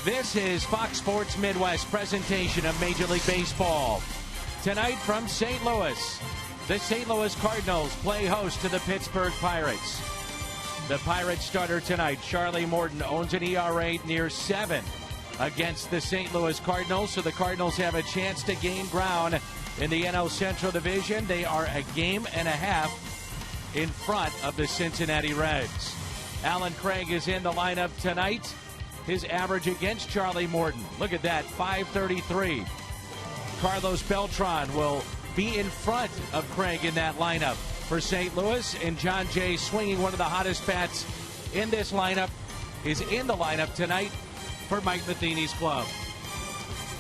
This is Fox Sports Midwest presentation of Major League Baseball. Tonight from St. Louis, the St. Louis Cardinals play host to the Pittsburgh Pirates. The Pirates starter tonight, Charlie Morton, owns an ERA near 7 against the St. Louis Cardinals, so the Cardinals have a chance to gain ground in the NL Central Division. They are a game and a half in front of the Cincinnati Reds. Alan Craig is in the lineup tonight. His average against Charlie Morton, look at that, .533. Carlos Beltran will be in front of Craig in that lineup for St. Louis, and John Jay, swinging one of the hottest bats in this lineup, is in the lineup tonight for Mike Matheny's club.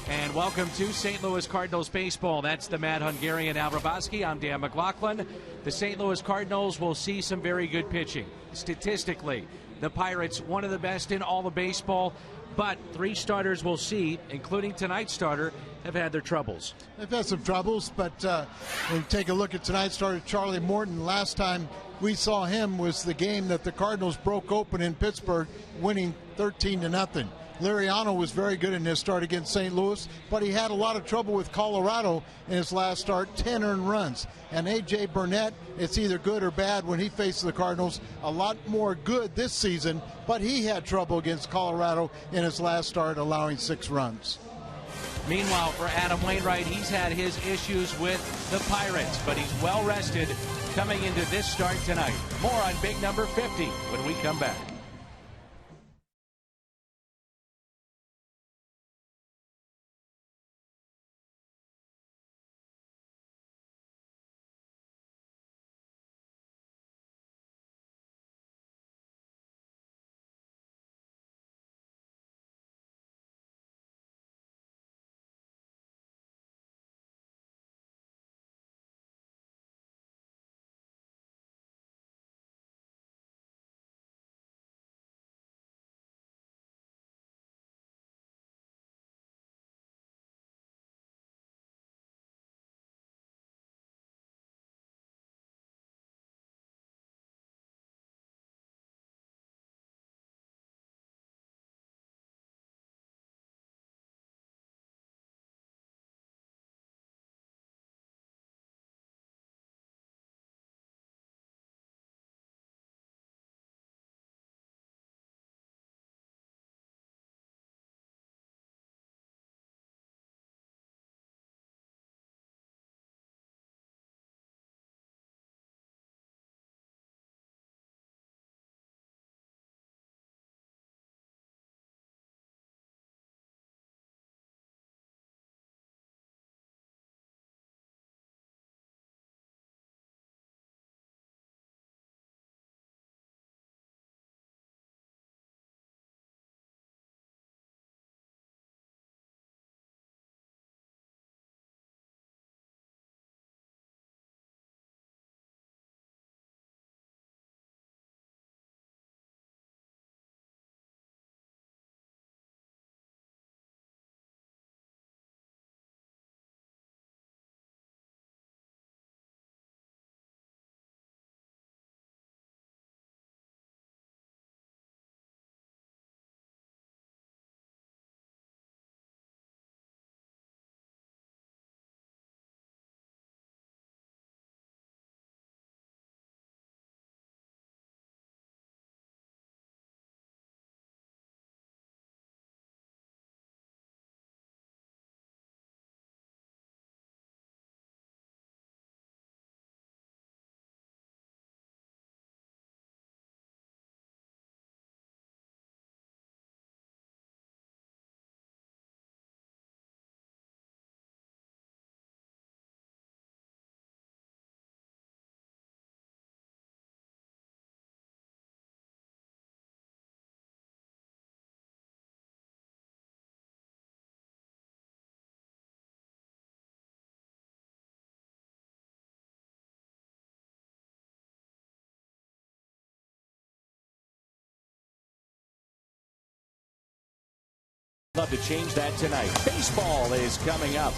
And welcome to St. Louis Cardinals baseball. That's the Mad Hungarian Al Raboski. I'm Dan McLaughlin. The St. Louis Cardinals will see some very good pitching. Statistically, the Pirates, one of the best in all of baseball, but 3 starters we'll see, including tonight's starter, have had their troubles. They've had some troubles, but when you take a look at tonight's starter, Charlie Morton, last time we saw him was the game that the Cardinals broke open in Pittsburgh, winning 13-0. Liriano was very good in his start against St. Louis, but he had a lot of trouble with Colorado in his last start, 10 earned runs. And A.J. Burnett, it's either good or bad when he faces the Cardinals. A lot more good this season, but he had trouble against Colorado in his last start, allowing 6 runs. Meanwhile, for Adam Wainwright, he's had his issues with the Pirates, but he's well rested coming into this start tonight. More on Big Number 50 when we come back. Love to change that tonight. Baseball is coming up.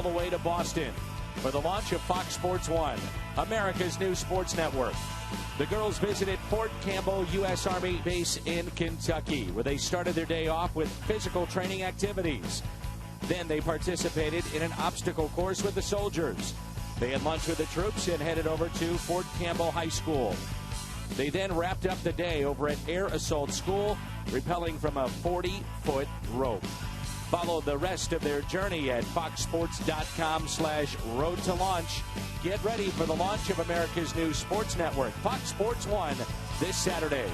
all the way to Boston for the launch of Fox Sports 1, America's new sports network. The girls visited Fort Campbell U.S. Army Base in Kentucky, where they started their day off with physical training activities. Then they participated in an obstacle course with the soldiers. They had lunch with the troops and headed over to Fort Campbell High School. They then wrapped up the day over at Air Assault School, rappelling from a 40-foot rope. Follow the rest of their journey at foxsports.com/road to launch. Get ready for the launch of America's new sports network, Fox Sports 1, this Saturday.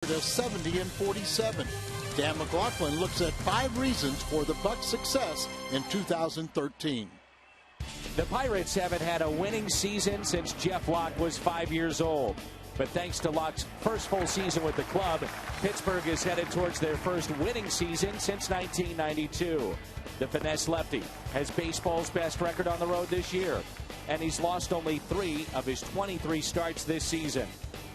To 70-47. Dan McLaughlin looks at 5 reasons for the Bucs' success in 2013. The Pirates haven't had a winning season since Jeff Locke was 5 years old. But thanks to Locke's first full season with the club, Pittsburgh is headed towards their first winning season since 1992. The finesse lefty has baseball's best record on the road this year, and he's lost only 3 of his 23 starts this season.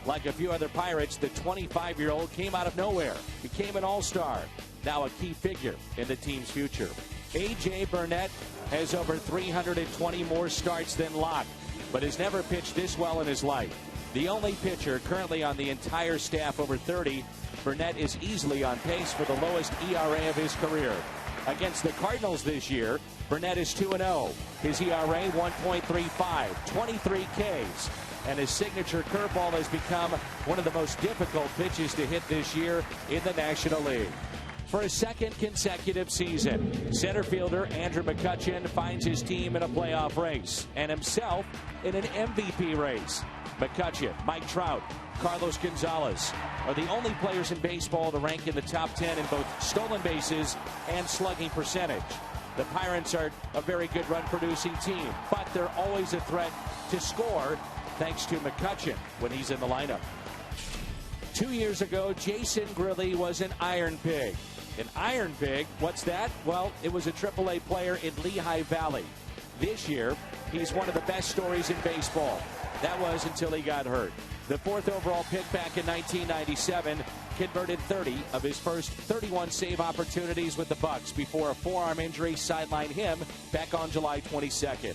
Like a few other Pirates, the 25-year-old came out of nowhere, became an all-star, now a key figure in the team's future. A.J. Burnett has over 320 more starts than Locke, but has never pitched this well in his life. The only pitcher currently on the entire staff over 30, Burnett is easily on pace for the lowest ERA of his career. Against the Cardinals this year, Burnett is 2-0. His ERA 1.35, 23 Ks. And his signature curveball has become one of the most difficult pitches to hit this year in the National League. For a second consecutive season, center fielder Andrew McCutchen finds his team in a playoff race and himself in an MVP race. McCutchen, Mike Trout, Carlos Gonzalez are the only players in baseball to rank in the top 10 in both stolen bases and slugging percentage. The Pirates are a very good run-producing team, but they're always a threat to score thanks to McCutchen when he's in the lineup. 2 years ago, Jason Grilli was an Iron Pig. An Iron Pig, what's that? Well, it was a AAA player in Lehigh Valley. This year, he's one of the best stories in baseball. That was until he got hurt. The 4th overall pick back in 1997 converted 30 of his first 31 save opportunities with the Bucs before a forearm injury sidelined him back on July 22nd.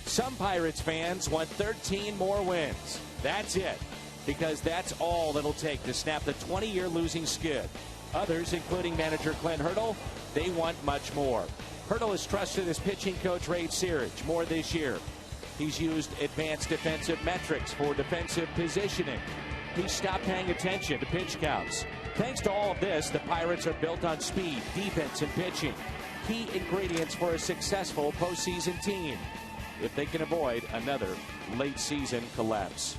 Some Pirates fans want 13 more wins. That's it, because that's all it'll take to snap the 20-year losing skid. Others, including manager Clint Hurdle, they want much more. Hurdle has trusted his pitching coach, Ray Searage, more this year. He's used advanced defensive metrics for defensive positioning. He stopped paying attention to pitch counts. Thanks to all of this, the Pirates are built on speed, defense, and pitching. Key ingredients for a successful postseason team, if they can avoid another late season collapse.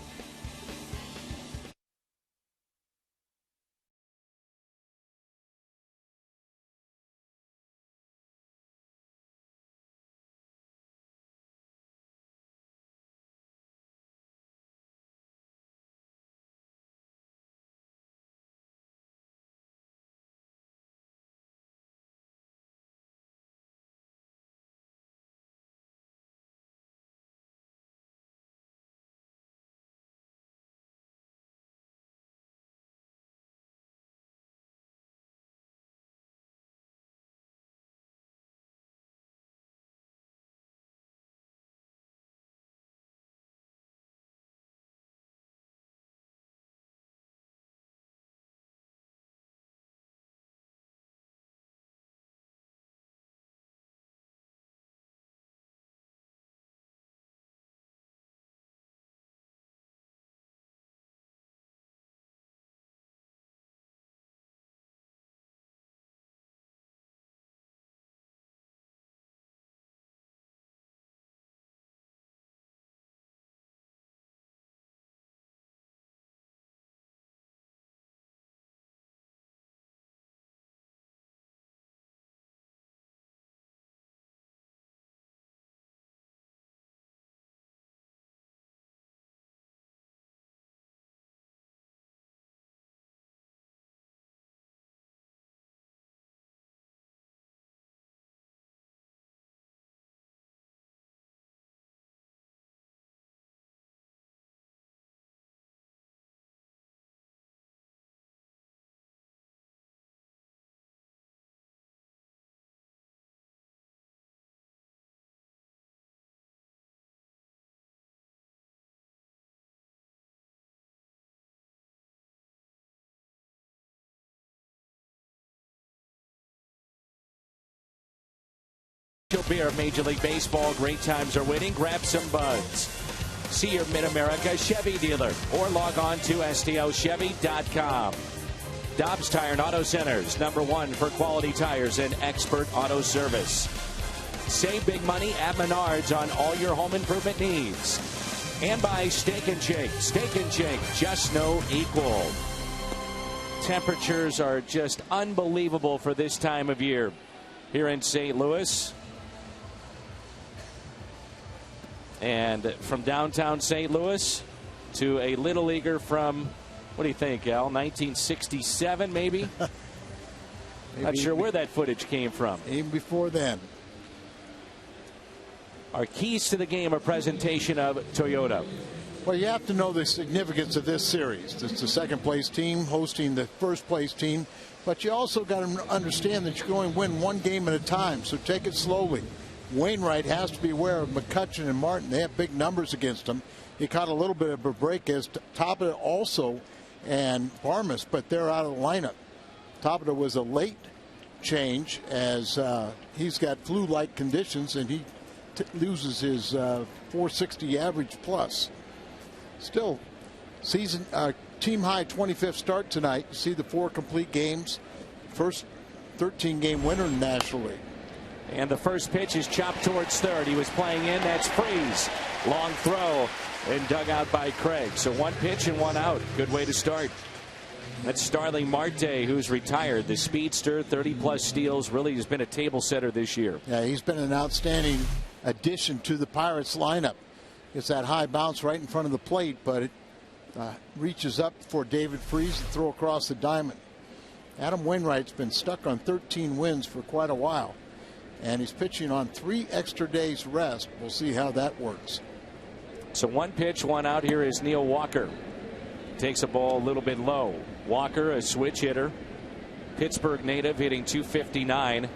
Beer, Major League Baseball. Great times are waiting. Grab some buds. See your Mid-America Chevy dealer or log on to STLchevy.com. Dobbs Tire and Auto Centers, #1 for quality tires and expert auto service. Save big money at Menards on all your home improvement needs. And by Steak and Shake. Steak and Shake, just no equal. Temperatures are just unbelievable for this time of year here in St. Louis. And from downtown St. Louis to a little leaguer from, what do you think, Al? 1967, maybe? Not sure where that footage came from. Even before then. Our keys to the game, a presentation of Toyota. Well, you have to know the significance of this series. It's the second place team hosting the first place team. But you also got to understand that you're going to win one game at a time. So take it slowly. Wainwright has to be aware of McCutcheon and Martin. They have big numbers against him. He caught a little bit of a break as Topita also and Barmas, but they're out of the lineup. Topita was a late change as he's got flu-like conditions and he loses his 460 average plus. Still, season team high 25th start tonight. You see the 4 complete games. First 13-game winner in the National League. And the first pitch is chopped towards third. He was playing in. That's Freeze. Long throw and dug out by Craig. So 1 pitch and 1 out. Good way to start. That's Starling Marte, who's retired. The speedster, 30-plus steals. Really has been a table setter this year. Yeah, he's been an outstanding addition to the Pirates lineup. It's that high bounce right in front of the plate, but it reaches up for David Freese to throw across the diamond. Adam Wainwright's been stuck on 13 wins for quite a while. And he's pitching on 3 extra days rest. We'll see how that works. So 1 pitch, 1 out. Here is Neil Walker. Takes a ball a little bit low. Walker, a switch hitter. Pittsburgh native, hitting .259.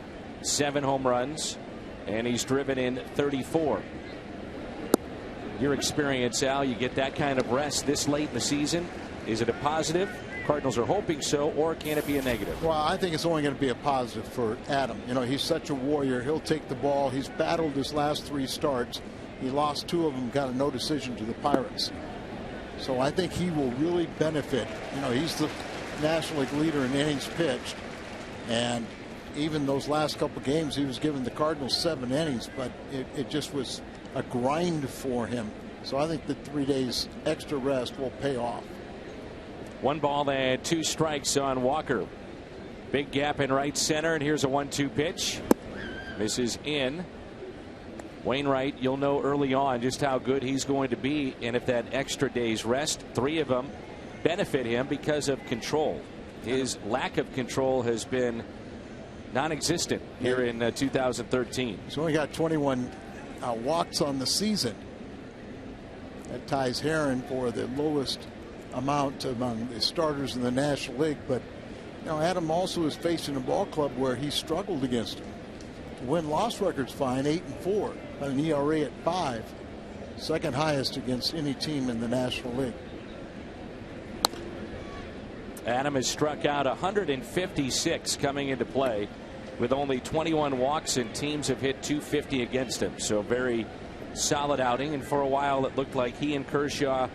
7 home runs. And he's driven in 34. Your experience, Al, you get that kind of rest this late in the season. Is it a positive? Cardinals are hoping so, or can it be a negative? Well, I think it's only going to be a positive for Adam. You know, he's such a warrior. He'll take the ball. He's battled his last 3 starts. He lost 2 of them, got a no decision to the Pirates. So I think he will really benefit. You know, he's the National League leader in innings pitched. And even those last couple games, he was giving the Cardinals 7 innings, but it just was a grind for him. So I think the 3 days extra rest will pay off. 1 ball and 2 strikes on Walker. Big gap in right center, and here's a 1-2 pitch. Misses in. Wainwright, you'll know early on just how good he's going to be, and if that extra day's rest, 3 of them benefit him because of control. His lack of control has been non-existent here in 2013. He's only got 21 walks on the season. That ties Herron for the lowest amount among the starters in the National League. But you know, Adam also is facing a ball club where he struggled against him. Win-loss record's fine, 8-4, an ERA at 5, second highest against any team in the National League. Adam has struck out 156 coming into play with only 21 walks, and teams have hit 250 against him. So very solid outing, and for a while it looked like he and Kershaw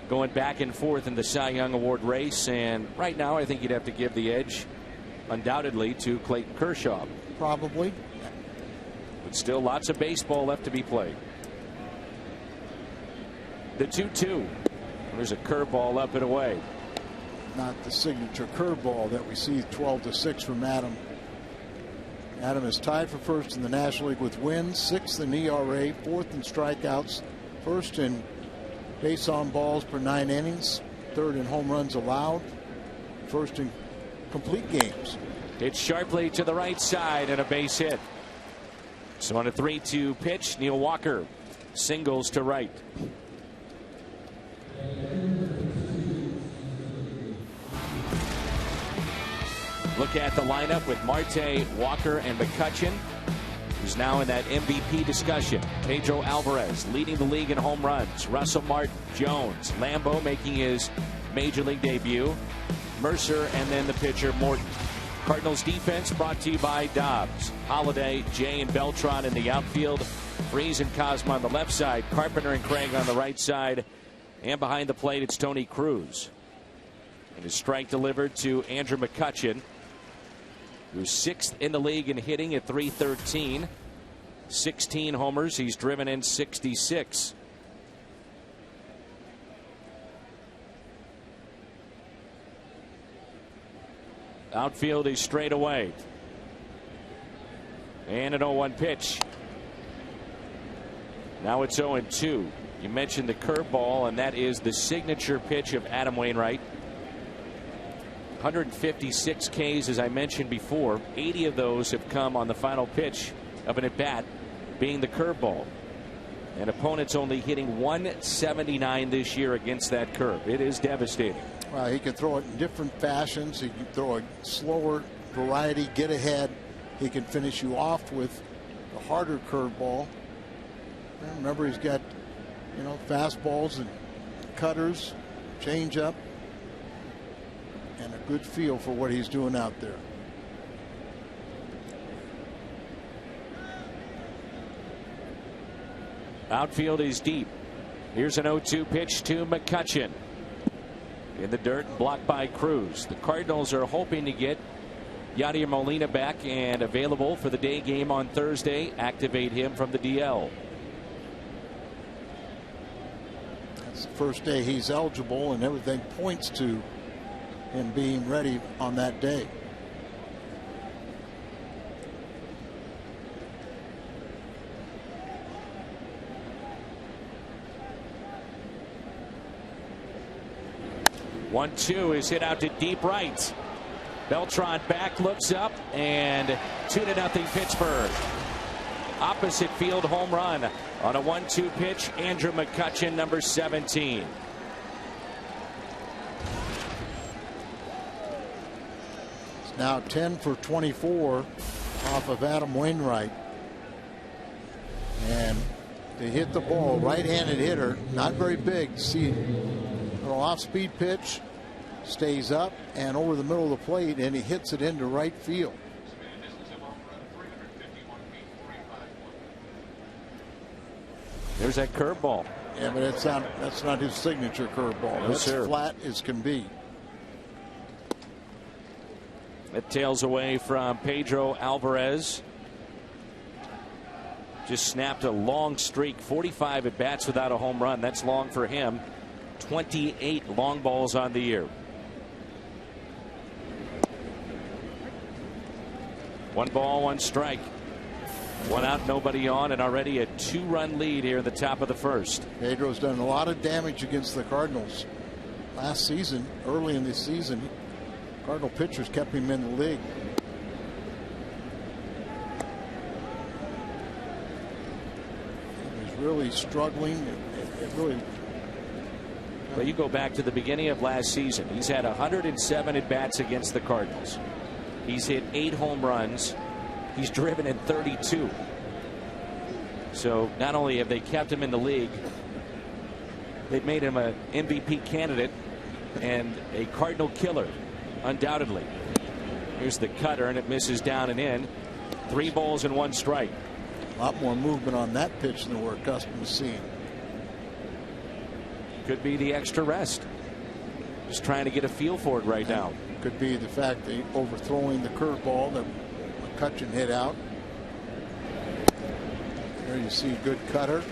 going back and forth in the Cy Young Award race, and right now I think you'd have to give the edge undoubtedly to Clayton Kershaw. Probably. But still lots of baseball left to be played. The 2-2. There's a curveball up and away. Not the signature curveball that we see, 12-6 from Adam. Adam is tied for first in the National League with wins, 6th in ERA, 4th in strikeouts, 1st in base on balls per 9 innings, 3rd in home runs allowed, 1st in complete games. It's sharply to the right side and a base hit. So on a 3-2 pitch, Neil Walker singles to right. Look at the lineup with Marte, Walker, and McCutchen, who's now in that MVP discussion. Pedro Alvarez leading the league in home runs. Russell Martin, Jones, Lambeau making his major league debut. Mercer, and then the pitcher Morton. Cardinals defense brought to you by Dobbs. Holiday, Jay, and Beltran in the outfield. Freeze and Cosma on the left side. Carpenter and Craig on the right side. And behind the plate, it's Tony Cruz. And his strike delivered to Andrew McCutchen, who's 6th in the league in hitting at .313. 16 homers. He's driven in 66. Outfield is straight away. And an 0-1 pitch. Now it's 0-2. You mentioned the curveball, and that is the signature pitch of Adam Wainwright. 156 Ks, as I mentioned before. 80 of those have come on the final pitch of an at-bat, being the curveball. And opponents only hitting 179 this year against that curve. It is devastating. Well, he can throw it in different fashions. He can throw a slower variety, get ahead. He can finish you off with a harder curveball. Remember, he's got, you know, fastballs and cutters, changeup, and a good feel for what he's doing out there. Outfield is deep. Here's an 0-2 pitch to McCutchen. In the dirt, blocked by Cruz. The Cardinals are hoping to get Yadier Molina back and available for the day game on Thursday. Activate him from the DL. That's the first day he's eligible, and everything points to him being ready on that day. One, two is hit out to deep right. Beltran back, looks up, and 2-0 Pittsburgh. Opposite field home run on a 1-2 pitch. Andrew McCutchen, number 17. It's now 10 for 24 off of Adam Wainwright. And they hit the ball, right-handed hitter, not very big. See, an off-speed pitch, stays up and over the middle of the plate, and he hits it into right field. There's that curveball. Yeah, but that's not his signature curveball. No, that's sir. Flat as can be. It tails away from Pedro Alvarez. Just snapped a long streak, 45 at bats without a home run. That's long for him. 28 long balls on the year. 1 ball, 1 strike. 1 out, nobody on, and already a 2-run lead here in the top of the first. Pedro's done a lot of damage against the Cardinals last season. Early in the season, Cardinal pitchers kept him in the league. He was really struggling. It really. But you go back to the beginning of last season. He's had 107 at bats against the Cardinals. He's hit 8 home runs. He's driven in 32. So not only have they kept him in the league, they've made him an MVP candidate and a Cardinal killer, undoubtedly. Here's the cutter, and it misses down and in. 3 balls and 1 strike. A lot more movement on that pitch than we're accustomed to seeing. Could be the extra rest. Just trying to get a feel for it right now. Could be the fact that overthrowing the curveball that McCutchen hit out. There you see a good cutter.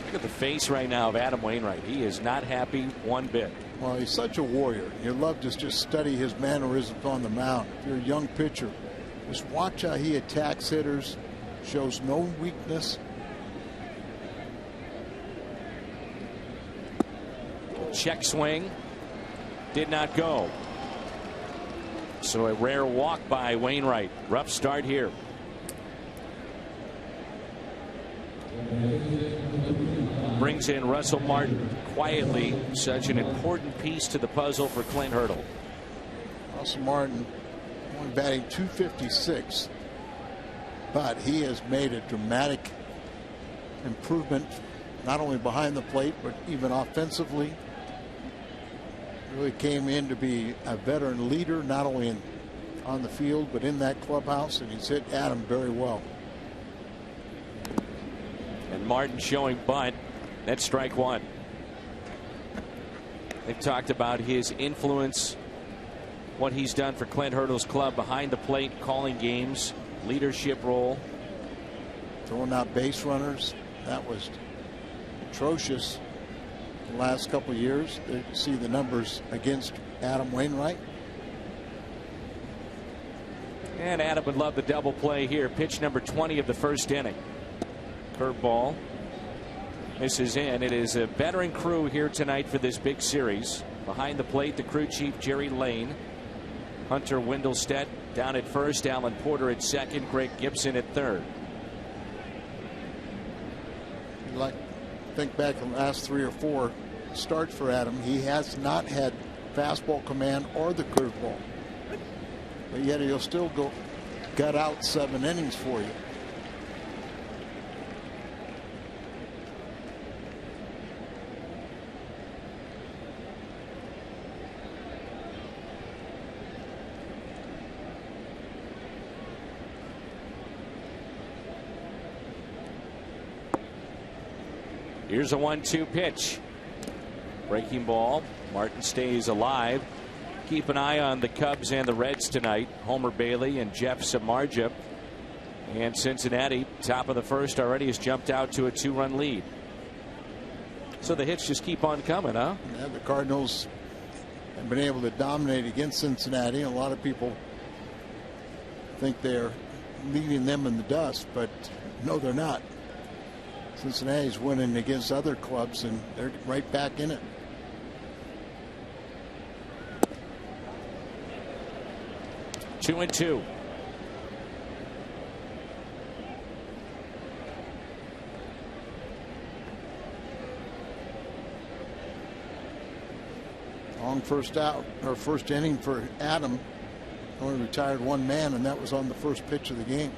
Look at the face right now of Adam Wainwright. He is not happy one bit. Well, he's such a warrior. You love to just study his mannerisms on the mound. If you're a young pitcher, just watch how he attacks hitters, shows no weakness. Check swing. Did not go. So a rare walk by Wainwright. Rough start here. Brings in Russell Martin quietly. Such an important piece to the puzzle for Clint Hurdle. Russell Martin only batting .256, but he has made a dramatic improvement, not only behind the plate but even offensively. Really came in to be a veteran leader, not only on the field but in that clubhouse, and he's hit Adam very well. And Martin showing bunt. That's strike 1. They've talked about his influence, what he's done for Clint Hurdle's club behind the plate, calling games, leadership role. Throwing out base runners. That was atrocious the last couple of years. You see the numbers against Adam Wainwright. And Adam would love the double play here. Pitch number 20 of the first inning. Curveball misses in. It is a veteran crew here tonight for this big series. Behind the plate, the crew chief Jerry Lane, Hunter Wendelstedt down at first, Alan Porter at second, Greg Gibson at third. Think back in the last 3 or 4 starts for Adam. He has not had fastball command or the curveball, but yet he'll still go gut out 7 innings for you. Here's a 1-2 pitch. Breaking ball. Martin stays alive. Keep an eye on the Cubs and the Reds tonight. Homer Bailey and Jeff Samardzija. And Cincinnati, top of the first, already has jumped out to a 2-run lead. So the hits just keep on coming, huh? Yeah, the Cardinals have been able to dominate against Cincinnati. A lot of people think they're leaving them in the dust, but no, they're not. Cincinnati's winning against other clubs, and they're right back in it. Two and two. Long first out, or first inning for Adam. Only retired 1 man, and that was on the first pitch of the game.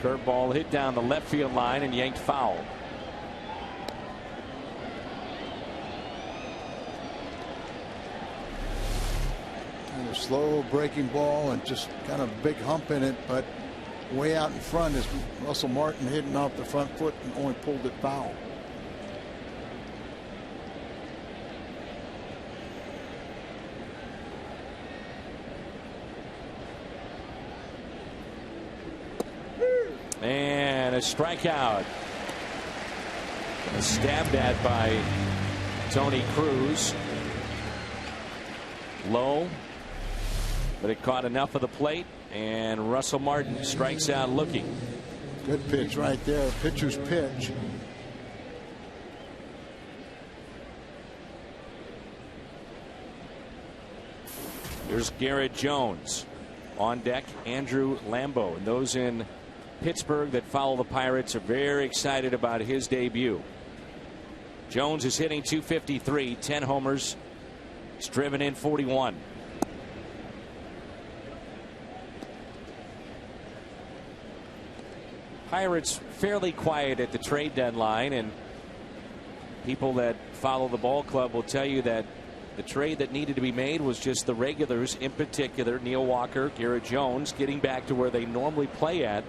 Curveball hit down the left field line and yanked foul. And a slow breaking ball and just kind of a big hump in it, but way out in front is Russell Martin hitting off the front foot and only pulled it foul. And a strikeout. Stabbed at by Tony Cruz. Low, but it caught enough of the plate, and Russell Martin strikes out looking. Good pitch right there. Pitcher's pitch. Here's Garrett Jones. On deck, Andrew Lambeau. And those in Pittsburgh that follow the Pirates are very excited about his debut. Jones is hitting .253, 10 homers. He's driven in 41. Pirates fairly quiet at the trade deadline, and people that follow the ball club will tell you that the trade that needed to be made was just the regulars, in particular Neil Walker, Garrett Jones, getting back to where they normally play at.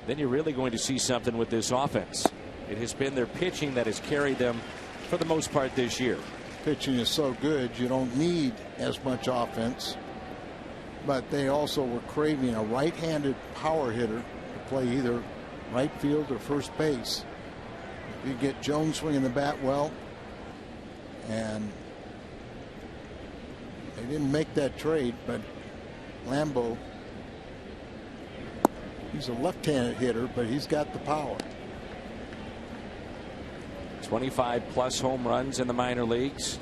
Then you're really going to see something with this offense. It has been their pitching that has carried them for the most part this year. Pitching is so good, you don't need as much offense. But they also were craving a right-handed power hitter to play either right field or first base. If you get Jones swinging the bat well, and they didn't make that trade, but Lambeau, he's a left-handed hitter, but he's got the power. 25+ home runs in the minor leagues.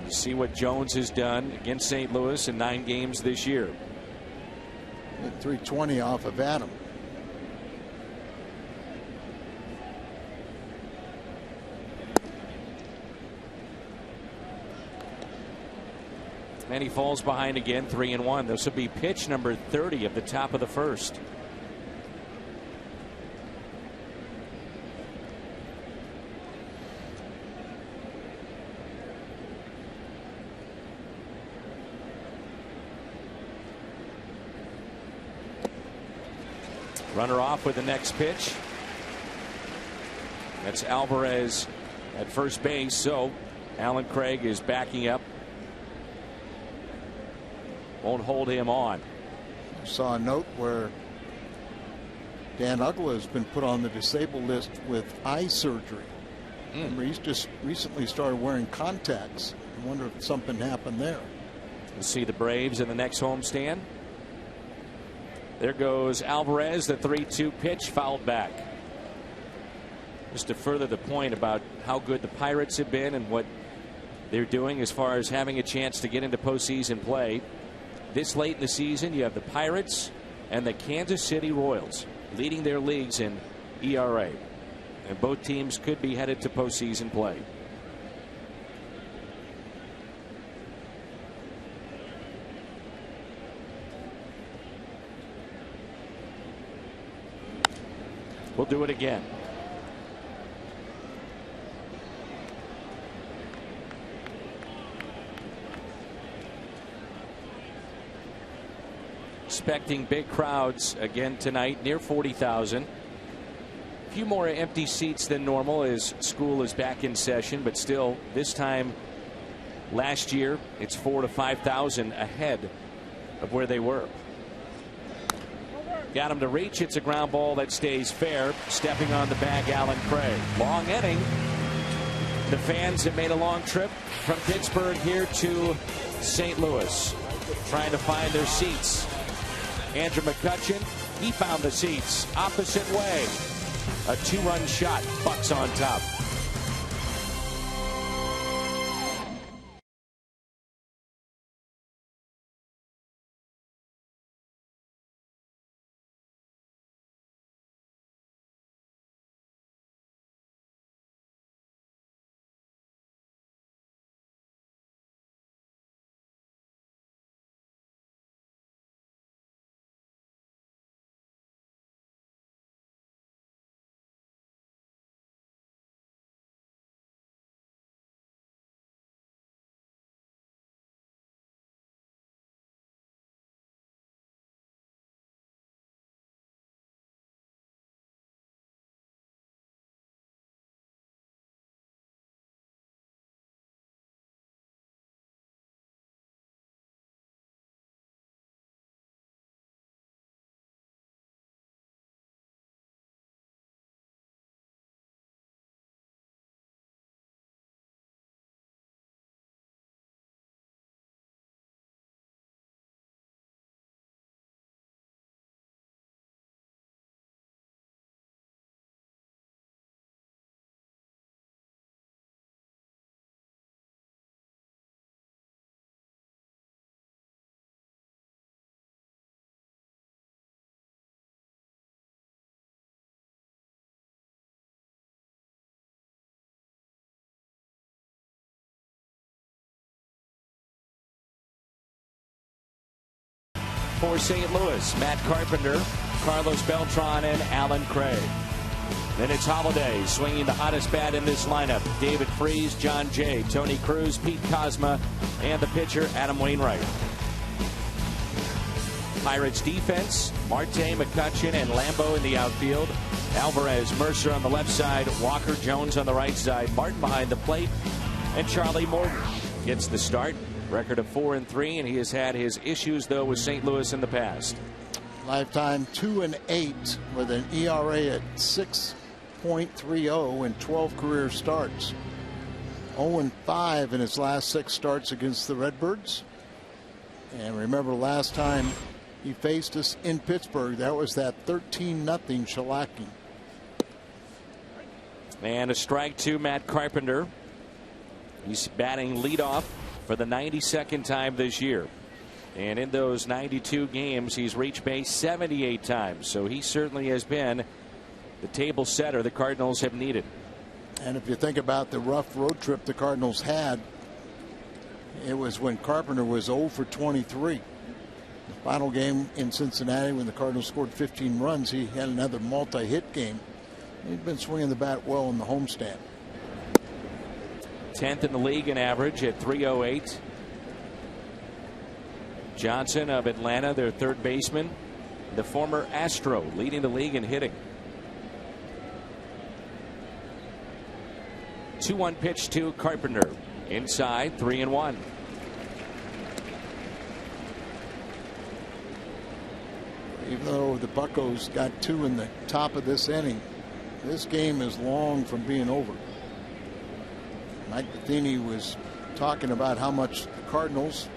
You see what Jones has done against St. Louis in 9 games this year. Hit 320 off of Adam. And he falls behind again, 3-1. This will be pitch number 30 of the top of the first. Runner off with the next pitch. That's Alvarez at first base. So Alan Craig is backing up. Won't hold him on. I saw a note where Dan Uggla has been put on the disabled list with eye surgery. Remember, he's just recently started wearing contacts. I wonder if something happened there. We'll see the Braves in the next homestand. There goes Alvarez, the 3-2 pitch, fouled back. Just to further the point about how good the Pirates have been and what they're doing as far as having a chance to get into postseason play. This late in the season, you have the Pirates and the Kansas City Royals leading their leagues in ERA. And both teams could be headed to postseason play. We'll do it again. Expecting big crowds again tonight, near 40,000. A few more empty seats than normal as school is back in session, but still, this time last year, it's 4,000 to 5,000 ahead of where they were. Got him to reach. It's a ground ball that stays fair. Stepping on the bag, Alan Craig. Long inning. The fans have made a long trip from Pittsburgh here to St. Louis, trying to find their seats. Andrew McCutchen, he found the seats opposite way. A 2-run shot. Bucks on top. For St. Louis, Matt Carpenter, Carlos Beltran, and Alan Craig. Then it's Holiday swinging the hottest bat in this lineup. David Freese, John Jay, Tony Cruz, Pete Kozma, and the pitcher Adam Wainwright. Pirates defense, Marte, McCutchen, and Lambeau in the outfield. Alvarez, Mercer on the left side, Walker Jones on the right side, Martin behind the plate, and Charlie Morton gets the start. Record of 4-3, and he has had his issues, though, with St. Louis in the past. Lifetime 2-8 with an ERA at 6.30 in 12 career starts. 0-5 in his last 6 starts against the Redbirds. And remember, last time he faced us in Pittsburgh, that was that 13-0 shellacking. And a strike to Matt Carpenter. He's batting leadoff for the 92nd time this year. And in those 92 games, he's reached base 78 times. So he certainly has been the table setter the Cardinals have needed. And if you think about the rough road trip the Cardinals had, it was when Carpenter was 0 for 23. The final game in Cincinnati, when the Cardinals scored 15 runs, he had another multi-hit game. He'd been swinging the bat well in the homestand. 10th in the league in average at 308. Johnson of Atlanta, their third baseman, the former Astro, leading the league in hitting. 2-1 pitch to Carpenter. Inside, 3-1. Even though the Buccos got 2 in the top of this inning, this game is long from being over. Mike Matheny was talking about how much the Cardinals,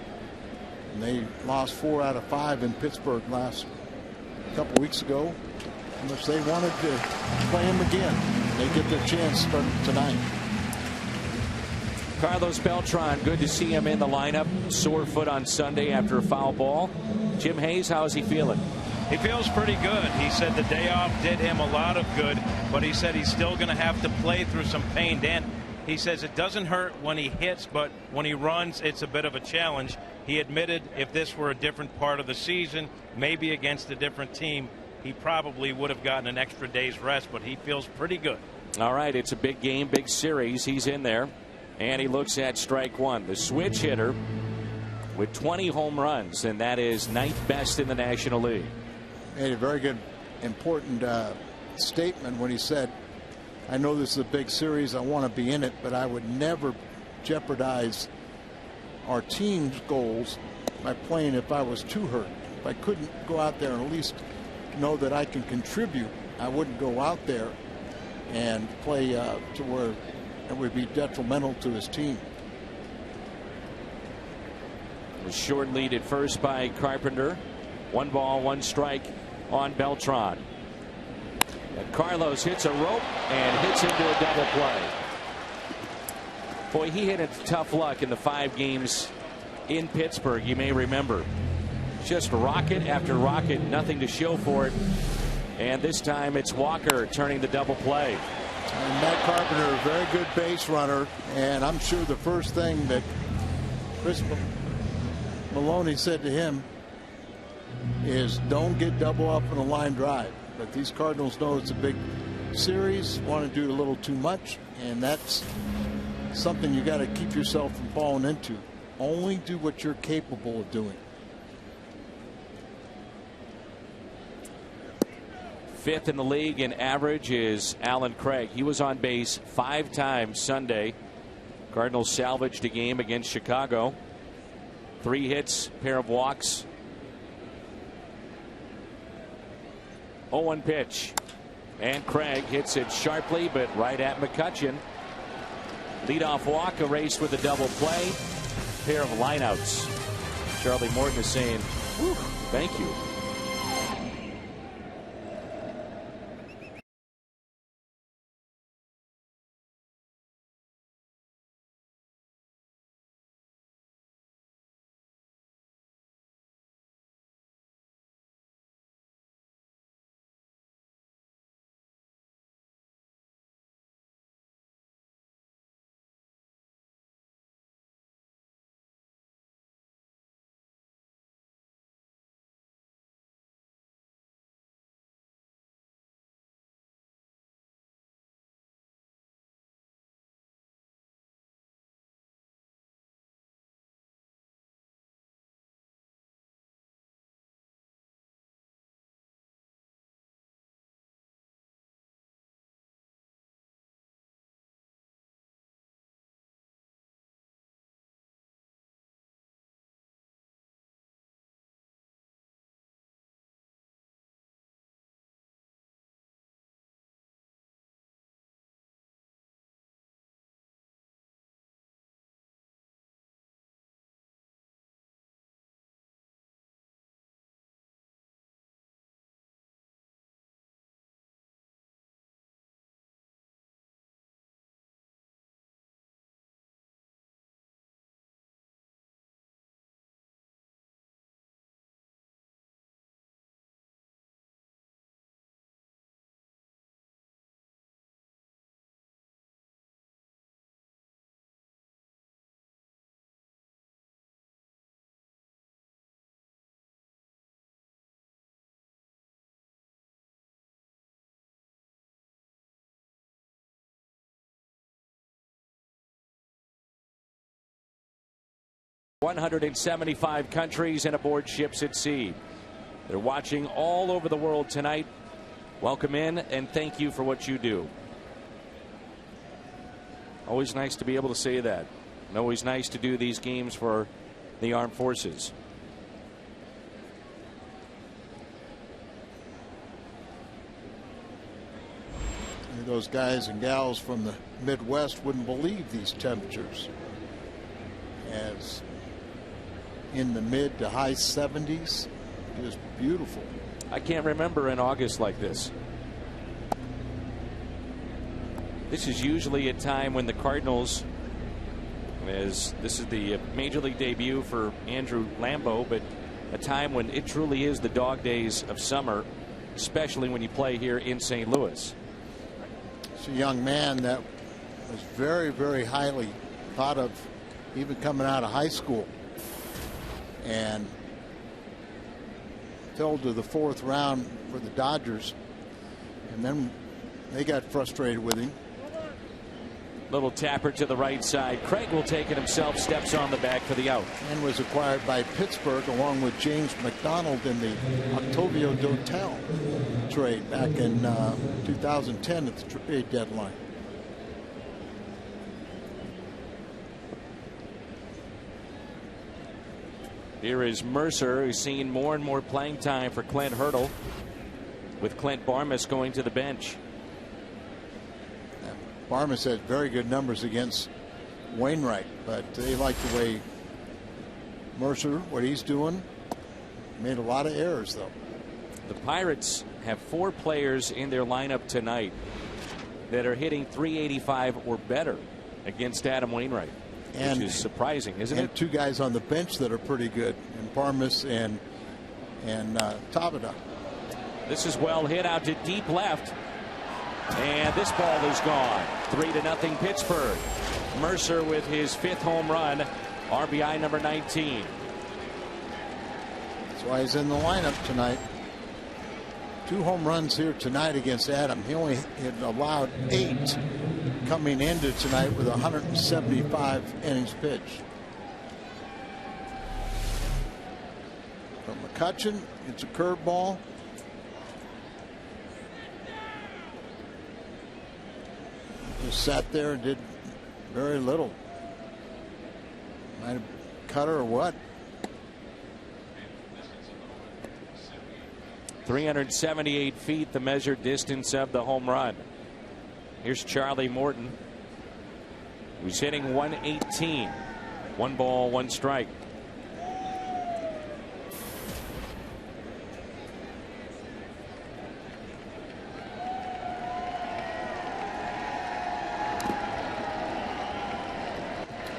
and they lost 4 out of 5 in Pittsburgh last couple weeks ago, how much they wanted to play him again. They get their chance starting tonight. Carlos Beltran, good to see him in the lineup. Sore foot on Sunday after a foul ball. Jim Hayes, how is he feeling? He feels pretty good. He said the day off did him a lot of good, but he said he's still going to have to play through some pain. Dan, he says it doesn't hurt when he hits, but when he runs, it's a bit of a challenge. He admitted if this were a different part of the season, maybe against a different team, he probably would have gotten an extra day's rest, but he feels pretty good. All right, it's a big game, big series. He's in there, and he looks at strike one. The switch hitter with 20 home runs, and that is 9th best in the National League. Made a very good, important statement when he said, I know this is a big series, I want to be in it, but I would never jeopardize our team's goals by playing if I was too hurt. If I couldn't go out there and at least know that I can contribute, I wouldn't go out there and play to where it would be detrimental to his team. A short lead at first by Carpenter. 1 ball, 1 strike on Beltran. And Carlos hits a rope and hits into a double play. Boy, he hit it tough luck in the 5 games in Pittsburgh, you may remember. Just rocket after rocket, nothing to show for it. And this time it's Walker turning the double play. And Matt Carpenter, a very good base runner, and I'm sure the first thing that Chris Maloney said to him is don't get double up in a line drive. But these Cardinals know it's a big series, want to do a little too much, and that's something you got to keep yourself from falling into. Only do what you're capable of doing. 5th in the league in average is Alan Craig. He was on base 5 times Sunday. Cardinals salvaged a game against Chicago. 3 hits, pair of walks. 0-1 pitch. And Craig hits it sharply, but right at McCutchen. Leadoff walk erased with a double play. Pair of lineouts. Charlie Morton is saying, whew, thank you. 175 countries and aboard ships at sea. They're watching all over the world tonight. Welcome in and thank you for what you do. Always nice to be able to say that. And always nice to do these games for the armed forces. Those guys and gals from the Midwest wouldn't believe these temperatures, as in the mid to high 70s. Just beautiful. I can't remember an August like this. This is usually a time when the Cardinals, as this is the major league debut for Andrew Lambeau, but a time when it truly is the dog days of summer, especially when you play here in St. Louis. It's a young man that was very, very highly thought of even coming out of high school, and fell to the 4th round for the Dodgers, and then they got frustrated with him. Little tapper to the right side. Craig will take it himself, steps on the bag for the out. And was acquired by Pittsburgh along with James McDonald in the Octavio Dotel trade back in 2010 at the trade deadline. Here is Mercer, who's seen more and more playing time for Clint Hurdle, with Clint Barmas going to the bench. Barmas had very good numbers against Wainwright, but they like the way Mercer, what he's doing. Made a lot of errors, though. The Pirates have 4 players in their lineup tonight that are hitting .385 or better against Adam Wainwright, which is surprising, isn't it? And 2 guys on the bench that are pretty good, and Barmas and Tabata. This is well hit out to deep left. And this ball is gone. 3-0 Pittsburgh. Mercer with his 5th home run, RBI number 19. That's why he's in the lineup tonight. 2 home runs here tonight against Adam. He only had allowed 8 coming into tonight with 175 innings pitched. From McCutchen, it's a curveball. Just sat there and did very little. Might have cut her or what. 378 feet, the measured distance of the home run. Here's Charlie Morton, who's hitting 118. 1 ball, 1 strike.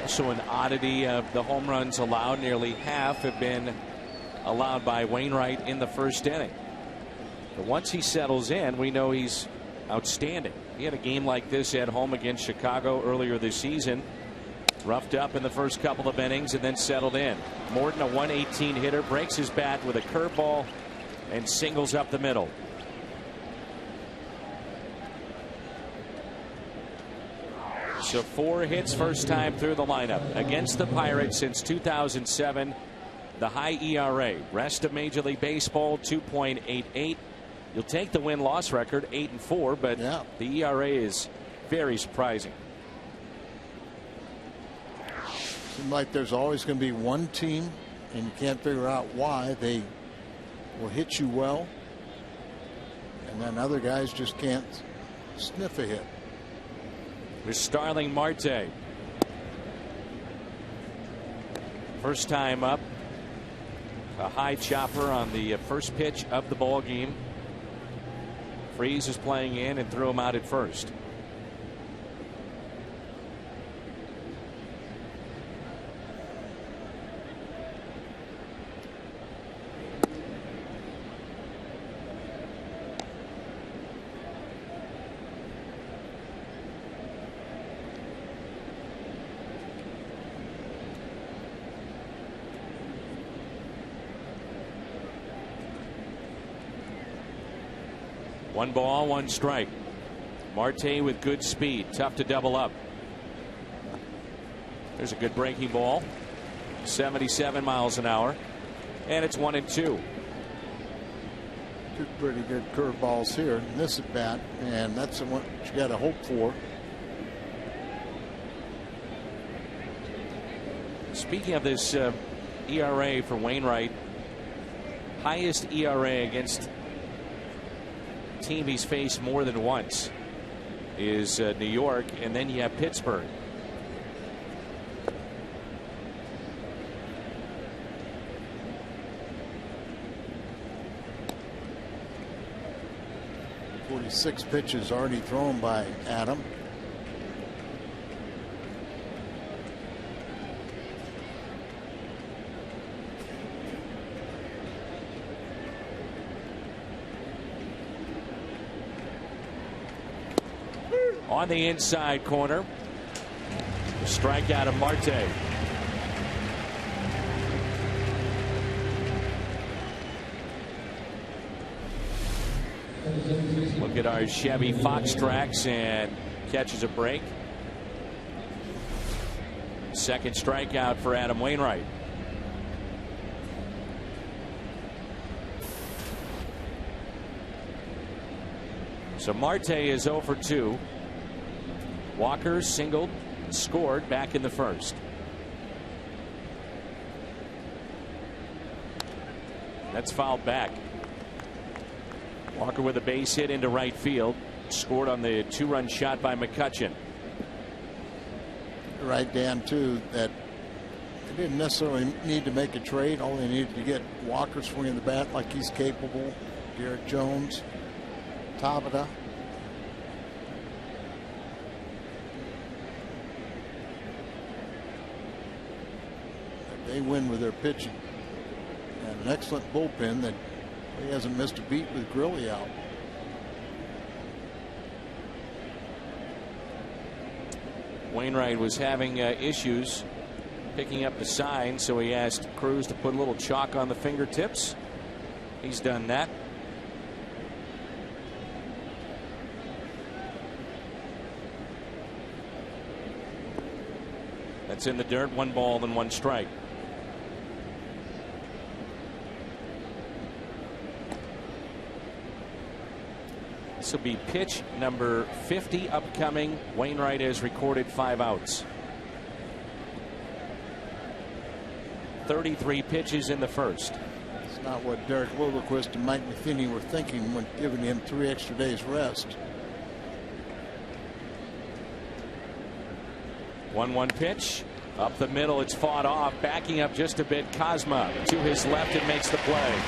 Also an oddity of the home runs allowed. Nearly half have been allowed by Wainwright in the 1st inning. But once he settles in, we know he's outstanding. He had a game like this at home against Chicago earlier this season. Roughed up in the first couple of innings and then settled in. Morton, a 118 hitter, breaks his bat with a curveball and singles up the middle. So 4 hits, first time through the lineup against the Pirates since 2007. The high ERA, rest of Major League Baseball, 2.88. You'll take the win-loss record, 8-4, but the ERA is very surprising. Seems like there's always going to be one team, and you can't figure out why. They will hit you well, and then other guys just can't sniff a hit. With Starling Marte. First time up. A high chopper on the first pitch of the ball game. Freese is playing in and threw him out at first. One ball, 1 strike. Marte with good speed, tough to double up. There's a good breaking ball. 77 miles an hour, and it's 1-2. Two pretty good curveballs here in this at bat, and that's the one you got to hope for. Speaking of this ERA for Wainwright, highest ERA against team he's faced more than once is New York, and then you have Pittsburgh. Six pitches already thrown by Adam. On the inside corner, the strikeout of Marte. Look at our Chevy Fox tracks, and catches a break. Second strikeout for Adam Wainwright. So Marte is 0 for 2. Walker singled, scored back in the first. That's fouled back. Walker with a base hit into right field. Scored on the 2-run shot by McCutchen. Right, Dan, too, that they didn't necessarily need to make a trade. All they needed to get Walker swinging the bat like he's capable. Garrett Jones, Tabata. They win with their pitching. And an excellent bullpen that he hasn't missed a beat with Grilli out. Wainwright was having issues picking up the sign, so he asked Cruz to put a little chalk on the fingertips. He's done that. That's in the dirt. 1 ball and 1 strike. This will be pitch number 50 upcoming. Wainwright has recorded 5 outs. 33 pitches in the first. It's not what Derek Wilderquist and Mike Matheny were thinking when giving him 3 extra days rest. 1-1 pitch. Up the middle, it's fought off. Backing up just a bit, Kozma to his left and makes the play.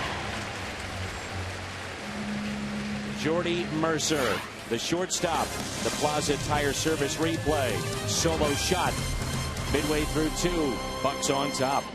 Jordy Mercer, the shortstop. The Plaza Tire Service replay. Solo shot. Midway through 2. Bucks on top.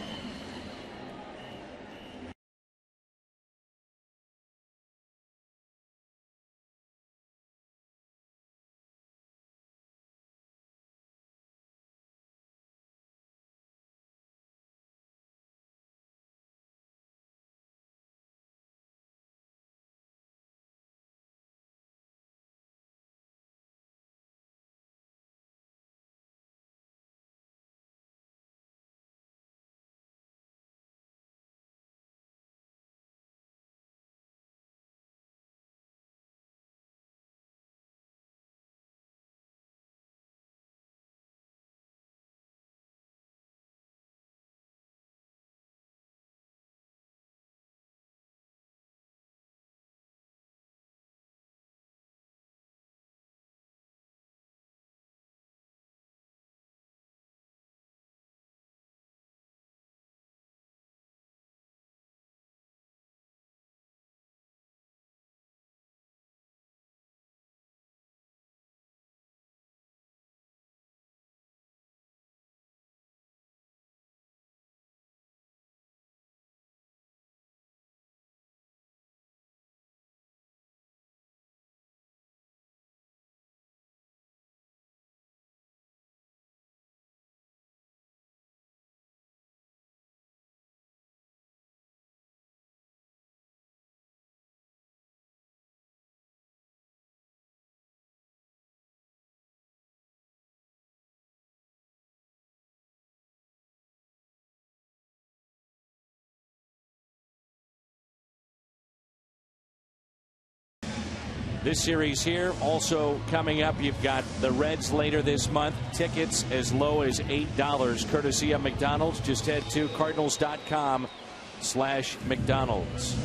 This series here also coming up. You've got the Reds later this month. Tickets as low as $8 courtesy of McDonald's. Just head to cardinals.com/McDonald's.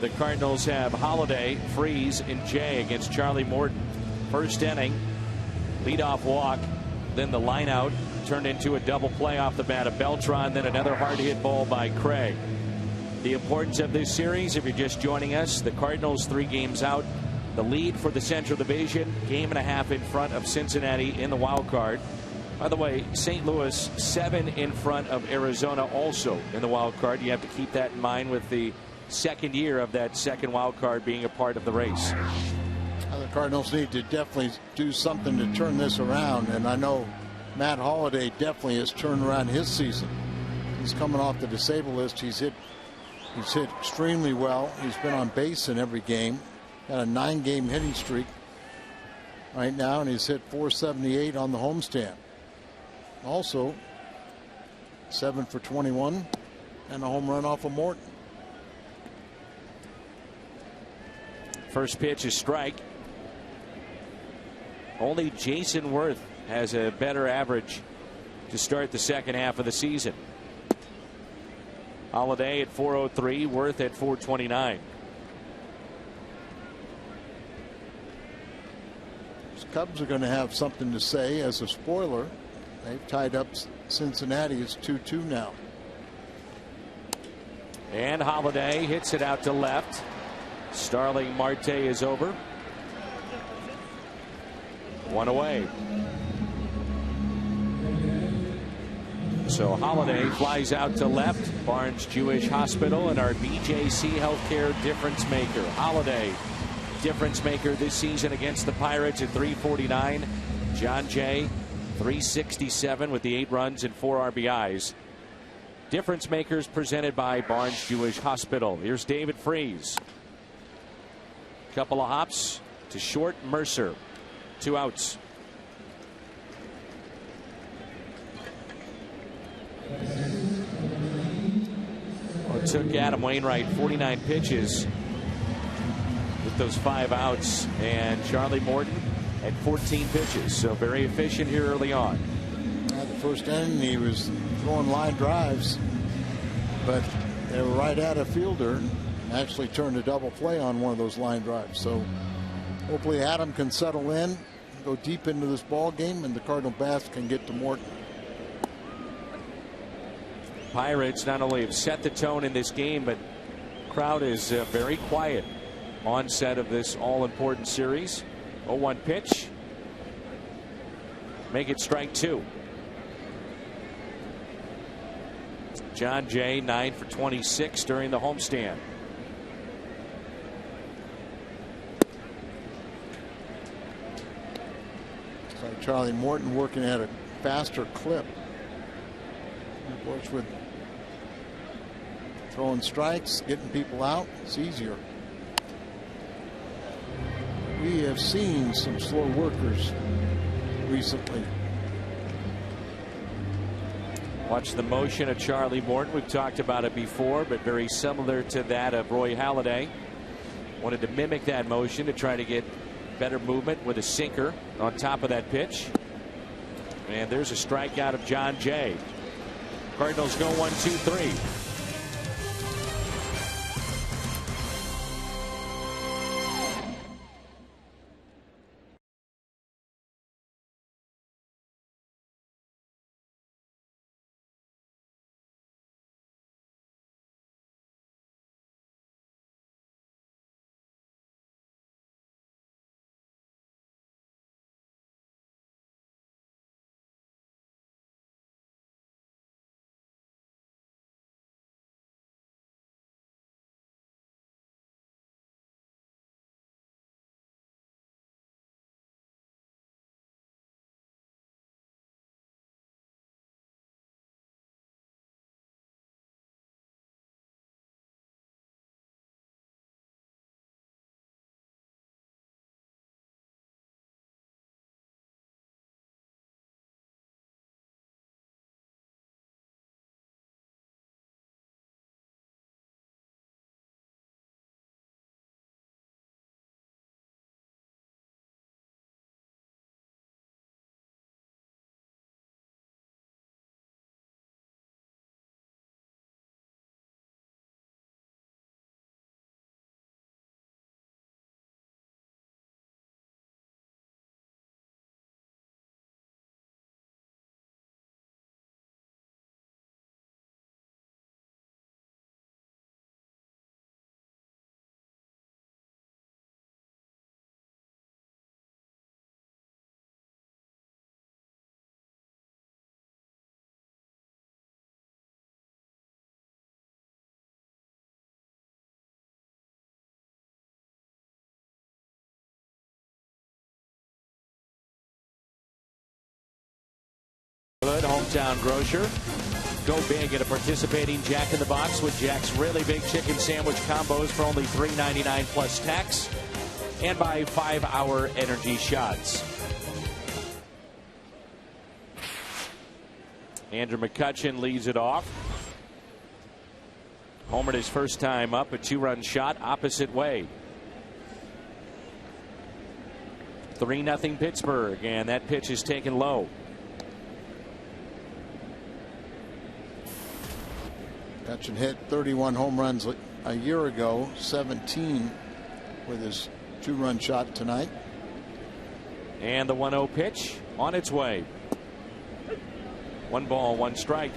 The Cardinals have Holiday, Freeze, and Jay against Charlie Morton. First inning, leadoff walk, then the line out turned into a double play off the bat of Beltran, then another hard hit ball by Craig. The importance of this series, if you're just joining us, the Cardinals 3 games out. The lead for the Central Division, game and a half in front of Cincinnati in the wild card. By the way, St. Louis 7 in front of Arizona also in the wild card. You have to keep that in mind with the second year of that second wild card being a part of the race. The Cardinals need to definitely do something to turn this around, and I know Matt Holliday definitely has turned around his season. He's coming off the disabled list. He's hit extremely well. He's been on base in every game. Got a 9-game hitting streak right now, and he's hit .478 on the homestand. Also 7 for 21 and a home run off of Morton. First pitch is strike. Only Jason Worth has a better average to start the second half of the season. Holiday at .403, Worth at .429. Cubs are going to have something to say as a spoiler. They've tied up Cincinnati. It's 2-2 now. And Holiday hits it out to left. Starling Marte is over. 1 away. So Holiday flies out to left. Barnes Jewish Hospital and our BJC Healthcare difference maker. Holiday, difference maker this season against the Pirates at .349. John Jay, .367 with the 8 runs and 4 RBIs. Difference makers presented by Barnes Jewish Hospital. Here's David Freese. Couple of hops to short. Mercer, 2 outs. Well, it took Adam Wainwright 49 pitches with those 5 outs, and Charlie Morton at 14 pitches. So very efficient here early on. The first inning he was throwing line drives, but they were right at a fielder. Actually turned a double play on one of those line drives. So hopefully Adam can settle in, go deep into this ball game, and the Cardinal bats can get to Morton. Pirates not only have set the tone in this game, but crowd is very quiet onset of this all-important series. 0-1 pitch. Make it strike 2. John Jay 9 for 26 during the homestand. Charlie Morton working at a faster clip. Of course, with throwing strikes, getting people out, it's easier. We have seen some slow workers recently. Watch the motion of Charlie Morton. We've talked about it before, but very similar to that of Roy Halladay. Wanted to mimic that motion to try to get better movement with a sinker on top of that pitch. And there's a strikeout of John Jay. Cardinals go 1-2-3. hometown grocer. Go big at a participating Jack in the Box with Jack's really big chicken sandwich combos for only $3.99 plus tax. And buy 5-hour energy shots. Andrew McCutchen leads it off. Homered his first time up, a 2-run shot opposite way. 3-0 Pittsburgh, and that pitch is taken low. McCutchen hit 31 home runs a year ago, 17 with his 2-run shot tonight. And the 1-0 pitch on its way. 1 ball, 1 strike.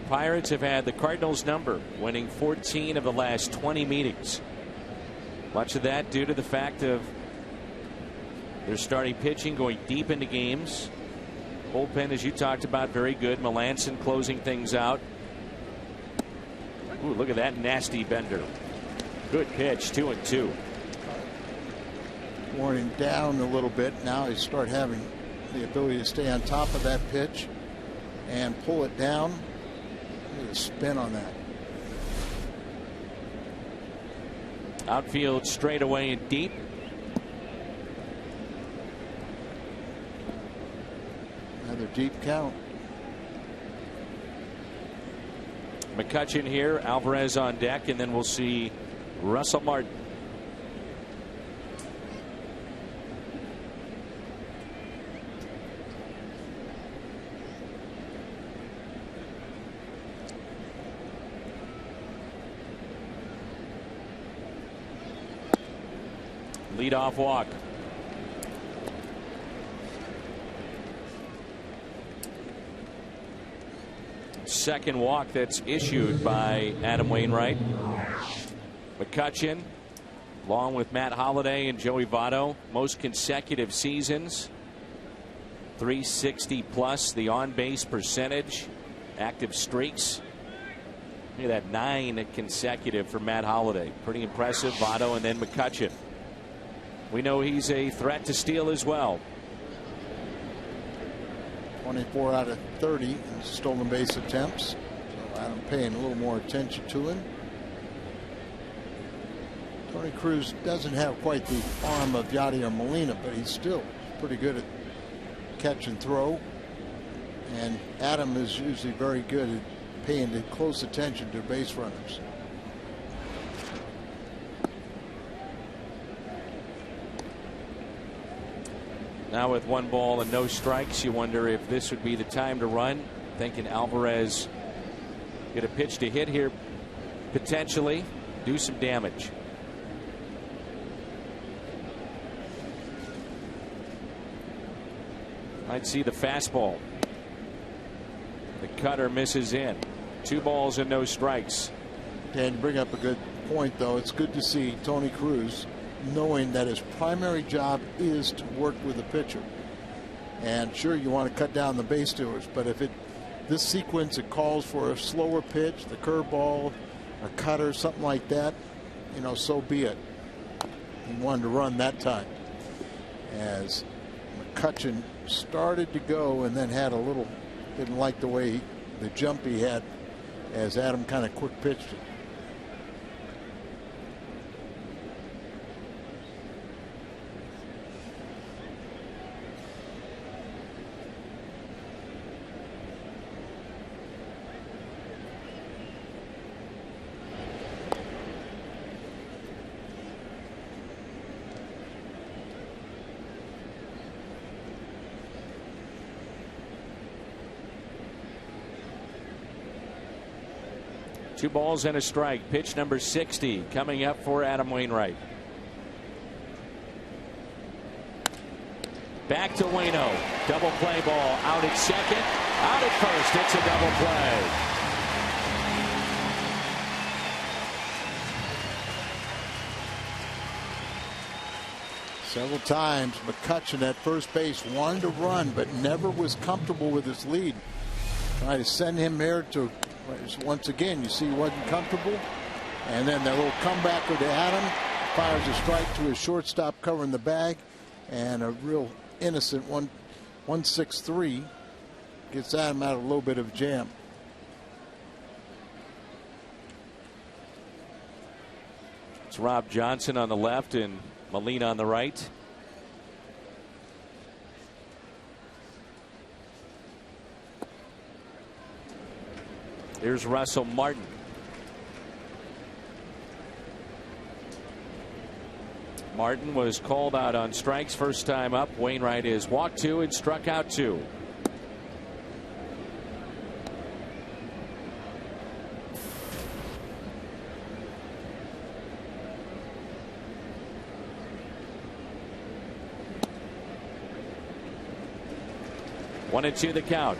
Pirates have had the Cardinals' number, winning 14 of the last 20 meetings. Much of that due to the fact of their starting pitching going deep into games. Bullpen, as you talked about, very good. Melanson closing things out. Ooh, look at that nasty bender. Good pitch, 2-2. Worn him down a little bit. Now he start having the ability to stay on top of that pitch and pull it down. Look at the spin on that. Outfield straight away and deep. Another deep count. McCutchen here, Alvarez on deck, and then we'll see Russell Martin. Leadoff walk. Second walk that's issued by Adam Wainwright. McCutchen, along with Matt Holliday and Joey Votto, most consecutive seasons. 360 plus the on-base percentage. Active streaks. Look at that, 9 consecutive for Matt Holliday. Pretty impressive. Votto and then McCutchen. We know he's a threat to steal as well. 24 out of 30 in stolen base attempts. So Adam paying a little more attention to him. Tony Cruz doesn't have quite the arm of Yadier Molina, but he's still pretty good at catch and throw. And Adam is usually very good at paying close attention to base runners. Now with 1 ball and no strikes, you wonder if this would be the time to run. Thinking Alvarez get a pitch to hit here, potentially do some damage. I'd see the fastball. The cutter misses in. 2 balls and no strikes. And bring up a good point, though. It's good to see Tony Cruz knowing that his primary job is to work with the pitcher. And sure, you want to cut down the base stealers, but if this sequence it calls for a slower pitch, the curveball, a cutter, something like that, you know, so be it. He wanted to run that time. As McCutchen started to go and then had a little, didn't like the way the jump he had as Adam kind of quick pitched it. Two balls and a strike. Pitch number 60 coming up for Adam Wainwright. Back to Waino. Double play ball. Out at second. Out at first. It's a double play. Several times McCutcheon at first base wanted to run, but never was comfortable with his lead. Trying to send him there to, once again, you see he wasn't comfortable. And then that little comebacker to Adam, fires a strike to his shortstop covering the bag, and a real innocent 1-6-3 gets Adam out of a little bit of jam. It's Rob Johnson on the left and Molina on the right. Here's Russell Martin. Martin was called out on strikes first time up. Wainwright is walked 2 and struck out 2. One and 2 the count.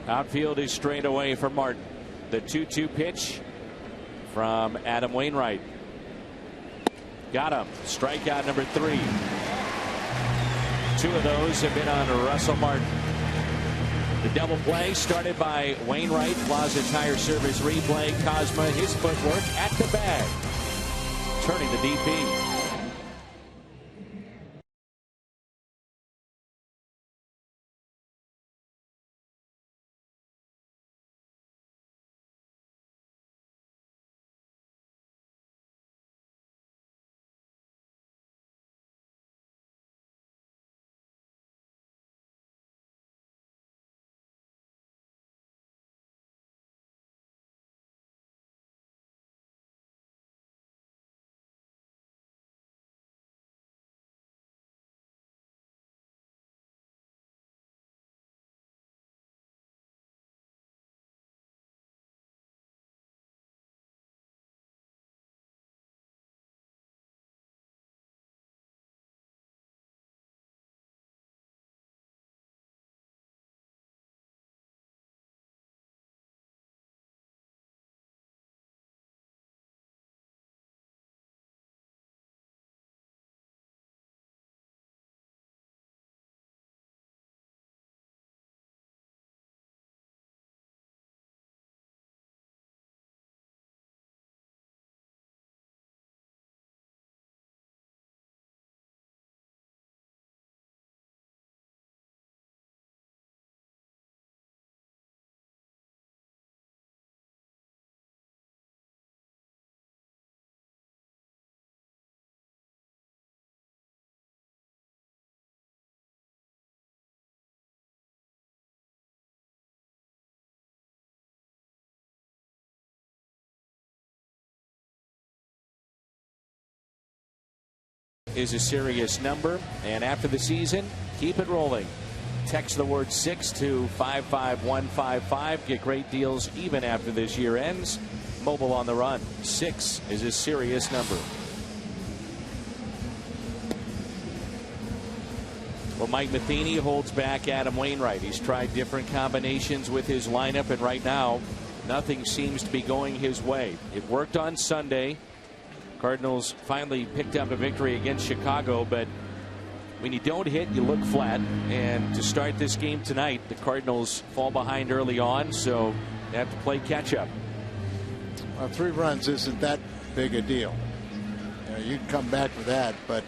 Outfield is straight away for Martin. The 2-2 pitch from Adam Wainwright. Got him. Strikeout number 3. 2 of those have been on Russell Martin. The double play started by Wainwright. Plaza Tire Service replay. Cosma, his footwork at the bag. Turning the DP. Is a serious number, and after the season, keep it rolling. Text the word 6 to 55155. Get great deals even after this year ends. Mobile on the run. 6 is a serious number. Well, Mike Matheny holds back Adam Wainwright. He's tried different combinations with his lineup, and right now, nothing seems to be going his way. It worked on Sunday. Cardinals finally picked up a victory against Chicago, but when you don't hit, you look flat. And to start this game tonight, the Cardinals fall behind early on, so they have to play catch up. Well, 3 runs isn't that big a deal. You'd come back for that, but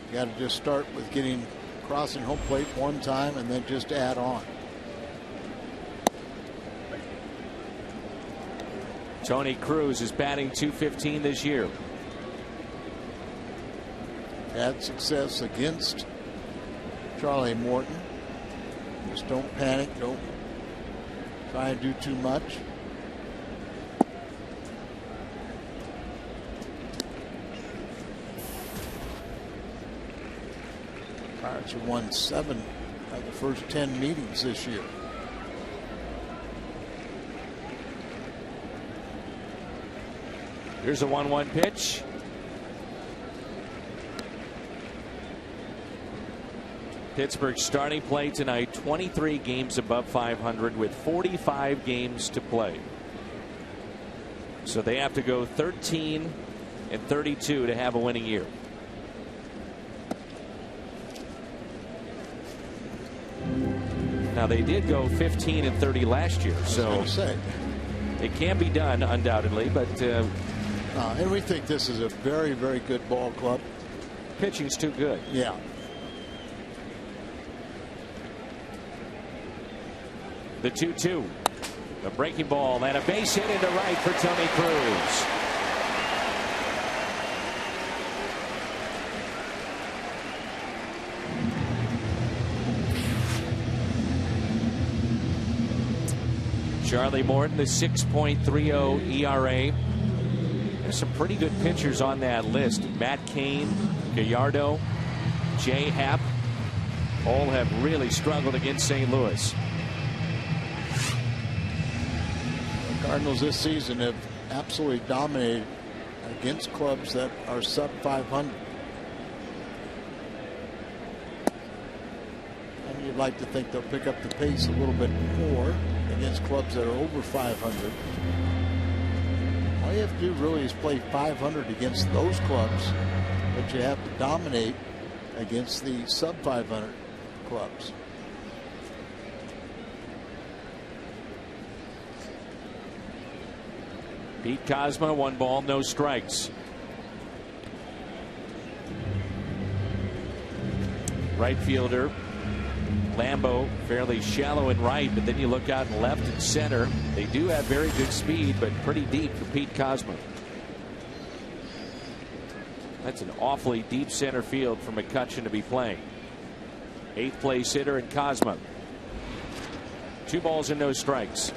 you got to just start with getting crossing home plate one time and then just add on. Tony Cruz is batting .215 this year. Had success against Charlie Morton. Just don't panic. Don't try and do too much. Pirates have won 7 the first 10 meetings this year. Here's a 1-1 pitch. Pittsburgh's starting play tonight, 23 games above 500 with 45 games to play. So they have to go 13-32 to have a winning year. Now they did go 15-30 last year, so it can be done undoubtedly, but and we think this is a very, very good ball club. Pitching's too good. Yeah. The 2-2. A breaking ball and a base hit into right for Tony Cruz. Charlie Morton, the 6.30 ERA. There's some pretty good pitchers on that list. Matt Cain, Gallardo, Jay Happ, all have really struggled against St. Louis. The Cardinals this season have absolutely dominated against clubs that are sub 500. And you'd like to think they'll pick up the pace a little bit more against clubs that are over 500. All you have to do really is play 500 against those clubs, but you have to dominate against the sub 500 clubs. Pete Kozma, 1 ball, no strikes. Right fielder Lambeau fairly shallow in right, but then you look out in left and center. They do have very good speed, but pretty deep for Pete Kozma. That's an awfully deep center field for McCutchen to be playing. 8th place hitter in Kozma. 2 balls and no strikes.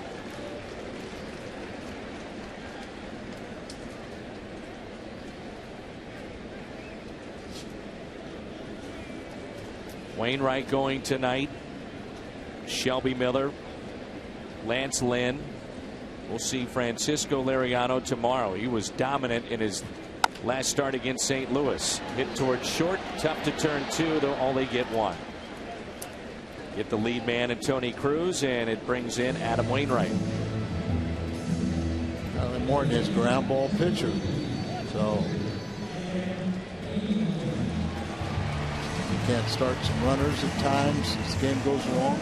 Wainwright going tonight. Shelby Miller, Lance Lynn. We'll see Francisco Liriano tomorrow. He was dominant in his last start against St. Louis. Hit towards short, tough to turn 2. They'll only get 1. Get the lead man in Tony Cruz, and it brings in Adam Wainwright. Charlie Morton is ground ball pitcher, so can't start some runners at times as the game goes along.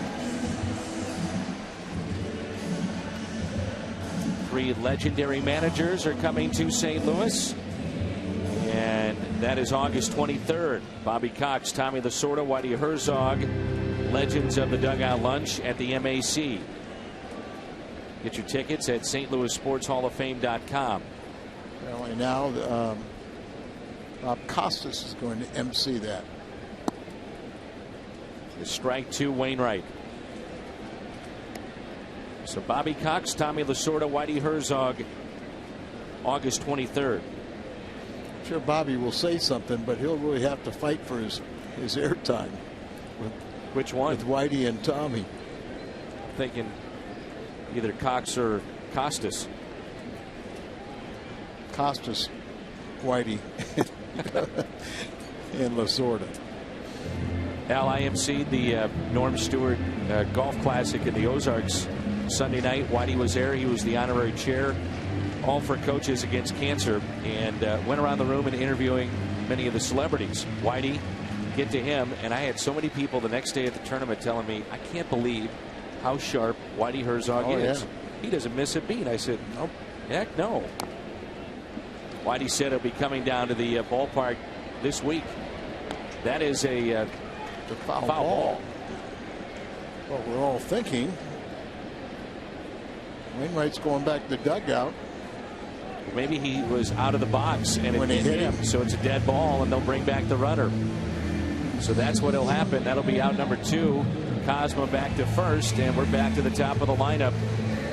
3 legendary managers are coming to St. Louis, and that is August 23rd. Bobby Cox, Tommy Lasorda, Whitey Herzog, legends of the dugout lunch at the MAC. Get your tickets at stlouissportshalloffame.com. Apparently now Bob Costas is going to MC that. The strike 2, Wainwright. So Bobby Cox, Tommy Lasorda, Whitey Herzog, August 23rd. I'm sure Bobby will say something, but he'll really have to fight for his airtime. Which one? With Whitey and Tommy. I'm thinking either Cox or Costas. Costas, Whitey, and Lasorda. LIMC, the Norm Stewart Golf Classic in the Ozarks Sunday night. Whitey was there. He was the honorary chair, all for coaches against cancer, and went around the room and interviewing many of the celebrities. Whitey, get to him, and I had so many people the next day at the tournament telling me, I can't believe how sharp Whitey Herzog is. Yeah. He doesn't miss a beat. I said, nope, heck no. Whitey said he'll be coming down to the ballpark this week. That is a foul ball. Well, we're all thinking Wainwright's going back to the dugout. Maybe he was out of the box and it hit him, so it's a dead ball, and they'll bring back the runner. So that's what'll happen. That'll be out number 2. Kozma back to first, and we're back to the top of the lineup.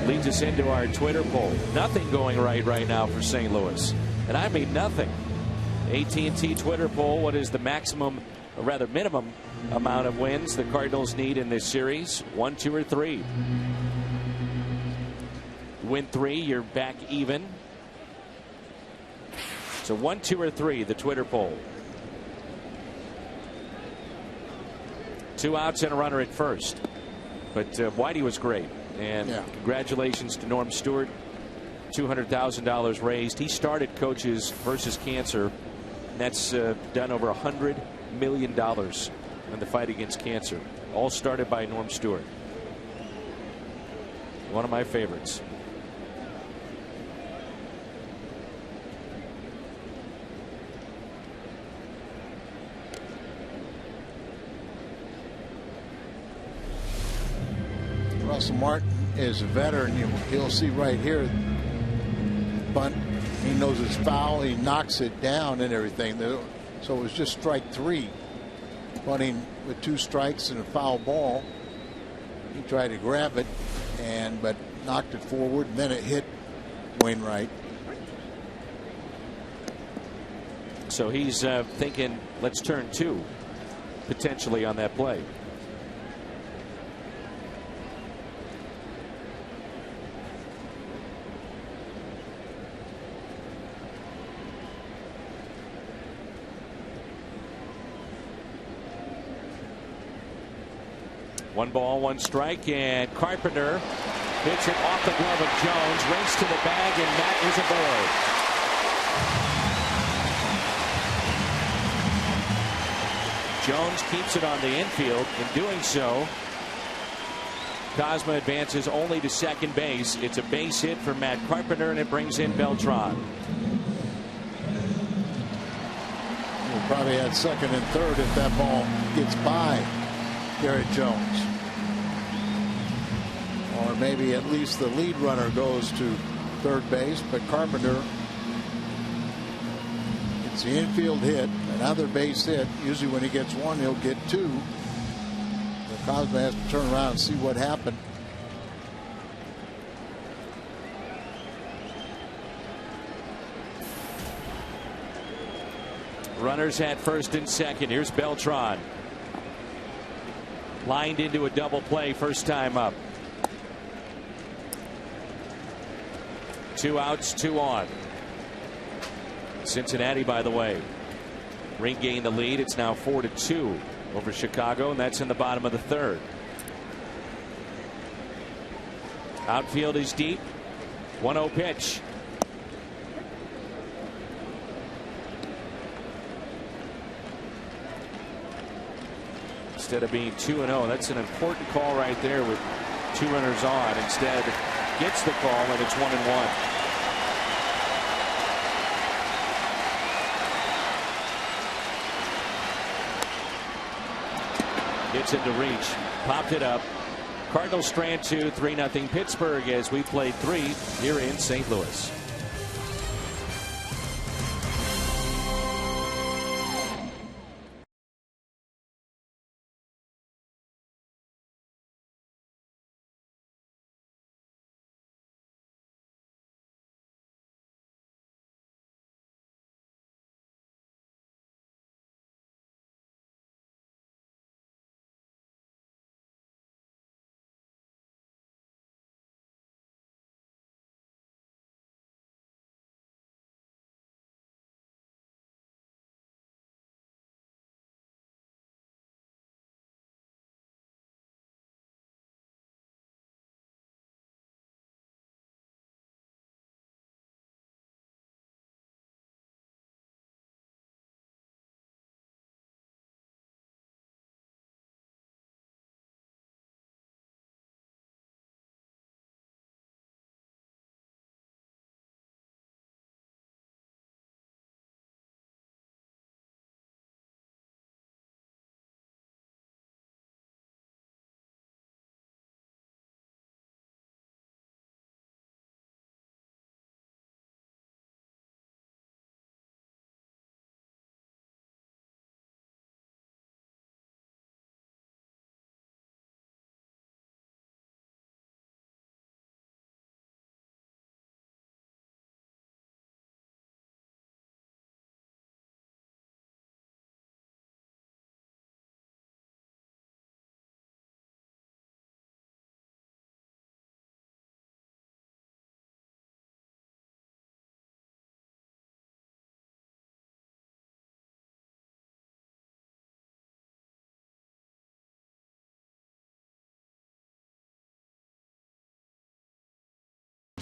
Leads us into our Twitter poll. Nothing going right now for St. Louis, and I mean nothing. AT&T Twitter poll: what is the maximum, or rather minimum, amount of wins the Cardinals need in this series. 1, 2, or 3. Win 3, you're back even. So 1, 2, or 3, the Twitter poll. 2 outs and a runner at first. But Whitey was great. And congratulations to Norm Stewart. $200,000 raised. He started Coaches versus Cancer. And that's done over $100 million in the fight against cancer. All started by Norm Stewart. One of my favorites. Russell Martin is a veteran. He'll see right here. Bunt. He knows it's foul. He knocks it down and everything. So it was just strike 3. Bunting with 2 strikes and a foul ball. He tried to grab it, but knocked it forward, and then it hit Wainwright. So he's thinking, let's turn 2 potentially on that play. One ball, 1 strike, and Carpenter hits it off the glove of Jones. Race to the bag, and Matt is aboard. Jones keeps it on the infield. In doing so, Cosma advances only to second base. It's a base hit for Matt Carpenter, and it brings in Beltran. We'll probably at second and third if that ball gets by Garrett Jones. Or maybe at least the lead runner goes to third base, but Carpenter, it's the infield hit, another base hit. Usually when he gets 1, he'll get 2. So Cosma has to turn around and see what happened. Runners at first and second. Here's Beltran. Lined into a double play first time up. 2 outs, 2 on. Cincinnati, by the way, regained the lead. It's now 4-2 over Chicago, and that's in the bottom of the 3rd. Outfield is deep. 1-0 pitch. Instead of being 2-0, that's an important call right there with 2 runners on. Instead, gets the call, and it's 1-1. Gets into reach, popped it up. Cardinals strand 2, 3-0 Pittsburgh as we played 3 here in St. Louis.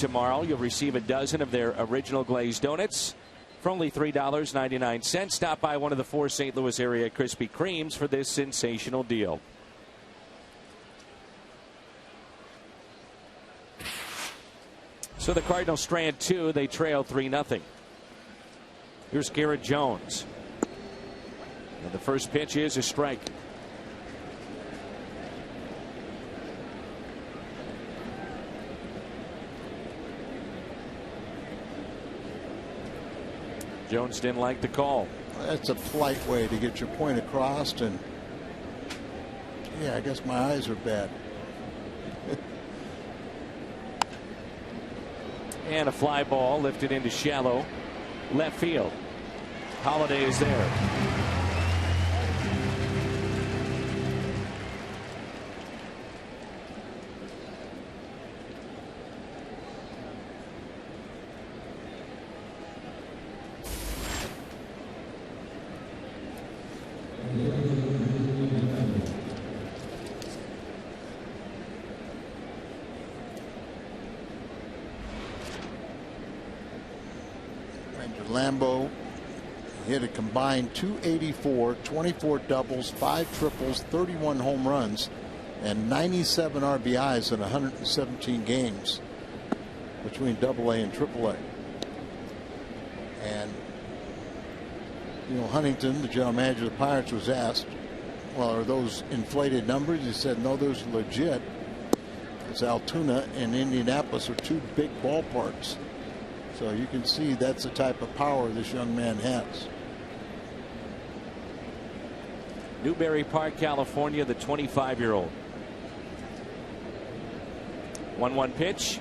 tomorrow, you'll receive a dozen of their original glazed donuts for only $3.99. Stop by one of the 4 St. Louis area Krispy Kremes for this sensational deal. So the Cardinals strand 2. They trail 3-0. Here's Garrett Jones. And the first pitch is a strike. Jones didn't like the call. That's a polite way to get your point across. And yeah, I guess my eyes are bad. And a fly ball lifted into shallow left field. Holiday is there. Lambeau hit a combined 284, 24 doubles, 5 triples, 31 home runs, and 97 RBIs in 117 games between AA and AAA. And you know, Huntington, the general manager of the Pirates, was asked, well, are those inflated numbers? He said, no, those are legit. Because Altoona and Indianapolis are 2 big ballparks. So you can see that's the type of power this young man has. Newberry Park, California, the 25-year-old. 1-1 pitch.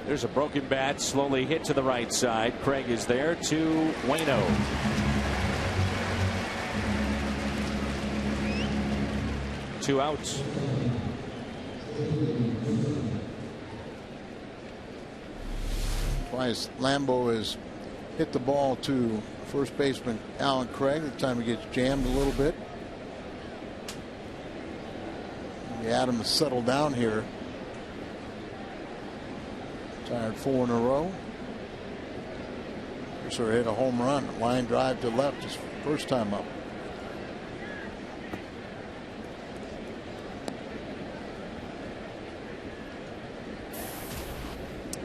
There's a broken bat, slowly hit to the right side. Craig is there to Waino. Two outs. Twice Lambeau has hit the ball to first baseman Alan Craig. The time he gets jammed a little bit. Adams settled down here. Tired 4 in a row. Mercer hit a home run, line drive to left his first time up.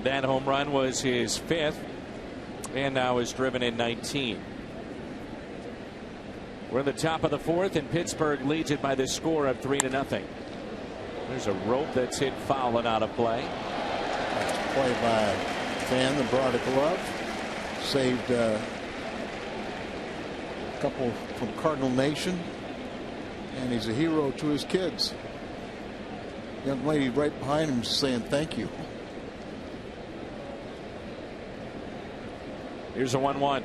That home run was his 5th, and now is driven in 19. We're in the top of the 4th, and Pittsburgh leads it by the score of 3-0. There's a rope that's hit foul and out of play. Play by a fan that brought a glove. Saved a couple from Cardinal Nation. And he's a hero to his kids. Young lady right behind him saying thank you. Here's a 1-1.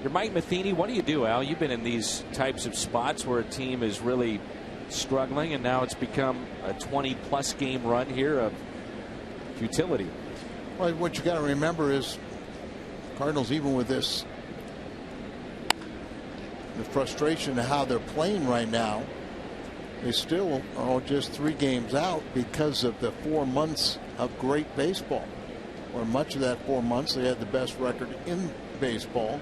You're Mike Matheny. What do you do, Al? You've been in these types of spots where a team is really struggling, and now it's become a 20-plus game run here of futility. Well, what you got to remember is Cardinals, even with this, the frustration of how they're playing right now, they still are just 3 games out because of the 4 months of great baseball. Or much of that 4 months, they had the best record in baseball.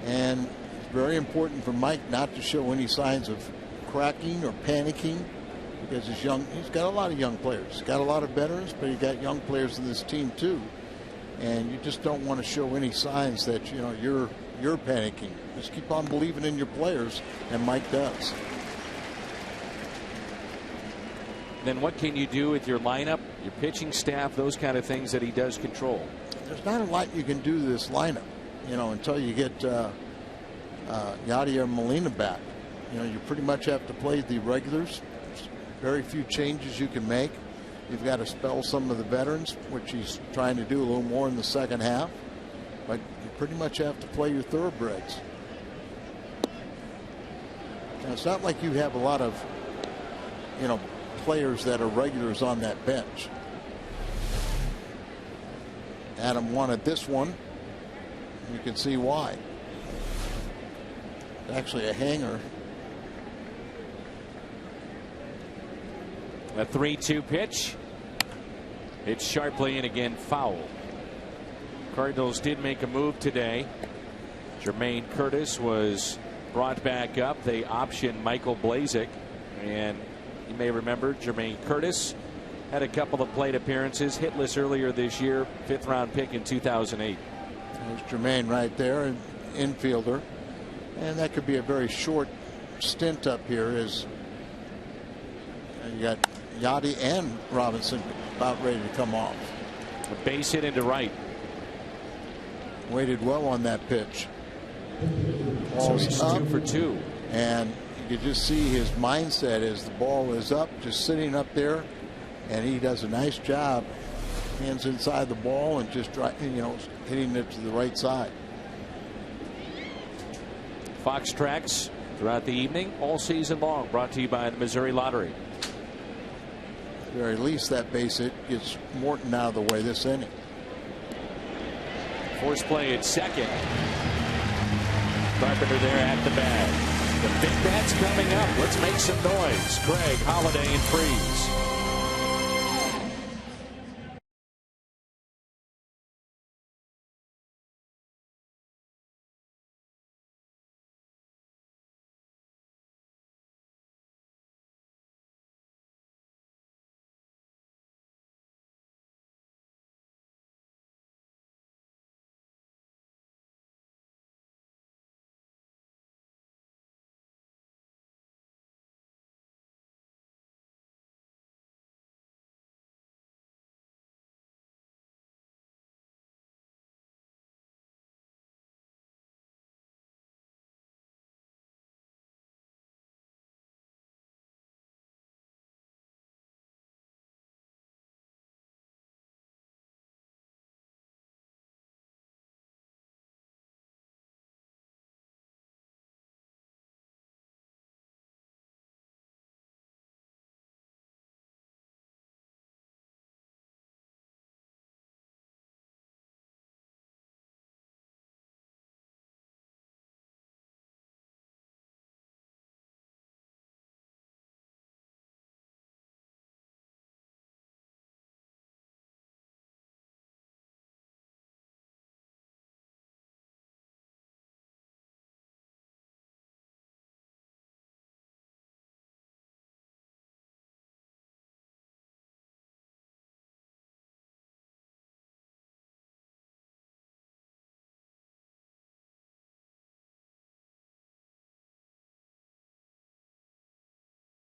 And it's very important for Mike not to show any signs of cracking or panicking, because he's young. He's got a lot of young players. He's got a lot of veterans, but he got young players in this team too. And you just don't want to show any signs that you're panicking. Just keep on believing in your players, and Mike does. Then what can you do with your lineup, your pitching staff, those kind of things that he does control? There's not a lot you can do to this lineup, until you get Yadier Molina back. You know, you pretty much have to play the regulars. There's very few changes you can make. You've got to spell some of the veterans, which he's trying to do a little more in the second half. But you pretty much have to play your thoroughbreds. Now, it's not like you have a lot of, you know, players that are regulars on that bench. Adam wanted this one. You can see why. It's actually a hanger. A 3-2 pitch. It's sharply and again foul. Cardinals did make a move today. Jermaine Curtis was brought back up. They optioned Michael Blazek, and you may remember Jermaine Curtis had a couple of plate appearances, hitless earlier this year, 5th round pick in 2008. There's Jermaine right there, an infielder, and that could be a very short stint up here as you got Yachty and Robinson about ready to come off. A base hit into right. Waited well on that pitch. So he's up, 2 for 2. and you can just see his mindset as the ball is up, just sitting up there, and he does a nice job, hands inside the ball and just hitting it to the right side. Fox Tracks throughout the evening, all season long, brought to you by the Missouri Lottery. At the very least, that base hit gets Morton out of the way this inning. Force play at second. Carpenter there at the bag. The big bat's coming up. Let's make some noise. Craig, Holiday, and Freeze.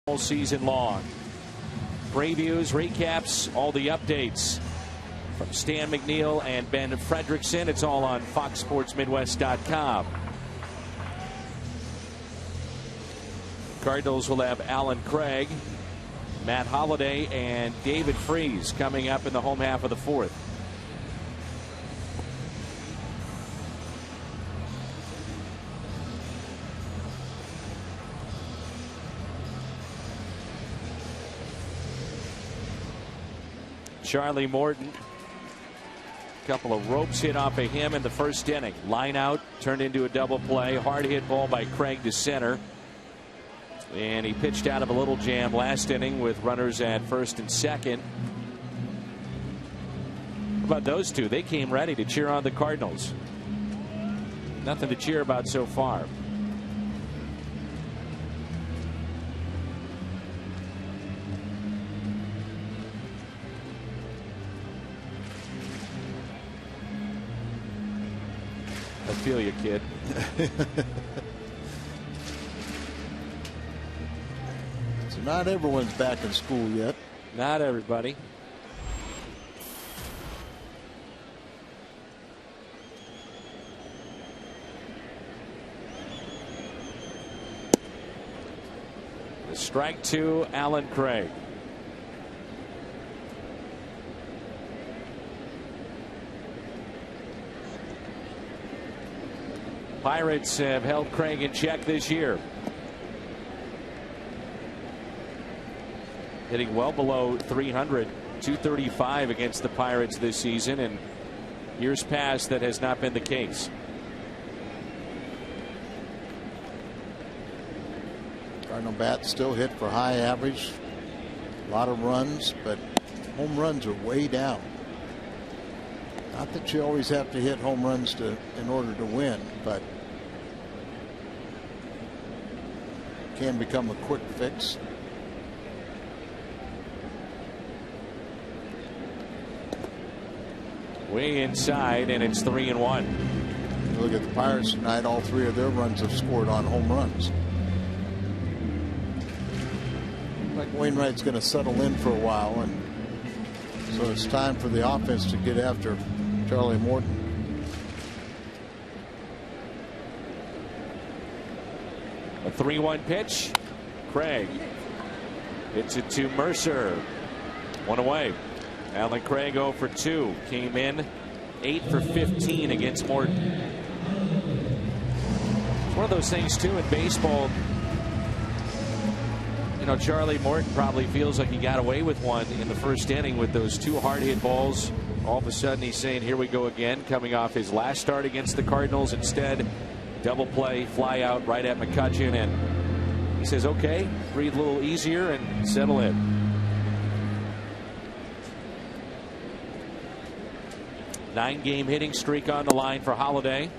All season long. Previews, recaps, all the updates from Stan McNeil and Ben Fredrickson. It's all on FoxSportsMidwest.com. Cardinals will have Alan Craig, Matt Holliday, and David Freese coming up in the home half of the 4th. Charlie Morton. A couple of ropes hit off of him in the first inning. Line out turned into a double play. Hard hit ball by Craig to center. And he pitched out of a little jam last inning with runners at first and second. How about those two? They came ready to cheer on the Cardinals. Nothing to cheer about so far. I feel you, kid. So not everyone's back in school yet. Not everybody. Strike two, Alan Craig. Pirates have held Craig in check this year. Hitting well below 300, 235 against the Pirates this season, and years past that has not been the case. Cardinal bats still hit for high average. A lot of runs, but home runs are way down. Not that you always have to hit home runs in order to win, but can become a quick fix. Way inside, and it's 3-1. Look at the Pirates tonight. All three of their runs have scored on home runs. Like Wainwright's going to settle in for a while, and so it's time for the offense to get after Charlie Morton. A 3-1 pitch. Craig hits it to Mercer. One away. Alan Craig 0 for 2. Came in 8 for 15 against Morton. It's one of those things too in baseball. You know, Charlie Morton probably feels like he got away with one in the first inning with those two hard hit balls. All of a sudden he's saying here we go again, coming off his last start against the Cardinals. Instead, double play, fly out right at McCutchen, and he says okay, breathe a little easier and settle in. 9-game hitting streak on the line for Holiday.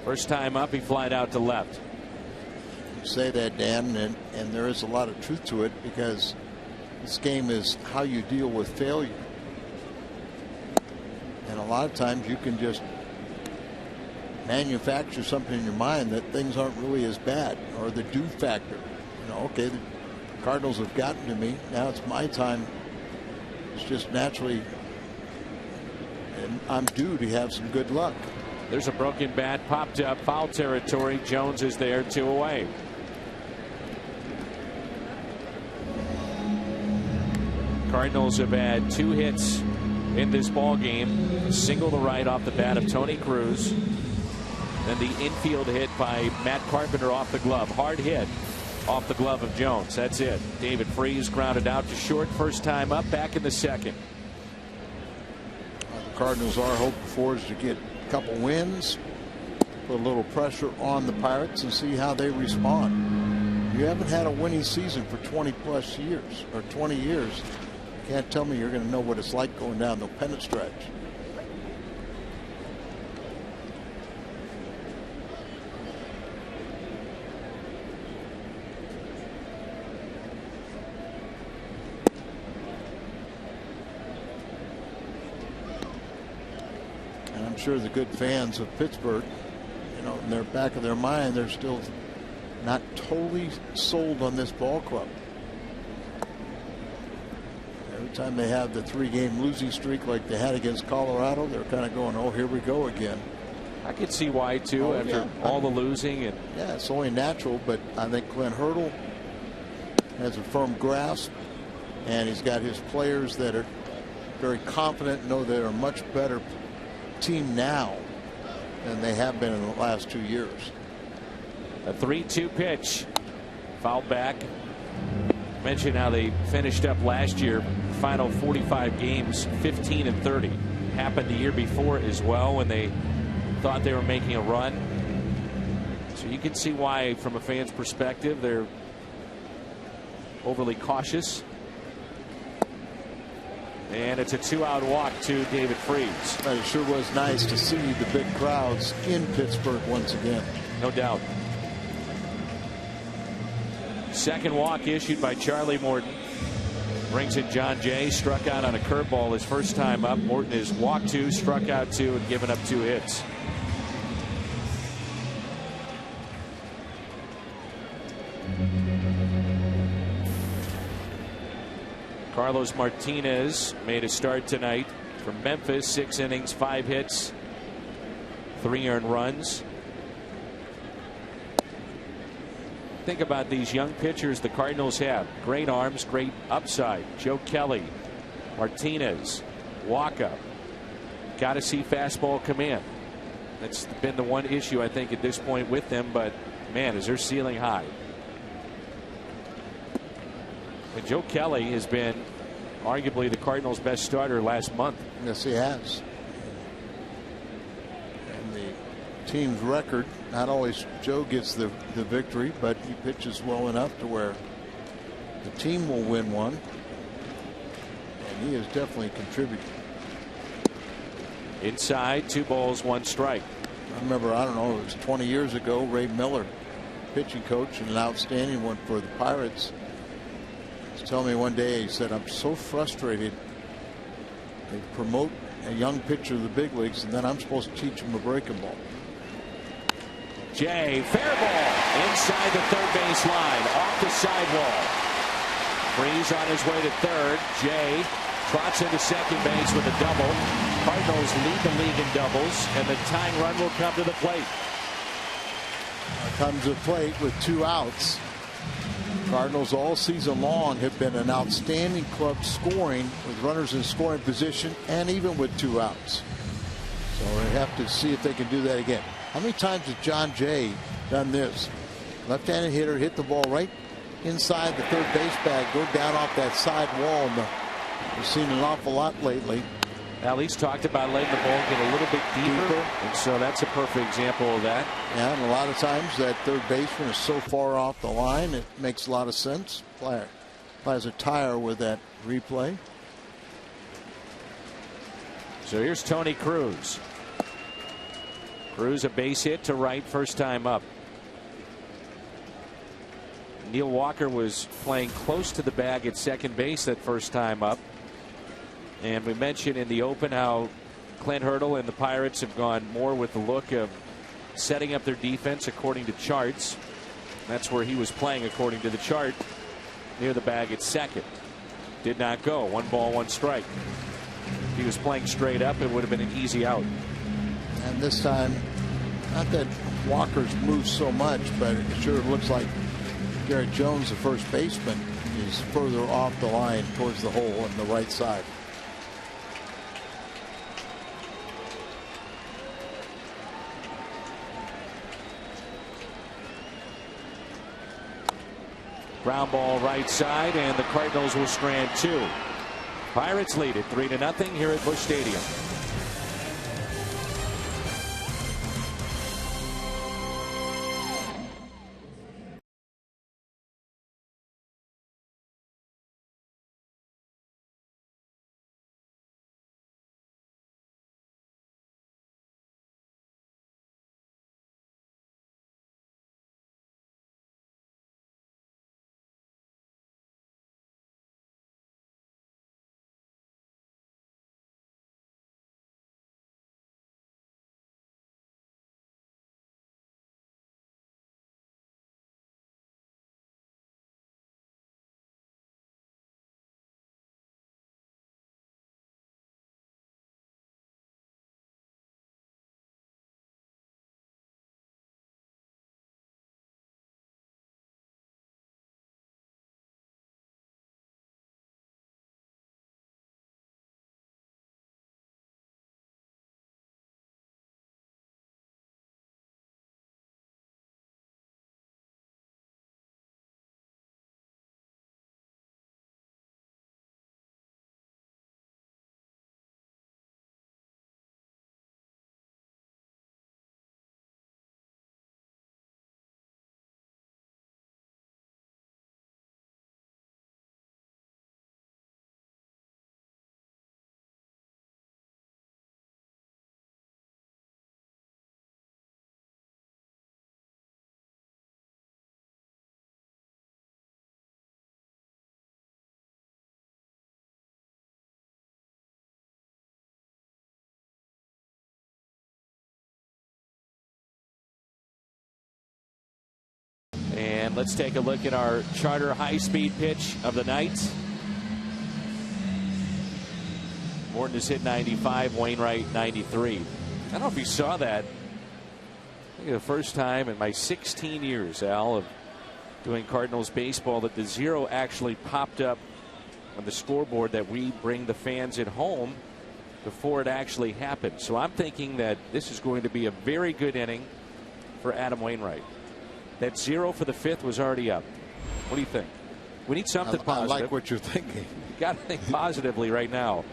First time up, he flied out to left. You say that, Dan, and there is a lot of truth to it, because this game is how you deal with failure. And a lot of times you can just manufacture something in your mind that things aren't really as bad, or the do factor. You know, okay, the Cardinals have gotten to me. Now it's my time. It's just naturally, and I'm due to have some good luck. There's a broken bat popped up, foul territory. Jones is there, 2 away. Cardinals have had 2 hits in this ball game. A single to right off the bat of Tony Cruz. Then the infield hit by Matt Carpenter off the glove. Hard hit off the glove of Jones. That's it. David Freese grounded out to short. First time up, back in the second. The Cardinals are hoping for is to get a couple wins, put a little pressure on the Pirates, and see how they respond. You haven't had a winning season for 20 plus years, or 20 years. You can't tell me you're going to know what it's like going down the pennant stretch. And I'm sure the good fans of Pittsburgh, you know, in their back of their mind, they're still not totally sold on this ball club. Every time they have the 3-game losing streak like they had against Colorado, they're kind of going, oh, here we go again. I could see why too, after all the losing. And yeah, it's only natural, but I think Clint Hurdle has a firm grasp, and he's got his players that are very confident, know they're a much better team now than they have been in the last 2 years. A 3-2 pitch. Fouled back. Mentioned how they finished up last year. Final 45 games, 15-30. Happened the year before as well, when they thought they were making a run. So you can see why, from a fan's perspective, they're overly cautious. And it's a 2-out walk to David Freese. But it sure was nice to see the big crowds in Pittsburgh once again. No doubt. Second walk issued by Charlie Morton. Brings in John Jay. Struck out on a curveball his first time up. Morton has walked 2, struck out 2, and given up 2 hits. Carlos Martinez made a start tonight from Memphis. 6 innings, 5 hits, 3 earned runs. think about these young pitchers the Cardinals have. Great arms, great upside. Joe Kelly, Martinez, Walker. Got to see fastball command. That's been the one issue I think at this point with them, but man, is their ceiling high. And Joe Kelly has been arguably the Cardinals' best starter last month. Yes, he has. And the team's record, not always Joe gets the victory, but he pitches well enough to where the team will win one. And he has definitely contributed. Inside, 2 balls, 1 strike. I remember, I don't know, it was 20 years ago, Ray Miller, pitching coach and an outstanding one for the Pirates. He was telling me one day, he said, I'm so frustrated. They promote a young pitcher to the big leagues, and then I'm supposed to teach him a breaking ball. Jay, fair ball inside the third base line, off the sidewall. Freeze on his way to third. Jay trots into second base with a double. Cardinals lead the league in doubles, and the tying run will come to the plate. Comes to the plate with 2 outs. Cardinals all season long have been an outstanding club scoring with runners in scoring position and even with 2 outs. So we have to see if they can do that again. How many times has John Jay done this? Left-handed hitter hit the ball right inside the third base bag, go down off that side wall. And we've seen an awful lot lately. Al, he's talked about letting the ball get a little bit deeper, and so that's a perfect example of that. Yeah, and a lot of times that third baseman is so far off the line, it makes a lot of sense. Player applies a tire with that replay. So here's Tony Cruz. Cruz a base hit to right, first time up. Neil Walker was playing close to the bag at second base that first time up. And we mentioned in the open how Clint Hurdle and the Pirates have gone more with the look of setting up their defense according to charts. That's where he was playing according to the chart, near the bag at second. Did not go. 1 ball, 1 strike. If he was playing straight up, it would have been an easy out. And this time, not that Walker's moved so much, but it sure looks like Garrett Jones, the first baseman, is further off the line towards the hole on the right side. Ground ball right side, and the Cardinals will strand 2. Pirates lead it 3-0 here at Busch Stadium. And let's take a look at our charter high-speed pitch of the night. Morton has hit 95, Wainwright 93. I don't know if you saw that. I think the first time in my 16 years, Al, of doing Cardinals baseball that the 0 actually popped up on the scoreboard that we bring the fans at home before it actually happened. So I'm thinking that this is going to be a very good inning for Adam Wainwright. That 0 for the 5th was already up. What do you think? We need something positive. I like what you're thinking. You got to think positively right now.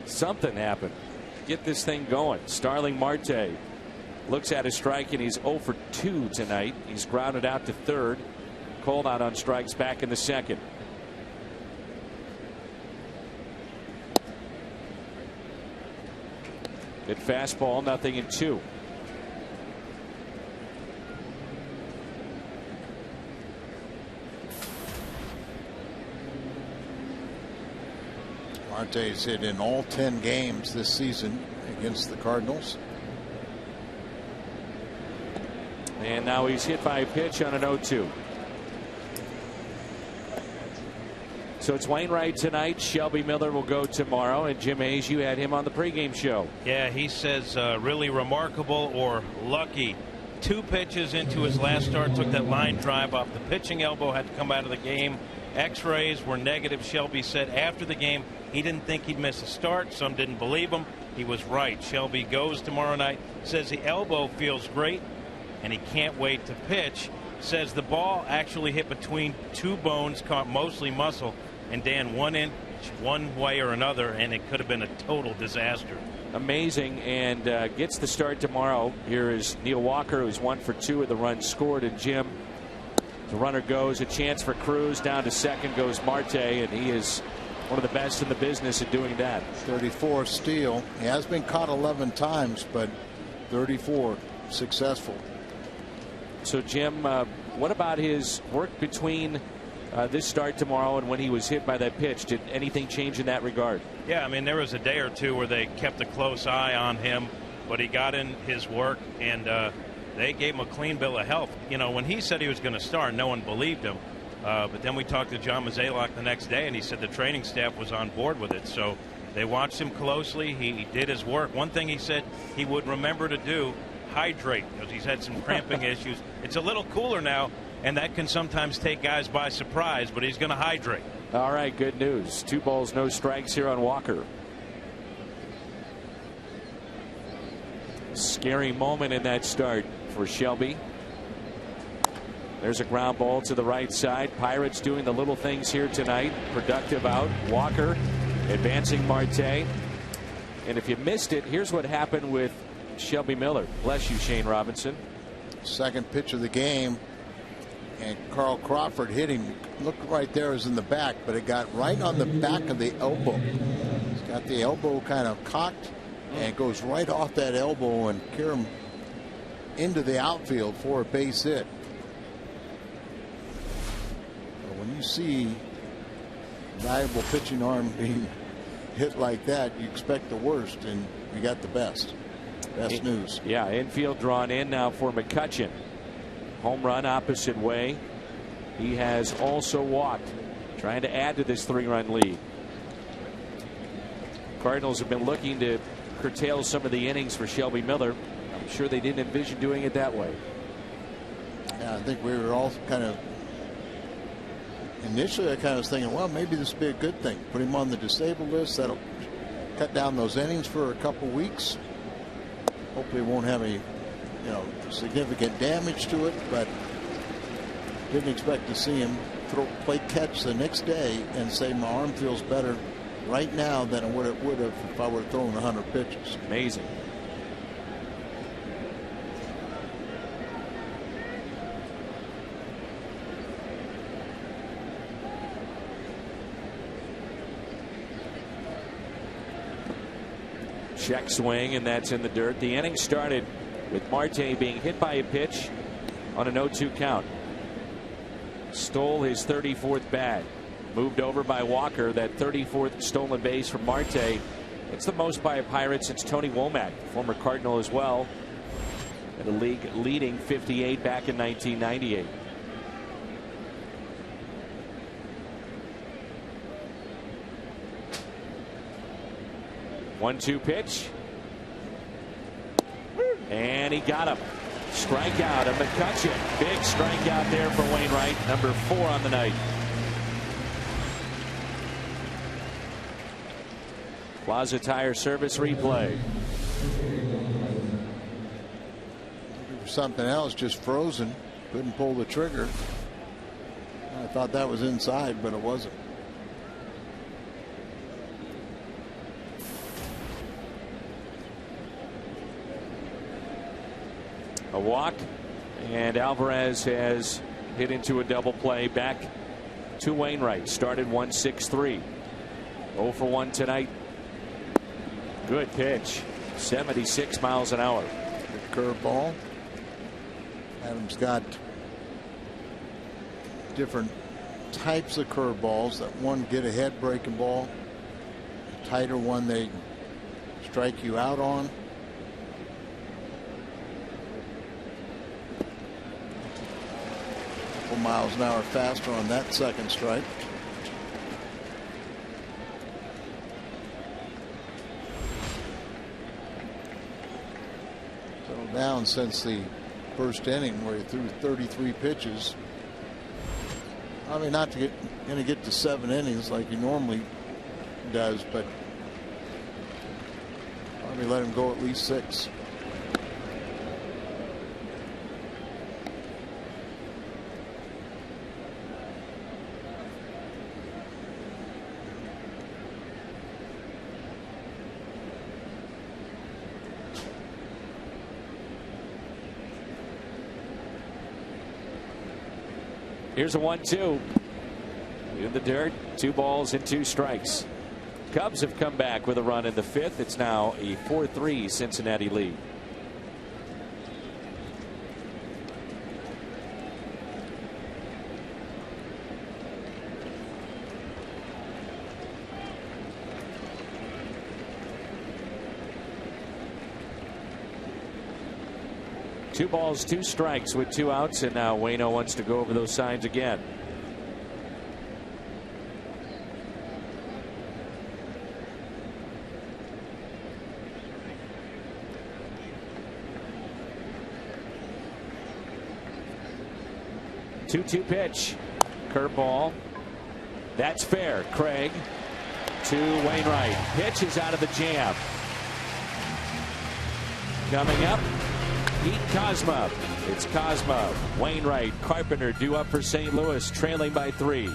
Something happened. Get this thing going. Starling Marte looks at his strike, and he's 0 for 2 tonight. He's grounded out to third. Called out on strikes back in the second. Good fastball, 0-2. Marte's hit in all 10 games this season against the Cardinals. And now he's hit by a pitch on an 0-2. So it's Wainwright tonight. Shelby Miller will go tomorrow. And Jim Hayes, you had him on the pregame show. Yeah, he says really remarkable or lucky. 2 pitches into his last start, took that line drive off the pitching elbow, had to come out of the game. X-rays were negative. Shelby said after the game he didn't think he'd miss a start. Some didn't believe him. He was right. Shelby goes tomorrow night. Says the elbow feels great and he can't wait to pitch. Says the ball actually hit between 2 bones, caught mostly muscle. And Dan, 1 inch one way or another, and it could have been a total disaster. Amazing, and gets the start tomorrow. Here is Neil Walker, who's 1 for 2 of the runs scored. And Jim, the runner goes, a chance for Cruz. Down to second goes Marte, and he is one of the best in the business at doing that. 34 steal. He has been caught 11 times, but 34 successful. So Jim, what about his work between this start tomorrow and when he was hit by that pitch? Did anything change in that regard? Yeah, I mean, there was a day or two where they kept a close eye on him, but he got in his work, and they gave him a clean bill of health. You know, when he said he was going to start, no one believed him. But then we talked to John Mozeliak the next day, and he said the training staff was on board with it. So they watched him closely. He did his work. One thing he said he would remember to do, hydrate, because he's had some cramping issues. It's a little cooler now, and that can sometimes take guys by surprise, but he's going to hydrate. All right, good news. 2 balls, no strikes here on Walker. Scary moment in that start for Shelby. There's a ground ball to the right side. Pirates doing the little things here tonight. Productive out. Walker advancing Marte. And if you missed it, here's what happened with Shelby Miller. Bless you, Shane Robinson. Second pitch of the game, and Carl Crawford hit him. Looked right there, it was in the back, but it got right on the back of the elbow. He's got the elbow kind of cocked, and it goes right off that elbow and carry him into the outfield for a base hit. But when you see valuable pitching arm being hit like that, you expect the worst, and we got the best. Best news. Yeah, infield drawn in now for McCutchen. Home run opposite way. He has also walked, trying to add to this 3-run lead. Cardinals have been looking to curtail some of the innings for Shelby Miller. I'm sure they didn't envision doing it that way. Yeah, I think we were all kind of initially I kind of was thinking, well, maybe this would be a good thing. Put him on the disabled list. That'll cut down those innings for a couple weeks. Hopefully, it won't have any, significant damage to it. But didn't expect to see him play catch the next day and say my arm feels better right now than it would have if I would have thrown 100 pitches. Amazing. Check swing, and that's in the dirt. The inning started with Marte being hit by a pitch on an 0-2 count. Stole his 34th bag. Moved over by Walker. That 34th stolen base from Marte. It's the most by a Pirate since Tony Womack, former Cardinal as well, at a league leading 58 back in 1998. One-two pitch, and he got him. Strikeout, a McCutcheon. Big strikeout there for Wainwright, number 4 on the night. Plaza Tire Service replay. Something else, just frozen. Couldn't pull the trigger. I thought that was inside, but it wasn't. A walk, and Alvarez has hit into a double play back to Wainwright. Started 1-6-3. 0 for 1 tonight. Good pitch. 76 miles an hour. Good curveball. Adams got different types of curveballs. That one get ahead breaking ball. The tighter one they strike you out on. Couple miles an hour faster on that second strike. So down since the first inning where he threw 33 pitches. I mean, not to going to get to 7 innings like he normally does, but probably let him go at least 6. Here's a 1-2 in the dirt. 2 balls and 2 strikes. Cubs have come back with a run in the 5th. It's now a 4-3 Cincinnati lead. Two balls, 2 strikes with 2 outs, and now Waino wants to go over those signs again. Two pitch. Curveball. That's fair. Craig to Wainwright. Pitch is out of the jam. Coming up, Pete Kozma. It's Kozma, Wainwright, Carpenter due up for St. Louis, trailing by 3.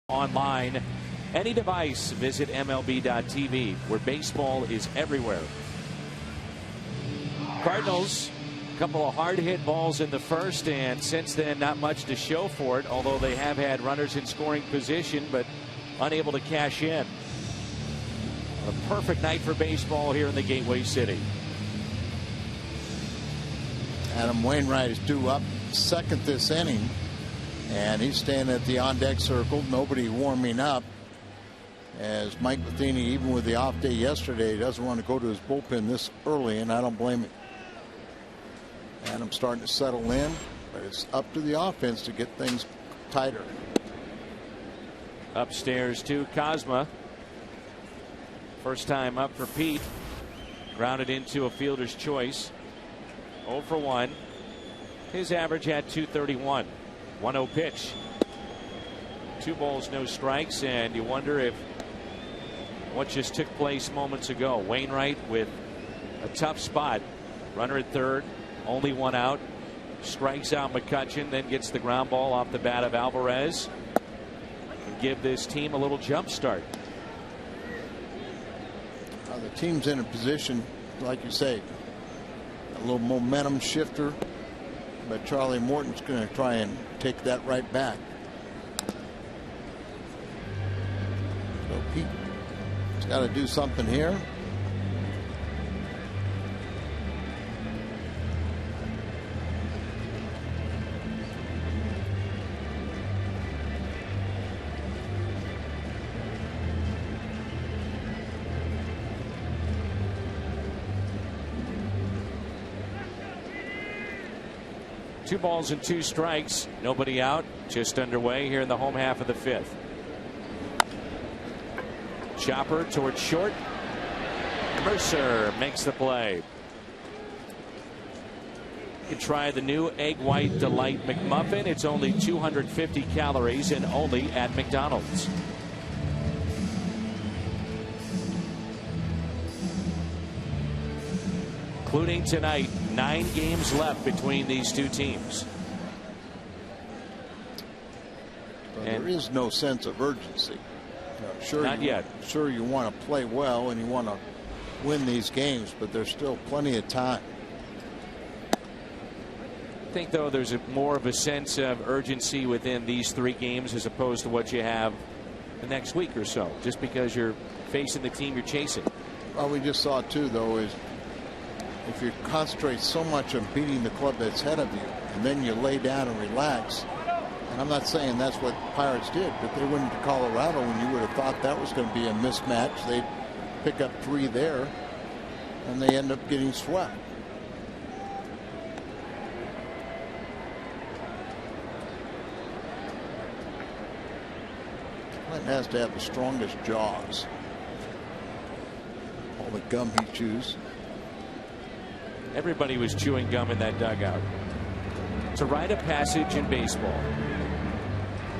Online, any device, visit MLB.tv, where baseball is everywhere. Cardinals, a couple of hard hit balls in the first, and since then not much to show for it, although they have had runners in scoring position, but unable to cash in. A perfect night for baseball here in the Gateway City. Adam Wainwright is due up second this inning, and he's standing at the on-deck circle. Nobody warming up, as Mike Matheny, even with the off day yesterday, doesn't want to go to his bullpen this early, and I don't blame him. Adam's starting to settle in, but it's up to the offense to get things tighter. Upstairs to Cosma. First time up for Pete. Grounded into a fielder's choice. 0 for 1. His average at 231. 1-0 pitch. 2 balls, no strikes, and you wonder if what just took place moments ago. Wainwright with a tough spot. Runner at third. Only 1 out. Strikes out McCutchen, then gets the ground ball off the bat of Alvarez. And give this team a little jump start. The team's in a position, like you say, a little momentum shifter, but Charlie Morton's going to try and take that right back. So Pete's got to do something here. Two balls and 2 strikes. Nobody out. Just underway here in the home half of the 5th. Chopper towards short. Mercer makes the play. You can try the new Egg White Delight McMuffin. It's only 250 calories and only at McDonald's. Including tonight, 9 games left between these two teams. But there is no sense of urgency. Sure, not yet. Sure, you want to play well and you want to win these games, but there's still plenty of time. I think, though, there's more of a sense of urgency within these 3 games as opposed to what you have the next week or so, just because you're facing the team you're chasing. Well, we just saw, too, though, is if you concentrate so much on beating the club that's ahead of you and then you lay down and relax, and I'm not saying that's what Pirates did, but they went into Colorado when you would have thought that was going to be a mismatch. They'd pick up 3 there and they end up getting swept. Clint has to have the strongest jaws. All the gum he chews. Everybody was chewing gum in that dugout. It's a rite of passage in baseball.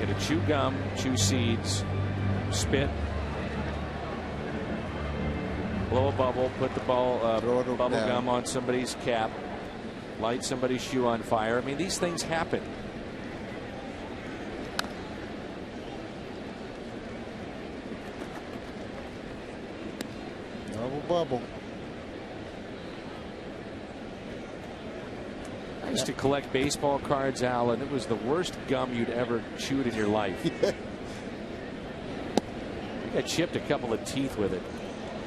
You got to chew gum, chew seeds, spit, blow a bubble, put the bubble gum on somebody's cap, light somebody's shoe on fire. I mean, these things happen. Bubble. I used to collect baseball cards, Al, and it was the worst gum you'd ever chewed in your life. I got chipped a couple of teeth with it.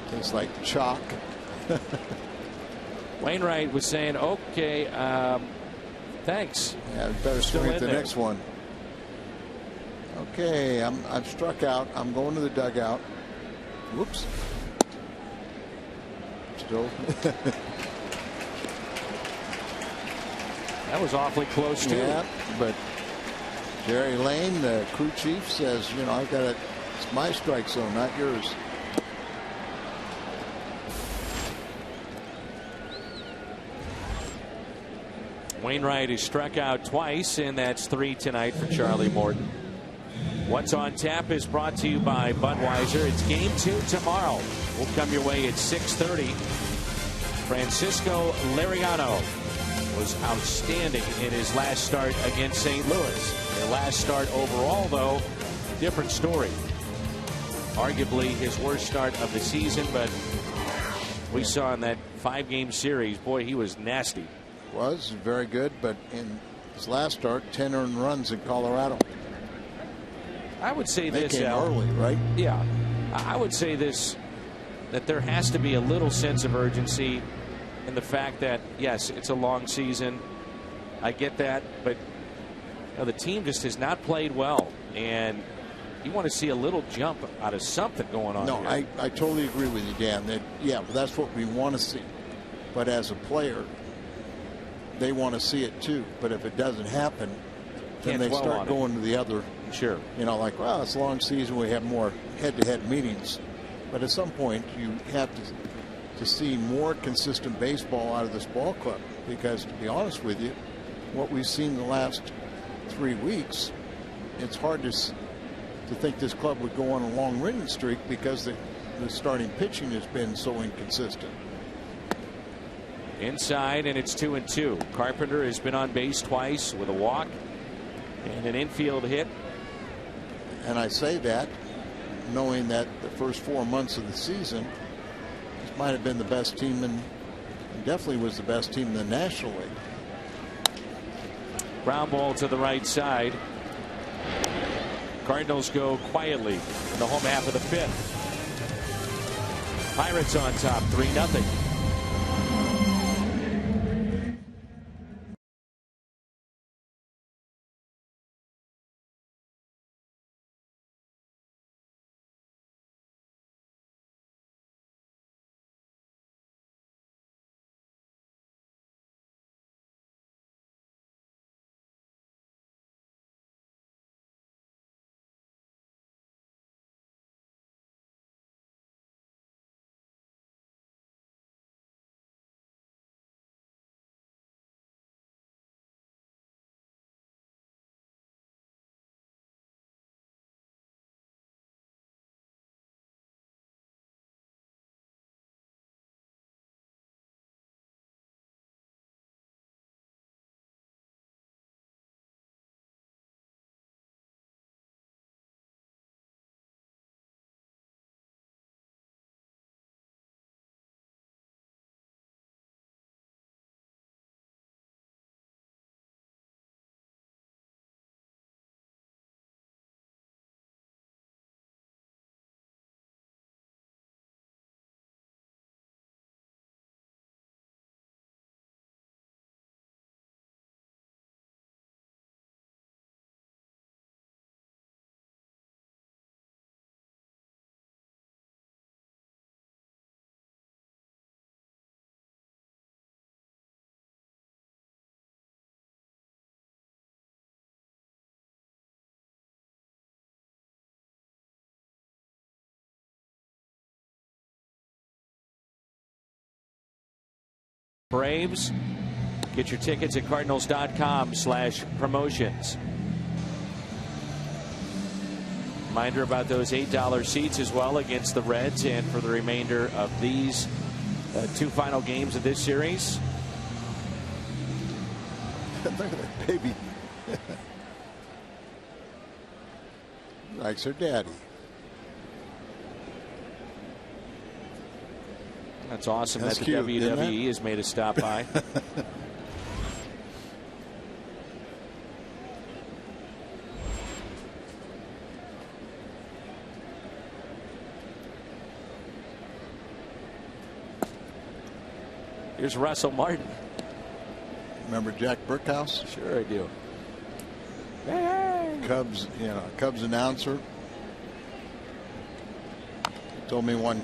Tastes like chalk. Wainwright was saying, okay, thanks. Yeah, better swing at the next one. Okay, I'm struck out. I'm going to the dugout. Whoops. Still. That was awfully close too. Yeah, but Jerry Lane, the crew chief, says, you know, I've got it. It's my strike zone, not yours. Wainwright is struck out twice, and that's 3 tonight for Charlie Morton. What's on Tap is brought to you by Budweiser. It's Game 2 tomorrow. We'll come your way at 6:30. Francisco Liriano was outstanding in his last start against St. Louis. Their last start overall, though, different story. Arguably his worst start of the season, but we saw in that 5-game series, boy, he was nasty. Was very good, but in his last start, 10 earned runs in Colorado. I would say they this, came Al, early, right? Yeah, I would say this, that there has to be a little sense of urgency in the fact that, yes, it's a long season. I get that, but the team just has not played well, and you want to see a little jump out of something going on. No, here. I totally agree with you, Dan. That, yeah, that's what we want to see. But as a player, they want to see it too. But if it doesn't happen, then they start going to the other. Sure. Like, well, it's a long season. We have more head-to-head meetings. But at some point, you have to see more consistent baseball out of this ball club. Because to be honest with you, what we've seen the last 3 weeks, it's hard to think this club would go on a long winning streak because the starting pitching has been so inconsistent. Inside, and it's 2-2. Carpenter has been on base twice with a walk and an infield hit. And I say that knowing that the first 4 months of the season, this might have been the best team, and definitely was the best team in the National League. Ground ball to the right side. Cardinals go quietly in the home half of the fifth. Pirates on top, 3-0. Braves. Get your tickets at cardinals.com/promotions. Reminder about those $8 seats as well against the Reds and for the remainder of these 2 final games of this series. Look at that baby. Likes her daddy. That's awesome. That's that cute, the WWE has made a stop by. Here's Russell Martin. Remember Jack Brickhouse? Sure I do. Cubs, Cubs announcer told me one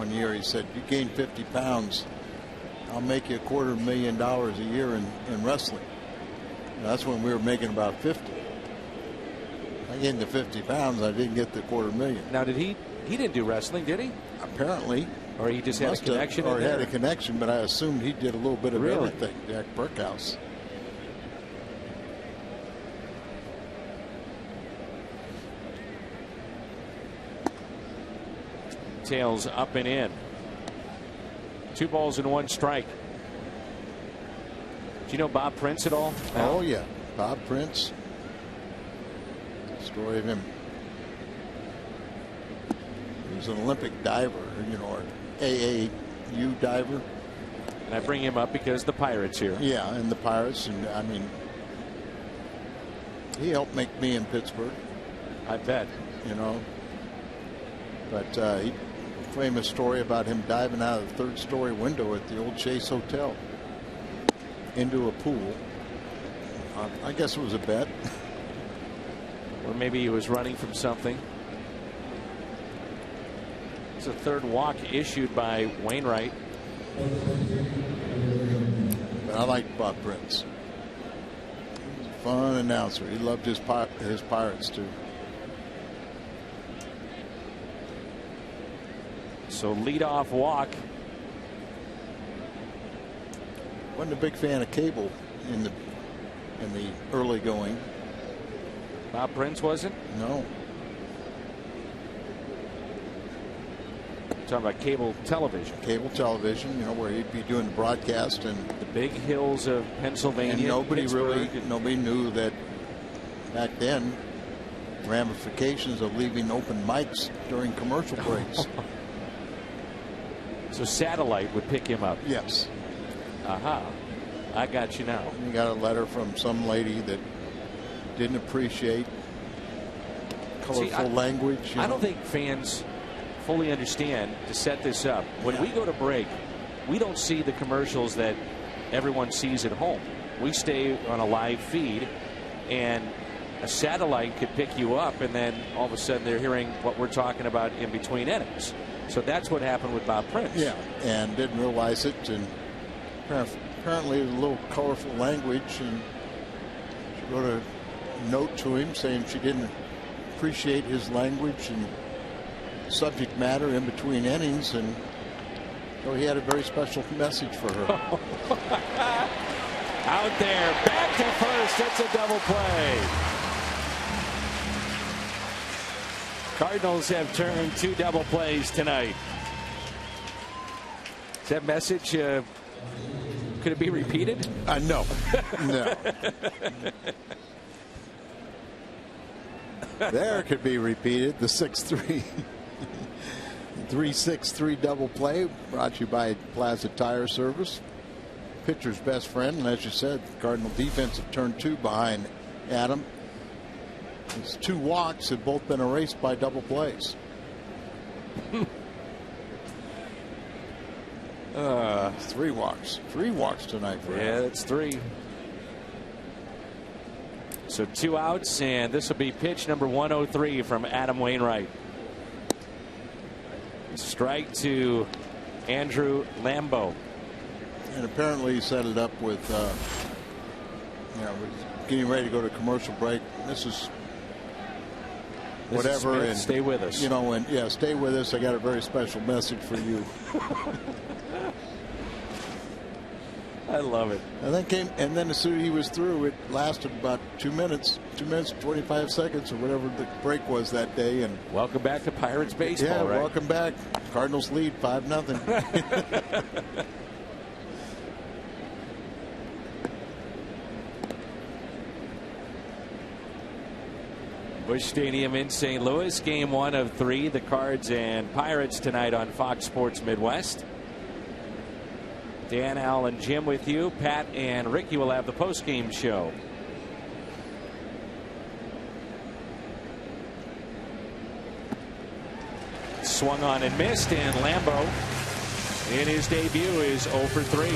year, he said, you gain 50 pounds, I'll make you $250,000 a year in wrestling. And that's when we were making about 50. I gained the 50 pounds, I didn't get the $250,000. Now, he didn't do wrestling, did he? Apparently. Or he just had a connection? Or had a connection, but I assumed he did a little bit of really? everything, Jack Brickhouse. Tails up and in. 2 balls and 1 strike. Do you know Bob Prince at all? Oh, yeah. Bob Prince. Story of him. He was an Olympic diver, or AAU diver. And I bring him up because the Pirates here. Yeah, and the Pirates. And I mean, he helped make me in Pittsburgh. I bet. You know. But famous story about him diving out of the third-story window at the old Chase Hotel into a pool. I guess it was a bet. Or maybe he was running from something. It's a third walk issued by Wainwright. But I like Bob Prince. He's a fun announcer. He loved his Pirates too. So leadoff walk. Wasn't a big fan of Cable in the early going. Bob Prince wasn't? No. Talking about cable television. Cable television, you know, where he'd be doing the broadcast and the big hills of Pennsylvania. And nobody Pittsburgh. knew that back then ramifications of leaving open mics during commercial breaks. So satellite would pick him up. Yes. Aha. I got you now. You got a letter from some lady that didn't appreciate colorful language. I don't think fans fully understand, to set this up, when we go to break, we don't see the commercials that everyone sees at home. We stay on a live feed, and a satellite could pick you up, and then all of a sudden they're hearing what we're talking about in between innings. So that's what happened with Bob Prince. Yeah, and didn't realize it, and apparently a little colorful language, and she wrote a note to him saying she didn't appreciate his language and subject matter in between innings, and so he had a very special message for her. Out there, back to first. It's a double play. Cardinals have turned 2 double plays tonight. Is that message, could it be repeated? No. No. There could be repeated. The 6-3. 3-6-3 double play brought to you by Plaza Tire Service. Pitcher's best friend, and as you said, Cardinal defense have turned 2 behind Adam. His 2 walks have both been erased by double plays. 3 walks. 3 walks tonight for him. Yeah, that's 3. So 2 outs, and this will be pitch number 103 from Adam Wainwright. Strike to Andrew Lambeau. And apparently he set it up with, getting ready to go to commercial break. This is whatever. And stay with us. You know, and yeah, stay with us. I got a very special message for you. I love it. And then as soon as he was through, it lasted about 2 minutes, 25 seconds, or whatever the break was that day. And welcome back to Pirates baseball. Yeah, right? Welcome back. Cardinals lead 5-0. Busch Stadium in St. Louis, game 1 of 3. The Cards and Pirates tonight on Fox Sports Midwest. Dan, Al, and Jim with you. Pat and Ricky will have the postgame show. Swung on and missed, and Lambeau in his debut is 0 for 3.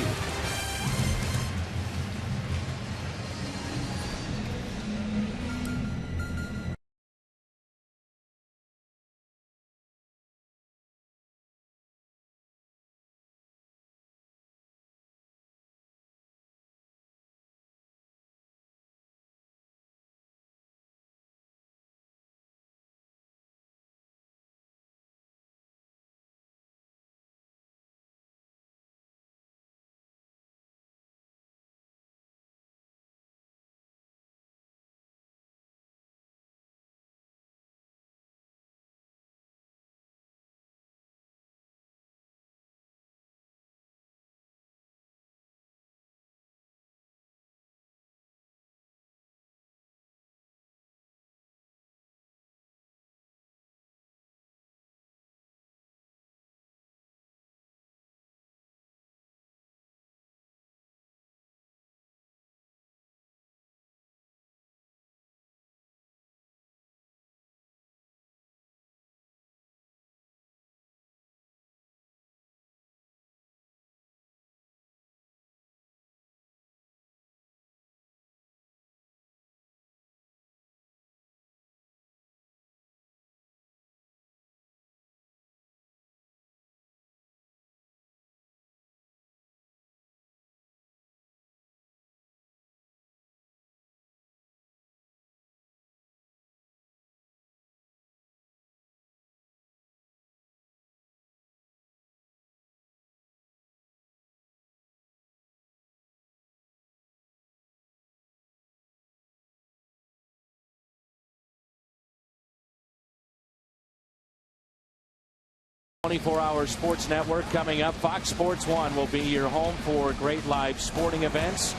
24-hour sports network coming up. Fox Sports 1 will be your home for great live sporting events.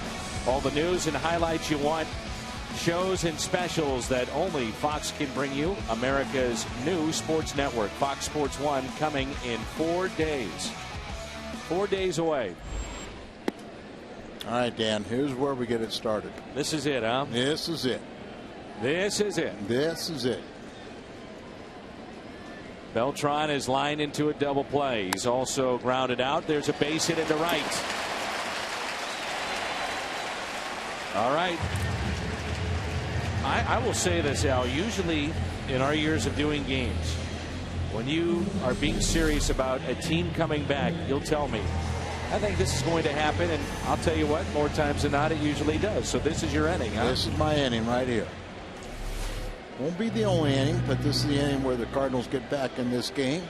All the news and highlights you want. Shows and specials that only Fox can bring you. America's new sports network. Fox Sports 1 coming in 4 days. 4 days away. All right, Dan, here's where we get it started. This is it, huh? This is it. This is it. This is it. Beltran is lined into a double play. He's also grounded out. There's a base hit into right. All right. I will say this, Al. Usually in our years of doing games, when you are being serious about a team coming back, you'll tell me, I think this is going to happen. And I'll tell you what, more times than not, it usually does. So this is your inning, huh? This is my inning right here. Won't be the only inning, but this is the inning where the Cardinals get back in this game.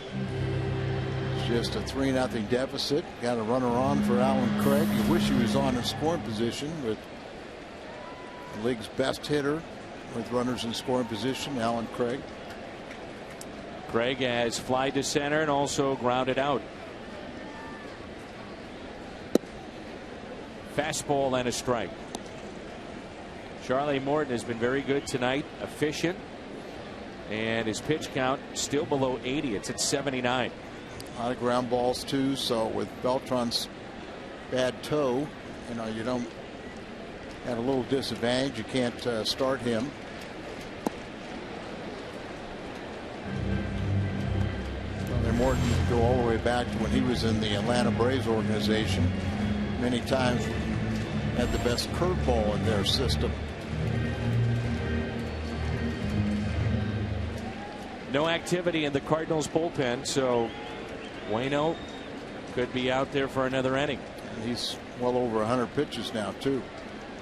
It's just a 3-0 deficit. Got a runner on for Alan Craig. You wish he was on in scoring position with the league's best hitter with runners in scoring position, Alan Craig. Craig has fly to center and also grounded out. Fastball and a strike. Charlie Morton has been very good tonight, efficient, and his pitch count still below 80. It's at 79. A lot of ground balls too. So with Beltran's bad toe, you don't have a little disadvantage. You can't start him. Morton go all the way back to when he was in the Atlanta Braves organization. Many times had the best curveball in their system. No activity in the Cardinals bullpen, so Waino could be out there for another inning. He's well over 100 pitches now too.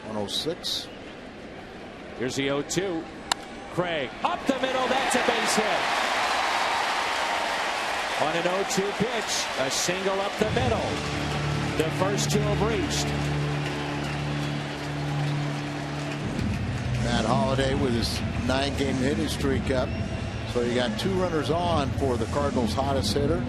106. Here's the 0-2. Craig up the middle. That's a base hit. On an 0-2 pitch, a single up the middle. The first two have reached. Matt Holliday with his 9-game hitting streak up. So you got 2 runners on for the Cardinals' hottest hitter.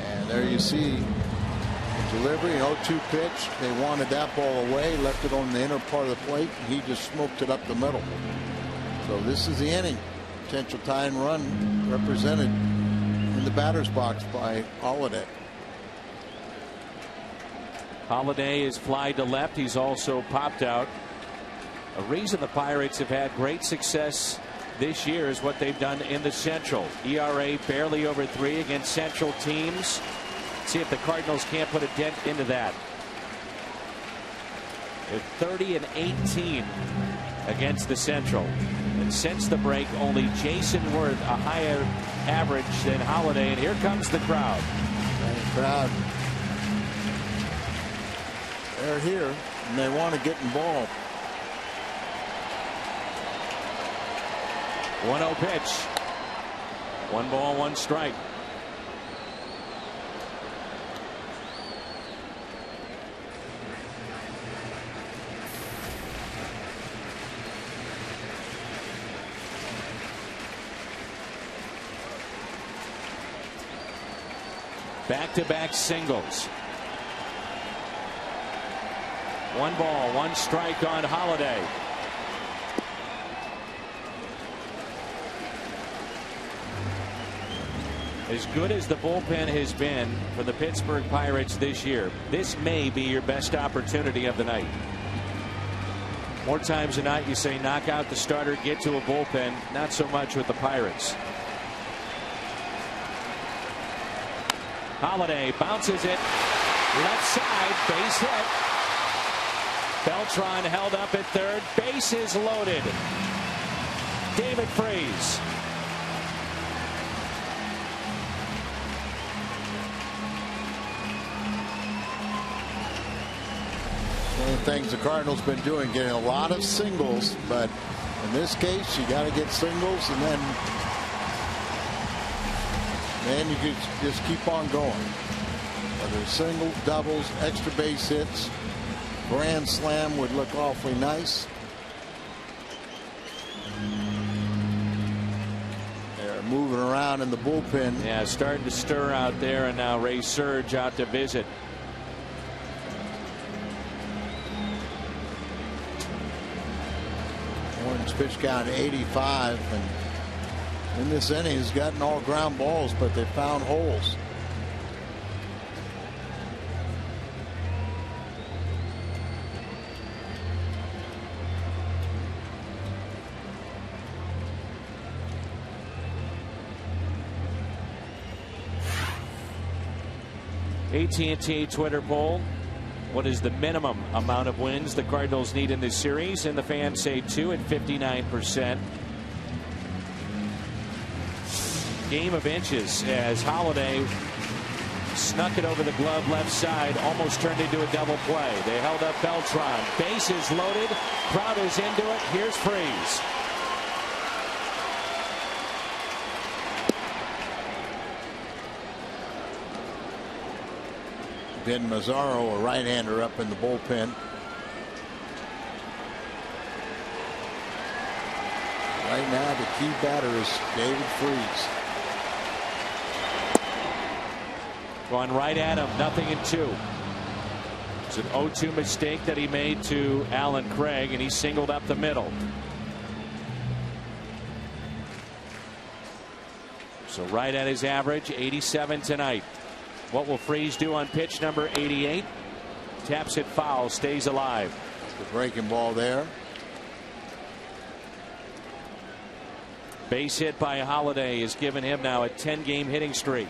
And there you see the delivery, an 0-2 pitch. They wanted that ball away, left it on the inner part of the plate, and he just smoked it up the middle. So this is the inning. Potential tying run represented in the batter's box by Holliday. Holliday is fly to left. He's also popped out. A reason the Pirates have had great success this year is what they've done in the Central. ERA barely over 3 against Central teams. See if the Cardinals can't put a dent into that. They're 30-18 against the Central. And since the break, only Jason Worth a higher average than Holliday. And here comes the crowd. Crowd. They're here and they want to get involved. 1-0 pitch. 1 ball, 1 strike. Back-to-back singles. 1 ball, 1 strike on Holliday. As good as the bullpen has been for the Pittsburgh Pirates this year, this may be your best opportunity of the night. More times than not, you say knock out the starter, get to a bullpen. Not so much with the Pirates. Holliday bounces it left side, base hit. Beltran held up at third, bases loaded. David Freese. One of the things the Cardinals been doing, getting a lot of singles, but in this case you got to get singles and then you can just keep on going. Whether it's singles, doubles, extra base hits, grand slam would look awfully nice. They're moving around. around in the bullpen. Yeah, starting to stir out there, and now Ray Surge out to visit. Morton's pitch count 85, and in this inning he's gotten all ground balls, but they found holes. AT Twitter poll. What is the minimum amount of wins the Cardinals need in this series? And the fans say 2 at 59%. Game of inches as Holiday snuck it over the glove left side, almost turned into a double play. They held up Beltran. Bases loaded. Crowd is into it. Here's Freese. Ben Mazzaro, a right-hander, up in the bullpen. Right now, the key batter is David Freese. Going right at him, 0-2. It's an 0-2 mistake that he made to Alan Craig, and he singled up the middle. So right at his average, 87 tonight. What will Freese do on pitch number 88? Taps it foul, stays alive. The breaking ball there. Base hit by Holiday has given him now a 10-game hitting streak.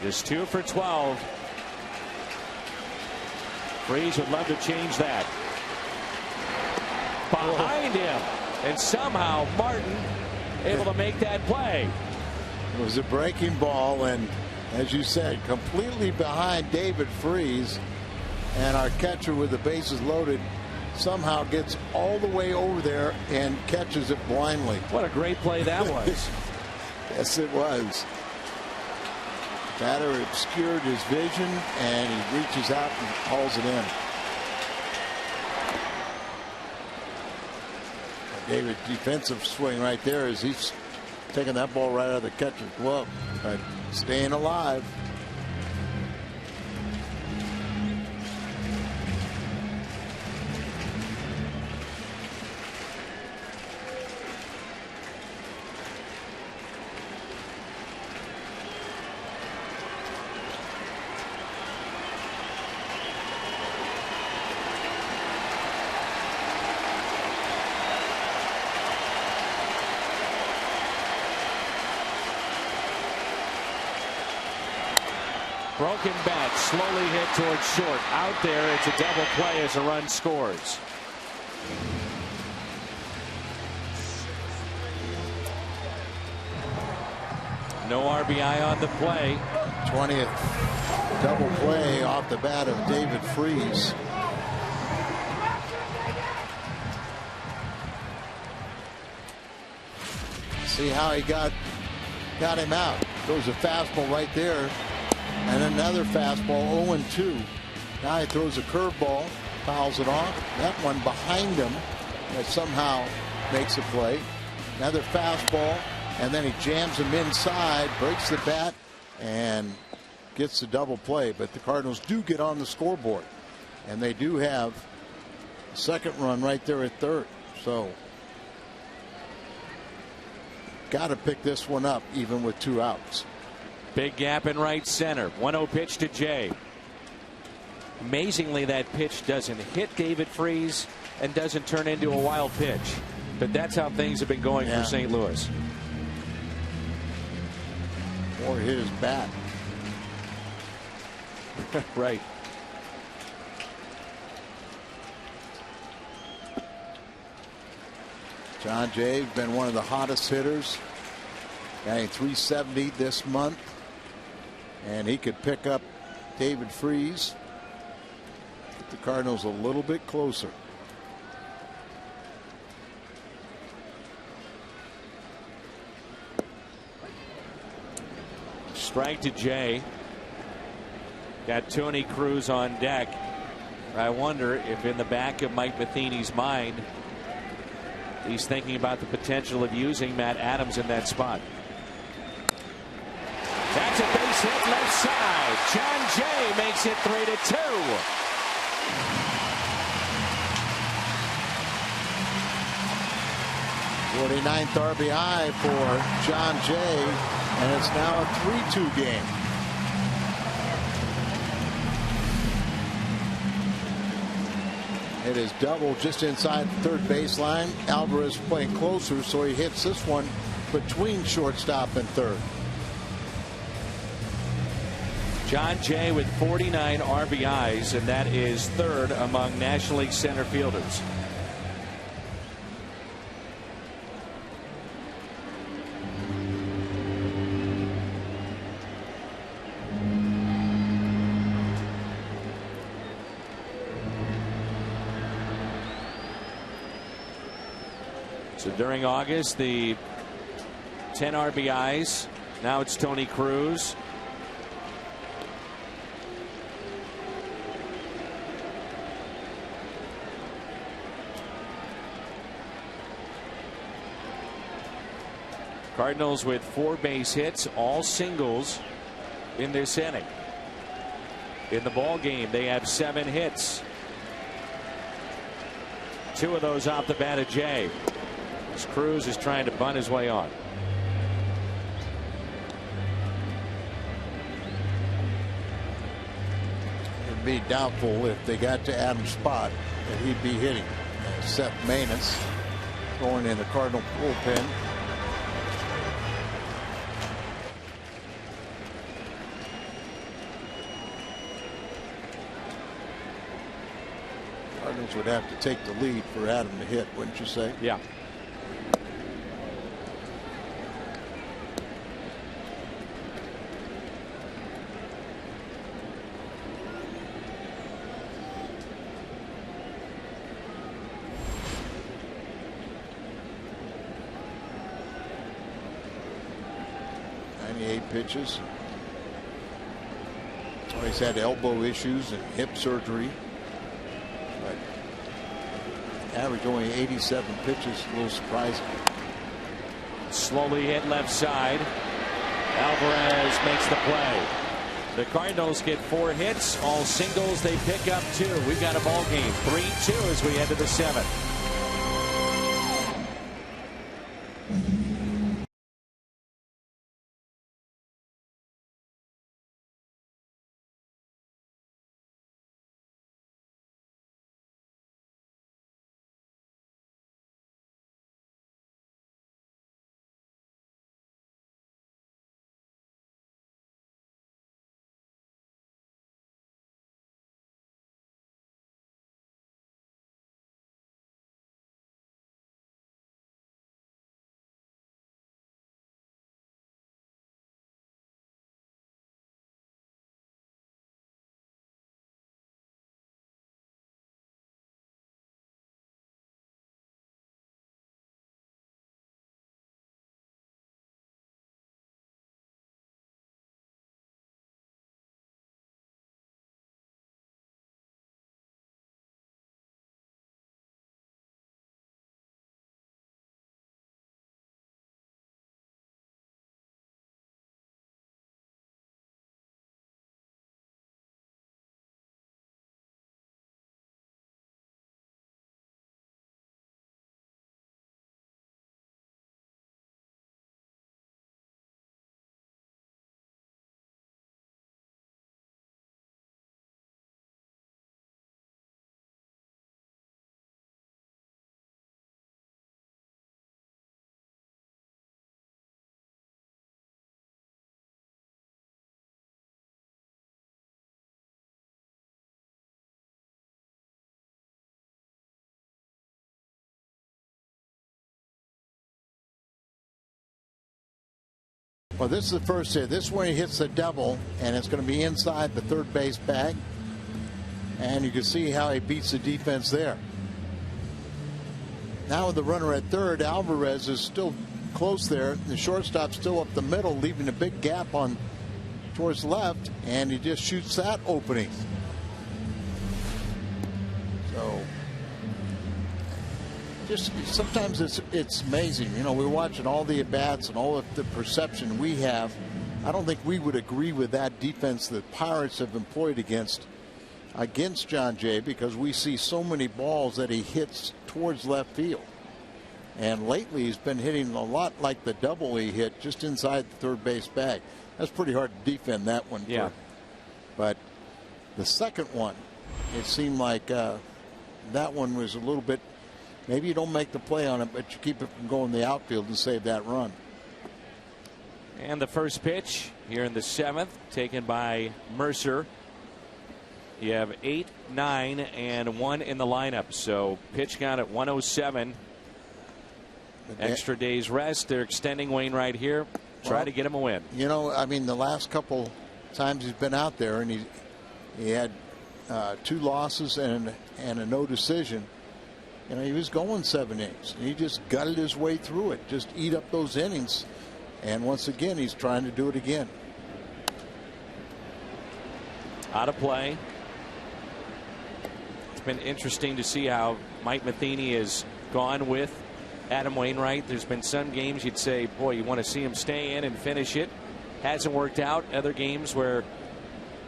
Just 2 for 12. Freese would love to change that. Behind him, and somehow Martin able to make that play. It was a breaking ball, and as you said, completely behind David Freese, and our catcher with the bases loaded somehow gets all the way over there and catches it blindly. What a great play that was. Yes, it was. Batter obscured his vision, and he reaches out and hauls it in. David, defensive swing right there as he's taking that ball right out of the catcher's glove, but staying alive. Broken bat, slowly hit towards short. Out there, it's a double play as a run scores. No RBI on the play. 20th double play off the bat of David Freese. See how he got him out. Throws a fastball right there. And another fastball, 0-2. Now he throws a curveball, fouls it off. That one behind him that somehow makes a play. Another fastball, and then he jams him inside, breaks the bat, and gets the double play. But the Cardinals do get on the scoreboard, and they do have a second run right there at third. So got to pick this one up even with 2 outs. Big gap in right center. 1-0 pitch to Jay. Amazingly, that pitch doesn't hit David Freese and doesn't turn into a wild pitch. But that's how things have been going for St. Louis. Or hit his bat. Right. John Jay's been one of the hottest hitters. Batting .370 this month. And he could pick up David Freese. Get the Cardinals a little bit closer. Strike to Jay. Got Tony Cruz on deck. I wonder if in the back of Mike Matheny's mind he's thinking about the potential of using Matt Adams in that spot. That's a base hit left side. John Jay makes it 3-2. 49th RBI for John Jay, and it's now a 3-2 game. It is double just inside the third baseline. Alvarez playing closer, so he hits this one between shortstop and third. John Jay with 49 RBIs, and that is third among National League center fielders. So during August, the 10 RBIs. Now it's Tony Cruz. Cardinals with 4 base hits, all singles in this inning. In the ball game, they have 7 hits. 2 of those off the bat of Jay. As Cruz is trying to bunt his way on. It'd be doubtful if they got to Adams' spot that he'd be hitting. Seth Maness going in the Cardinal bullpen. Cardinals would have to take the lead for Adam to hit, wouldn't you say? Yeah. Pitches. Oh, he's had elbow issues and hip surgery, but average only 87 pitches, a little surprising. Slowly hit left side. Alvarez makes the play. The Cardinals get 4 hits, all singles. They pick up 2. We've got a ball game, 3-2 as we head to the 7th. Well, this is the first hit. This one he hits the double, and it's going to be inside the third base bag. And you can see how he beats the defense there. Now with the runner at third, Alvarez is still close there. The shortstop's still up the middle, leaving a big gap on towards left, and he just shoots that opening. So just sometimes it's amazing. You know, we're watching all the at-bats and all of the perception we have. I don't think we would agree with that defense that Pirates have employed against John Jay, because we see so many balls that he hits towards left field. And lately he's been hitting a lot like the double he hit just inside the third base bag. That's pretty hard to defend that one. Yeah. But the second one, it seemed like that one was a little bit, maybe you don't make the play on it, but you keep it from going the outfield and save that run. And the first pitch here in the 7th, taken by Mercer. You have 8, 9, and 1 in the lineup. So pitch count at 107. Extra day's rest. They're extending Wainwright here. Try to get him a win. You know, I mean, the last couple times he's been out there, and he had 2 losses and a no decision. You know, he was going 7 innings. He just gutted his way through it. Just eat up those innings. And once again, he's trying to do it again. Out of play. It's been interesting to see how Mike Matheny has gone with Adam Wainwright. There's been some games you'd say, boy, you want to see him stay in and finish it. Hasn't worked out. Other games where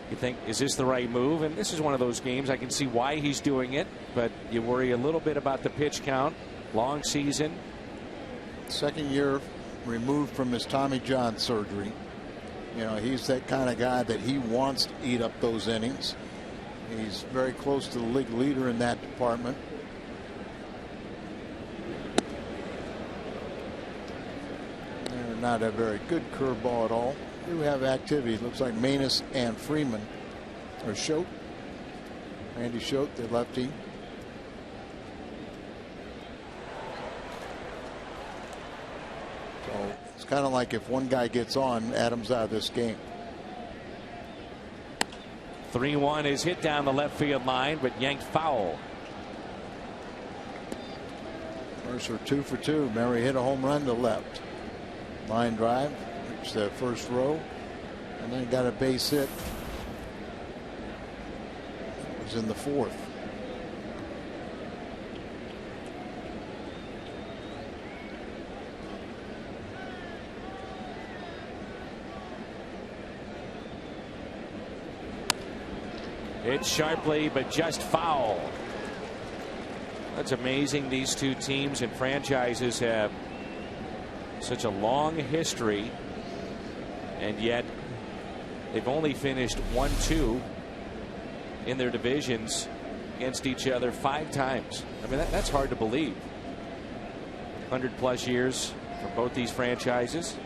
you think, is this the right move? And this is one of those games. I can see why he's doing it, but you worry a little bit about the pitch count. Long season. Second year removed from his Tommy John surgery. You know, he's that kind of guy that he wants to eat up those innings. He's very close to the league leader in that department. They're not a very good curveball at all. They do have activity. Looks like Manus and Freeman, or Schote. Randy Schote, the lefty. So it's kind of like if one guy gets on, Adams out of this game. 3-1 is hit down the left field line, but yanked foul. Mercer 2 for 2. Remember, he hit a home run to left. Line drive, reached the first row, and then got a base hit. It was in the 4th. Hit sharply, but just foul. That's amazing. These two teams and franchises have such a long history, and yet they've only finished 1-2 in their divisions against each other 5 times. I mean, that's hard to believe. 100+ years for both these franchises.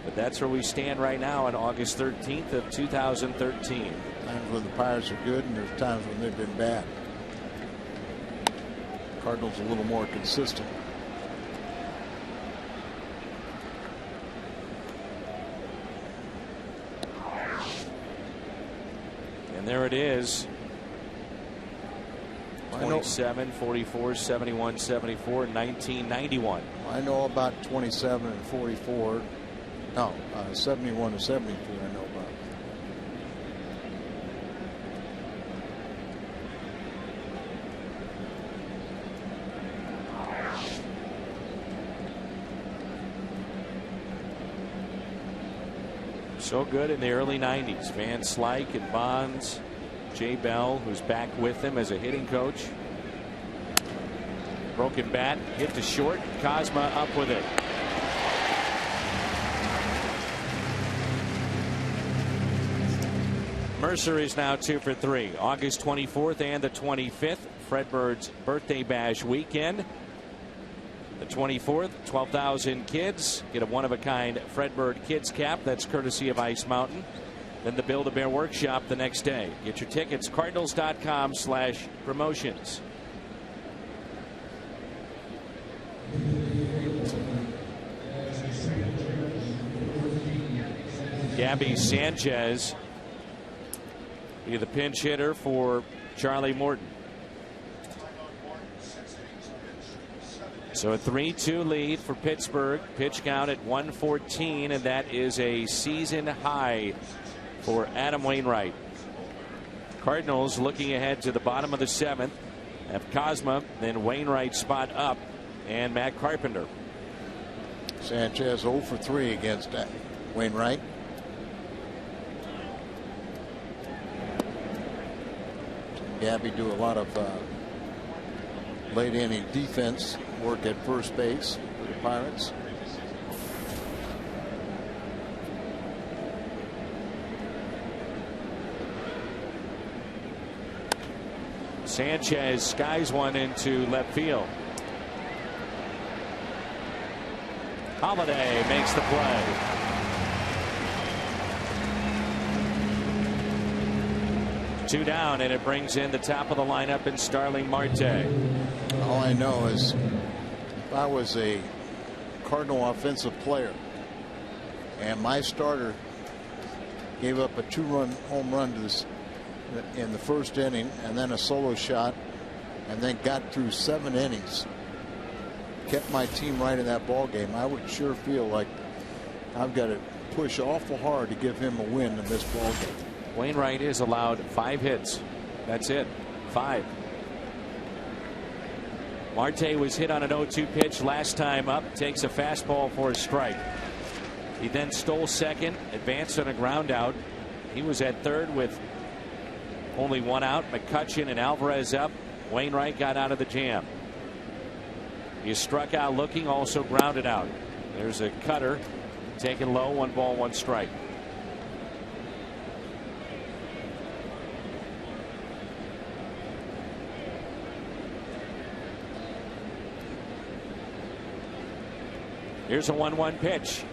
But that's where we stand right now on August 13th of 2013. Times when the Pirates are good, and there's times when they've been bad. Cardinals a little more consistent. And there it is. 27, 44, 71, 74, 1991. I know about 27 and 44. No, 71 and 74 I know about. So good in the early 90s. Van Slyke and Bonds. Jay Bell, who's back with him as a hitting coach. Broken bat, hit to short. Cosma up with it. Mercer is now 2 for 3. August 24th and the 25th. Fred Bird's birthday bash weekend. The 24th, 12,000 kids get a one-of-a-kind Fred Bird Kids Cap. That's courtesy of Ice Mountain. Then the Build-A-Bear Workshop the next day. Get your tickets, cardinals.com/promotions. Gabby Sanchez be the pinch hitter for Charlie Morton. So a 3-2 lead for Pittsburgh. Pitch count at 114, and that is a season high for Adam Wainwright. Cardinals looking ahead to the bottom of the 7th. have Cosma, then Wainwright spot up, and Matt Carpenter. Sanchez 0 for 3 against Wainwright. Gabby do a lot of late inning defense work at first base for the Pirates. Sanchez skies one into left field. Holiday makes the play. Two down, and it brings in the top of the lineup in Starling Marte. All I know is if I was a Cardinal offensive player and my starter gave up a 2-run home run to this in the first inning and then a solo shot and then got through 7 innings, kept my team right in that ball game, I would sure feel like I've got to push awful hard to give him a win in this ball game. Wainwright is allowed 5 hits. That's it. 5. Marte was hit on an 0-2 pitch last time up. Takes a fastball for a strike. He then stole second, advanced on a ground out. He was at third with only 1 out. McCutchen and Alvarez up. Wainwright got out of the jam. He struck out looking, also grounded out. There's a cutter taken low. 1 ball, 1 strike. Here's a 1-1 pitch.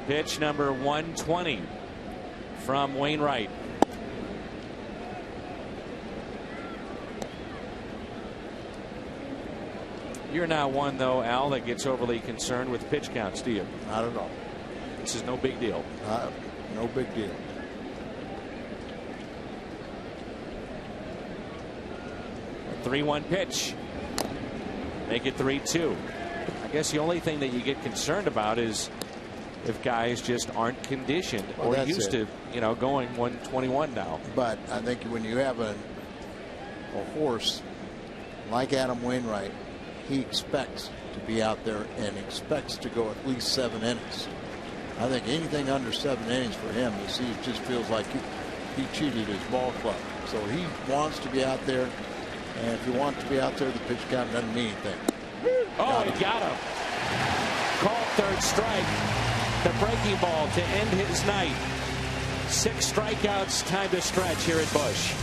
Pitch number 120 from Wainwright. You're not one, though, Al, that gets overly concerned with pitch counts, do you? Not at all. This is no big deal. No big deal. A 3-1 pitch. Make it 3-2. I guess the only thing that you get concerned about is if guys just aren't conditioned or used to, going 121 now. But I think when you have a horse like Adam Wainwright, he expects to be out there and expects to go at least 7 innings. I think anything under 7 innings for him, he just feels like he cheated his ball club. So he wants to be out there, and if you want to be out there, the pitch count doesn't mean anything. Oh, he got him. Called third strike. The breaking ball to end his night. 6 strikeouts, time to stretch here at Busch.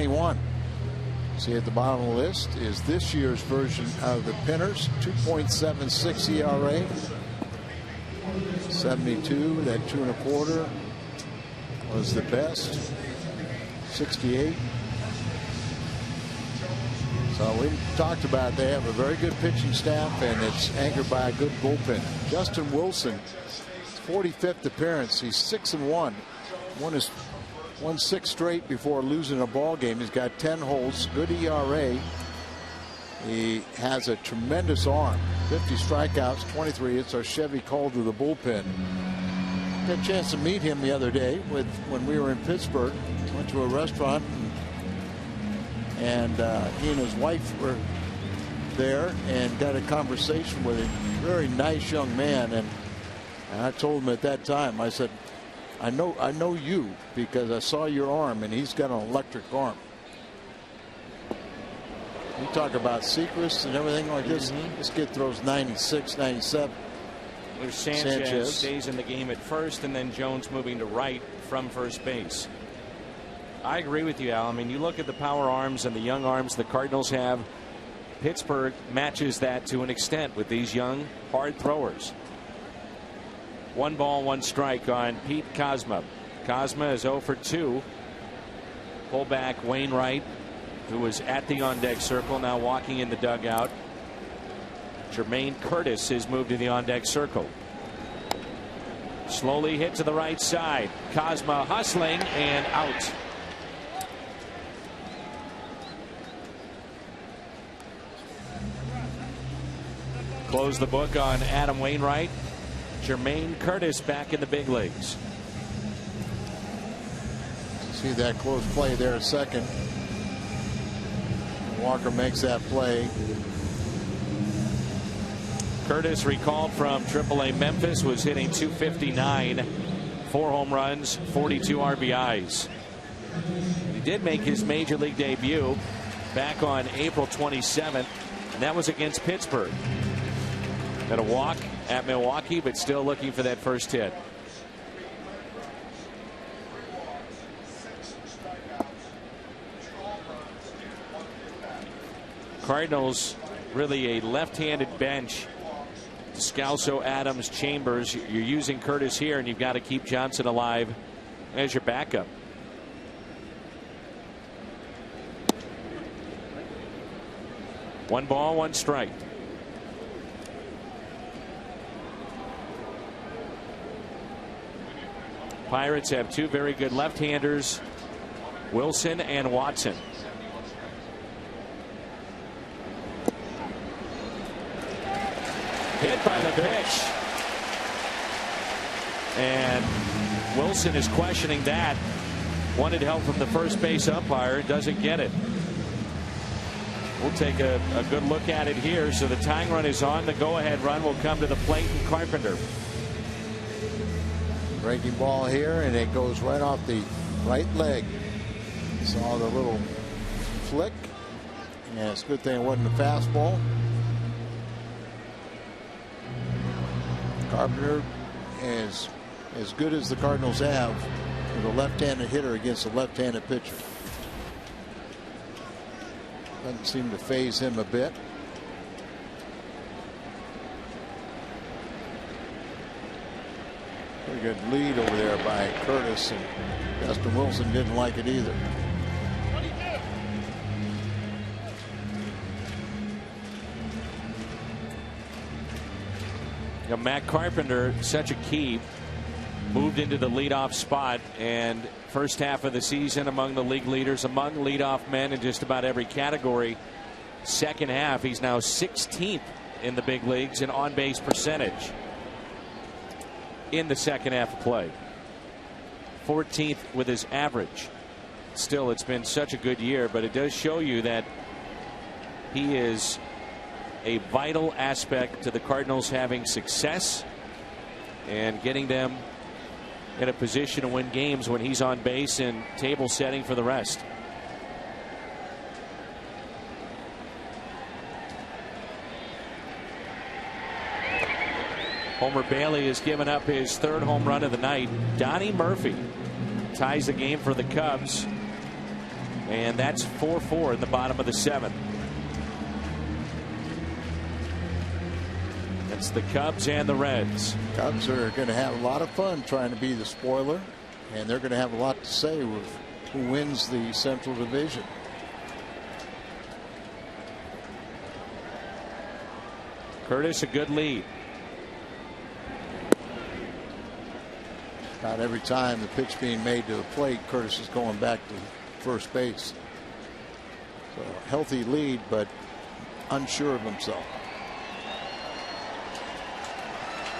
21. See at the bottom of the list is this year's version of the Pinners. 2.76 ERA. 72, that 2 1/4 was the best. 68. So we talked about they have a very good pitching staff, and it's anchored by a good bullpen. Justin Wilson, 45th appearance. He's 6-1. Won 6 straight before losing a ball game. He's got 10 holds, good ERA. He has a tremendous arm. 50 strikeouts, 23 hits. Our Chevy called to the bullpen. Got a chance to meet him the other day when we were in Pittsburgh. Went to a restaurant, and he and his wife were there and got a conversation with a very nice young man. And I told him at that time, I said, I know you because I saw your arm, and he's got an electric arm. You talk about secrets and everything like this. This kid throws 96, 97. There's Sanchez stays in the game at first, and then Jones moving to right from first base. I agree with you, Al. I mean, you look at the power arms and the young arms the Cardinals have. Pittsburgh matches that to an extent with these young, hard throwers. 1 ball, 1 strike on Pete Kozma. Kozma is 0 for 2. Fullback Wainwright, who was at the on-deck circle, now walking in the dugout. Jermaine Curtis has moved to the on-deck circle. Slowly hit to the right side. Kozma hustling and out. Close the book on Adam Wainwright. Jermaine Curtis back in the big leagues. See that close play there a second. Walker makes that play. Curtis, recalled from AAA Memphis, was hitting .259, 4 home runs, 42 RBIs. He did make his major league debut back on April 27th, and that was against Pittsburgh. Got a walk at Milwaukee, but still looking for that first hit. Cardinals really a left-handed bench. Scalzo, Adams, Chambers. You're using Curtis here, and you've got to keep Johnson alive as your backup. One ball, 1 strike. Pirates have 2 very good left-handers, Wilson and Watson. Hit by the pitch. And Wilson is questioning that. Wanted help from the first base umpire. Doesn't get it. We'll take a good look at it here. So the tying run is on. The go-ahead run will come to the plate and Carpenter. Breaking ball here, and it goes right off the right leg. Saw the little flick. Yeah, it's a good thing it wasn't a fastball. Carpenter is as good as the Cardinals have with a left-handed hitter against a left-handed pitcher. Doesn't seem to phase him a bit. Pretty good lead over there by Curtis, and Justin Wilson didn't like it either. You know, Matt Carpenter, such a key, moved into the leadoff spot, and first half of the season among the league leaders, among leadoff men in just about every category. Second half, he's now 16th in the big leagues in on-base percentage in the second half of play. 14th with his average. Still, it's been such a good year, but it does show you that he is a vital aspect to the Cardinals having success and getting them in a position to win games when he's on base and table setting for the rest. Homer Bailey has given up his 3rd home run of the night. Donnie Murphy ties the game for the Cubs. And that's 4-4 in the bottom of the 7th. It's the Cubs and the Reds. Cubs are going to have a lot of fun trying to be the spoiler, and they're going to have a lot to say with who wins the Central Division. Curtis, a good lead. Not every time the pitch being made to the plate, Curtis is going back to first base. So healthy lead, but unsure of himself.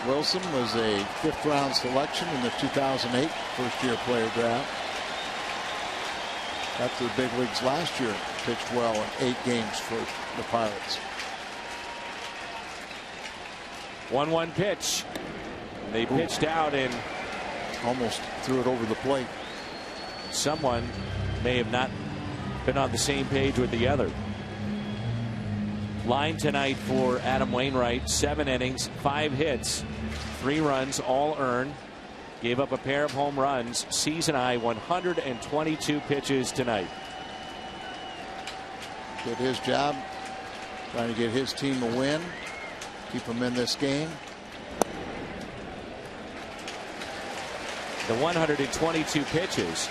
Wilson was a 5th-round selection in the 2008 first-year player draft. Got to the big leagues last year. Pitched well in 8 games for the Pirates. 1-1 pitch. They pitched out and almost threw it over the plate. Someone may have not been on the same page with the other. Line tonight for Adam Wainwright: 7 innings, 5 hits, 3 runs, all earned. Gave up a pair of home runs. Season high 122 pitches tonight. Did his job, trying to get his team a win, keep them in this game. The 122 pitches,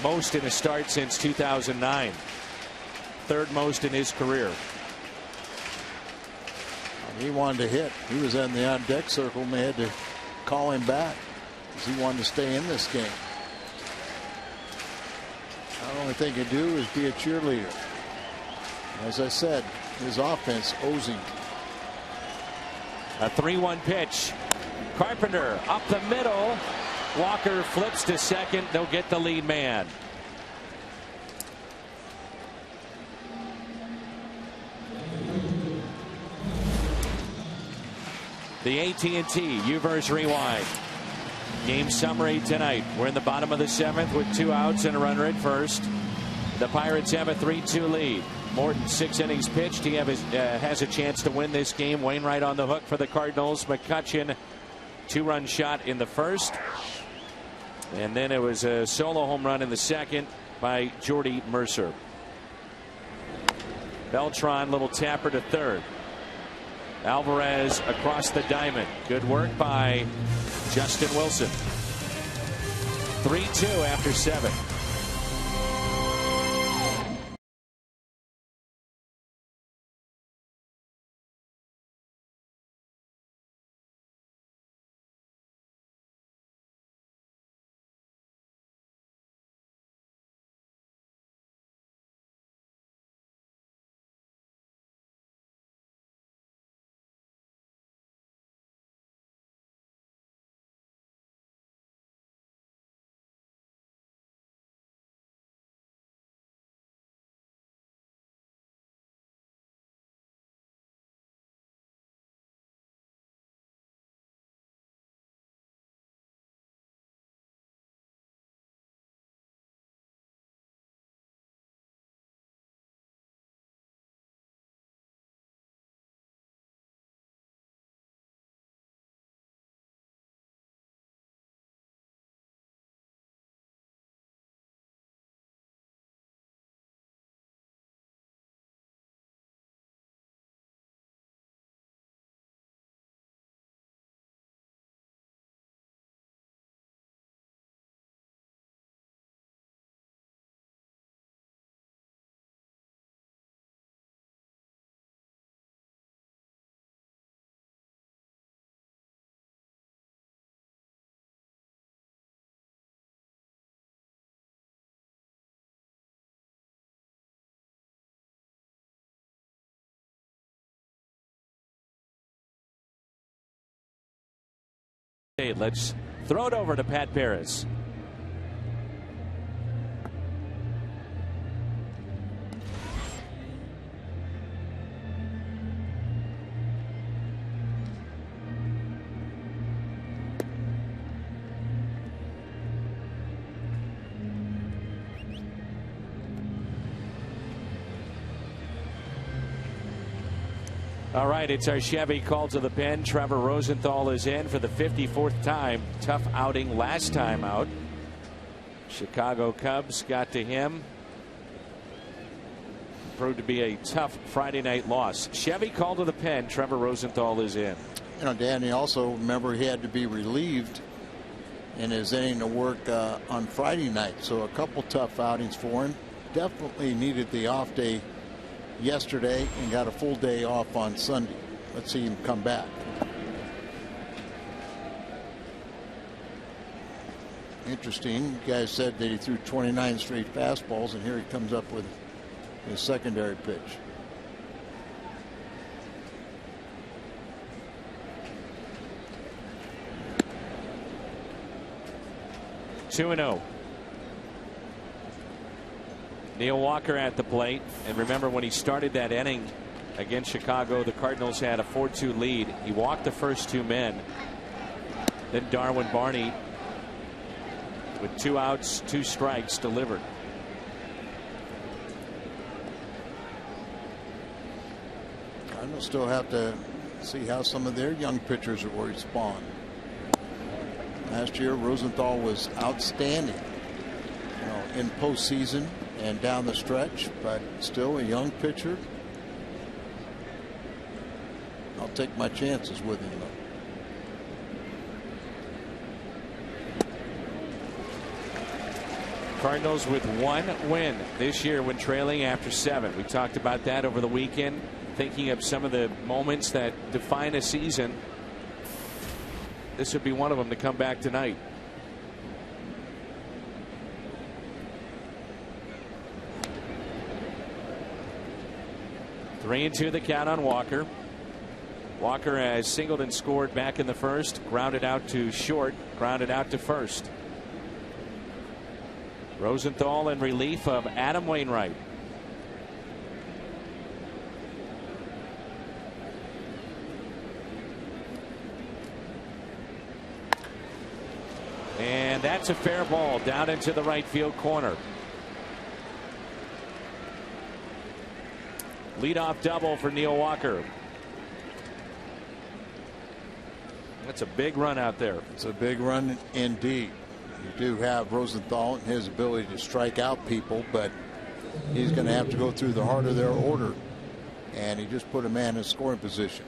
most in a start since 2009. 3rd most in his career. He wanted to hit. He was in the on deck circle, and they had to call him back because he wanted to stay in this game. The only thing he can do is be a cheerleader. As I said, his offense owes him. A 3-1 pitch. Carpenter up the middle. Walker flips to second. They'll get the lead man. The AT&T U-verse Rewind. Game summary tonight. We're in the bottom of the 7th with 2 outs and a runner at first. The Pirates have a 3-2 lead. Morton, 6 innings pitched. He has a chance to win this game. Wainwright on the hook for the Cardinals. McCutchen, 2-run shot in the first. And then it was a solo home run in the second by Jordy Mercer. Beltran, little tapper to third. Alvarez across the diamond. Good work by Justin Wilson. 3-2 after 7. Let's throw it over to Pat Paris. All right, it's our Chevy call to the pen. Trevor Rosenthal is in for the 54th time. Tough outing last time out. Chicago Cubs got to him proved to be a tough Friday night loss. Chevy called to the pen. Trevor Rosenthal is in. You know, Dan, you also remember he had to be relieved in his inning to work on Friday night. So a couple tough outings for him. Definitely needed the off day yesterday and got a full day off on Sunday. Let's see him come back. Interesting. You guys said that he threw 29 straight fastballs, and here he comes up with his secondary pitch. Two and 0. Neil Walker at the plate. And remember, when he started that inning against Chicago, the Cardinals had a 4-2 lead. He walked the first two men. Then Darwin Barney, with 2 outs, 2 strikes, delivered. Cardinals still have to see how some of their young pitchers will respond. Last year, Rosenthal was outstanding, you know, in postseason and down the stretch, but still a young pitcher. I'll take my chances with him, though. Cardinals with 1 win this year when trailing after 7. We talked about that over the weekend, thinking of some of the moments that define a season. This would be one of them to come back tonight. Three and 2 the count on Walker. Walker has singled and scored back in the first, grounded out to short, grounded out to first. Rosenthal in relief of Adam Wainwright. And that's a fair ball down into the right field corner. Leadoff double for Neil Walker. That's a big run out there. It's a big run indeed. You do have Rosenthal and his ability to strike out people, but he's going to have to go through the heart of their order, and he just put a man in scoring position.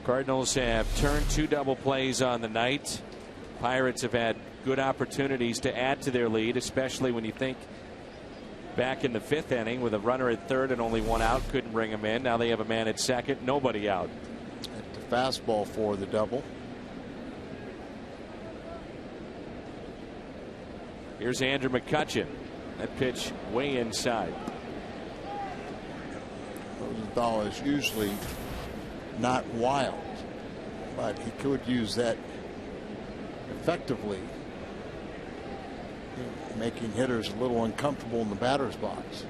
Cardinals have turned 2 double plays on the night. Pirates have had good opportunities to add to their lead, especially when you think back in the 5th inning with a runner at third and only 1 out, couldn't bring him in. Now they have a man at second, nobody out. At the fastball for the double. Here's Andrew McCutchen. That pitch way inside. Rosenthal is usually not wild, but he could use that effectively, making hitters a little uncomfortable in the batter's box.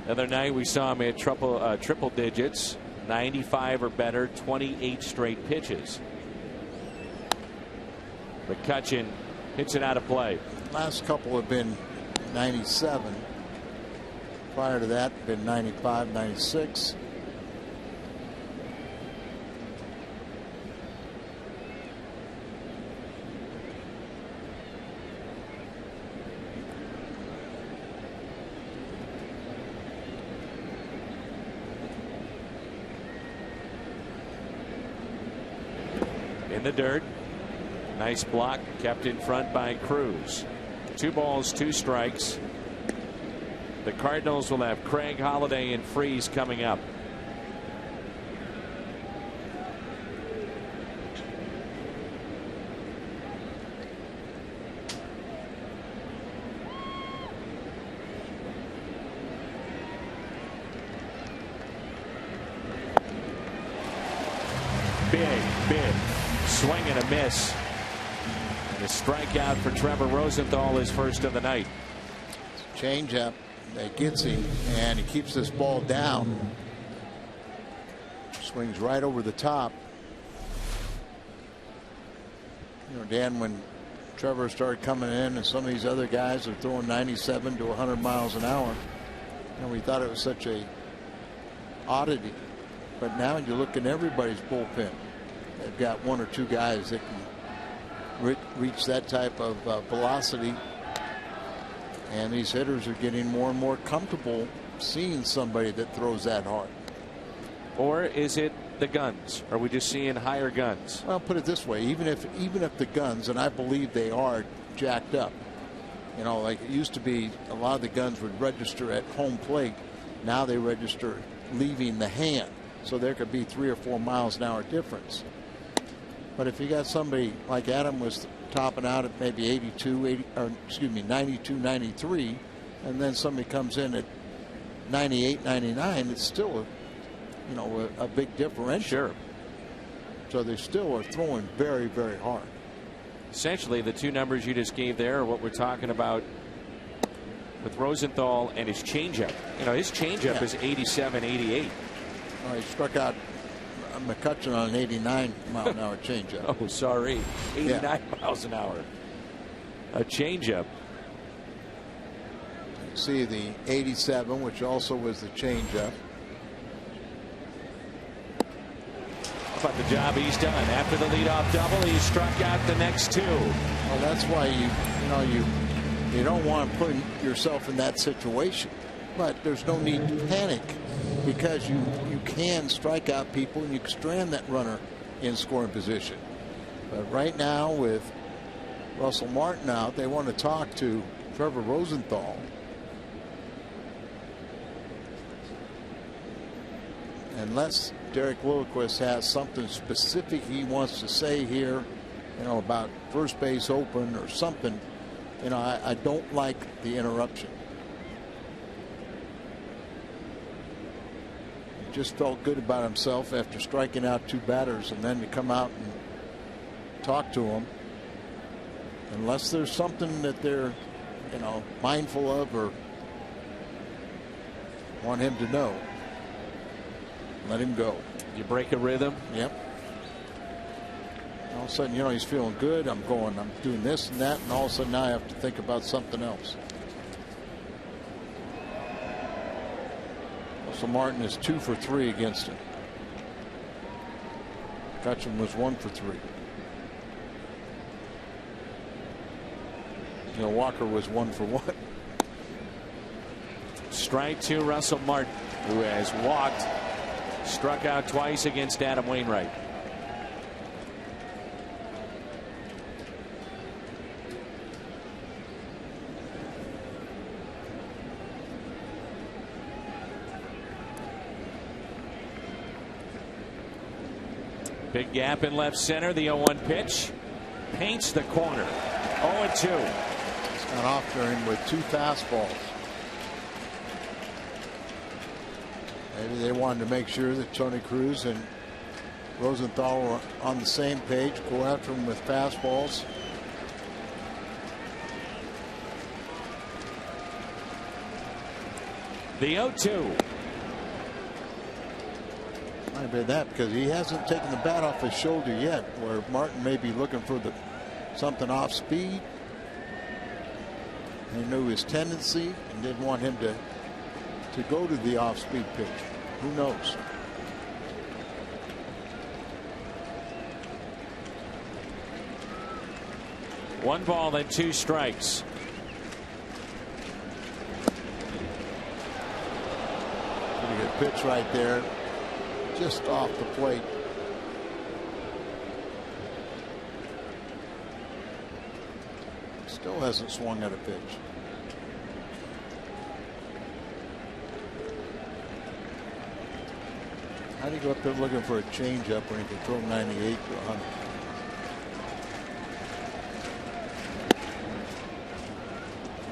The other night we saw him at triple digits, 95 or better, 28 straight pitches. McCutchen hits it out of play. Last couple have been 97. Prior to that, been 95, 96. In the dirt. Nice block kept in front by Cruz. 2 balls, 2 strikes. The Cardinals will have Craig Holiday and Freese coming up. Big swing and a miss. And a strikeout for Trevor Rosenthal, his first of the night. Changeup that gets him, and he keeps this ball down. Swings right over the top. You know, Dan, when Trevor started coming in, and some of these other guys are throwing 97 to 100 miles an hour. And we thought it was such a oddity. But now you look in everybody's bullpen. They've got one or two guys that can reach that type of velocity. And these hitters are getting more and more comfortable seeing somebody that throws that hard. Or is it the guns? Are we just seeing higher guns? Well, put it this way, even if the guns, and I believe they are jacked up, you know, like it used to be, a lot of the guns would register at home plate. Now they register leaving the hand, so there could be 3 or 4 miles an hour difference. But if you got somebody like Adam was topping out at maybe 92, 93, and then somebody comes in at 98, 99, it's still a big differential. Sure. So they still are throwing very, very hard. Essentially, the two numbers you just gave there are what we're talking about with Rosenthal and his changeup. You know, his changeup is 87, 88. Oh, he struck out McCutcheon on an 89 mile an hour changeup. Oh, sorry. 89 miles an hour. A changeup. You see the 87, which also was the changeup. How about the job he's done? After the leadoff double, he struck out the next two. Well, that's why you don't want to put yourself in that situation. But there's no need to panic, because you can strike out people and you can strand that runner in scoring position. But right now, with Russell Martin out, they want to talk to Trevor Rosenthal. Unless Derek Lilliquist has something specific he wants to say here, about first base open or something, I don't like the interruption. He just felt good about himself after striking out 2 batters, and then to come out and talk to him. Unless there's something that they're, mindful of or want him to know, let him go. You break a rhythm. Yep. All of a sudden, he's feeling good. I'm doing this and that, and all of a sudden now I have to think about something else. So Martin is 2 for 3 against him. Cutchin was 1 for 3. Walker was 1 for 1. Strike 2, Russell Martin, who has walked, struck out twice against Adam Wainwright. Big gap in left center. The 0-1 pitch paints the corner. 0-2. Got off during with 2 fastballs. Maybe they wanted to make sure that Tony Cruz and Rosenthal were on the same page, go after him with fastballs. The 0-2. Might have been that, because he hasn't taken the bat off his shoulder yet, where Martin may be looking for something off speed. He knew his tendency and didn't want him to go to the off speed pitch. Who knows? One ball and 2 strikes. Pretty good pitch right there, just off the plate. Still hasn't swung at a pitch. How do you go up there looking for a changeup when he can throw 98 to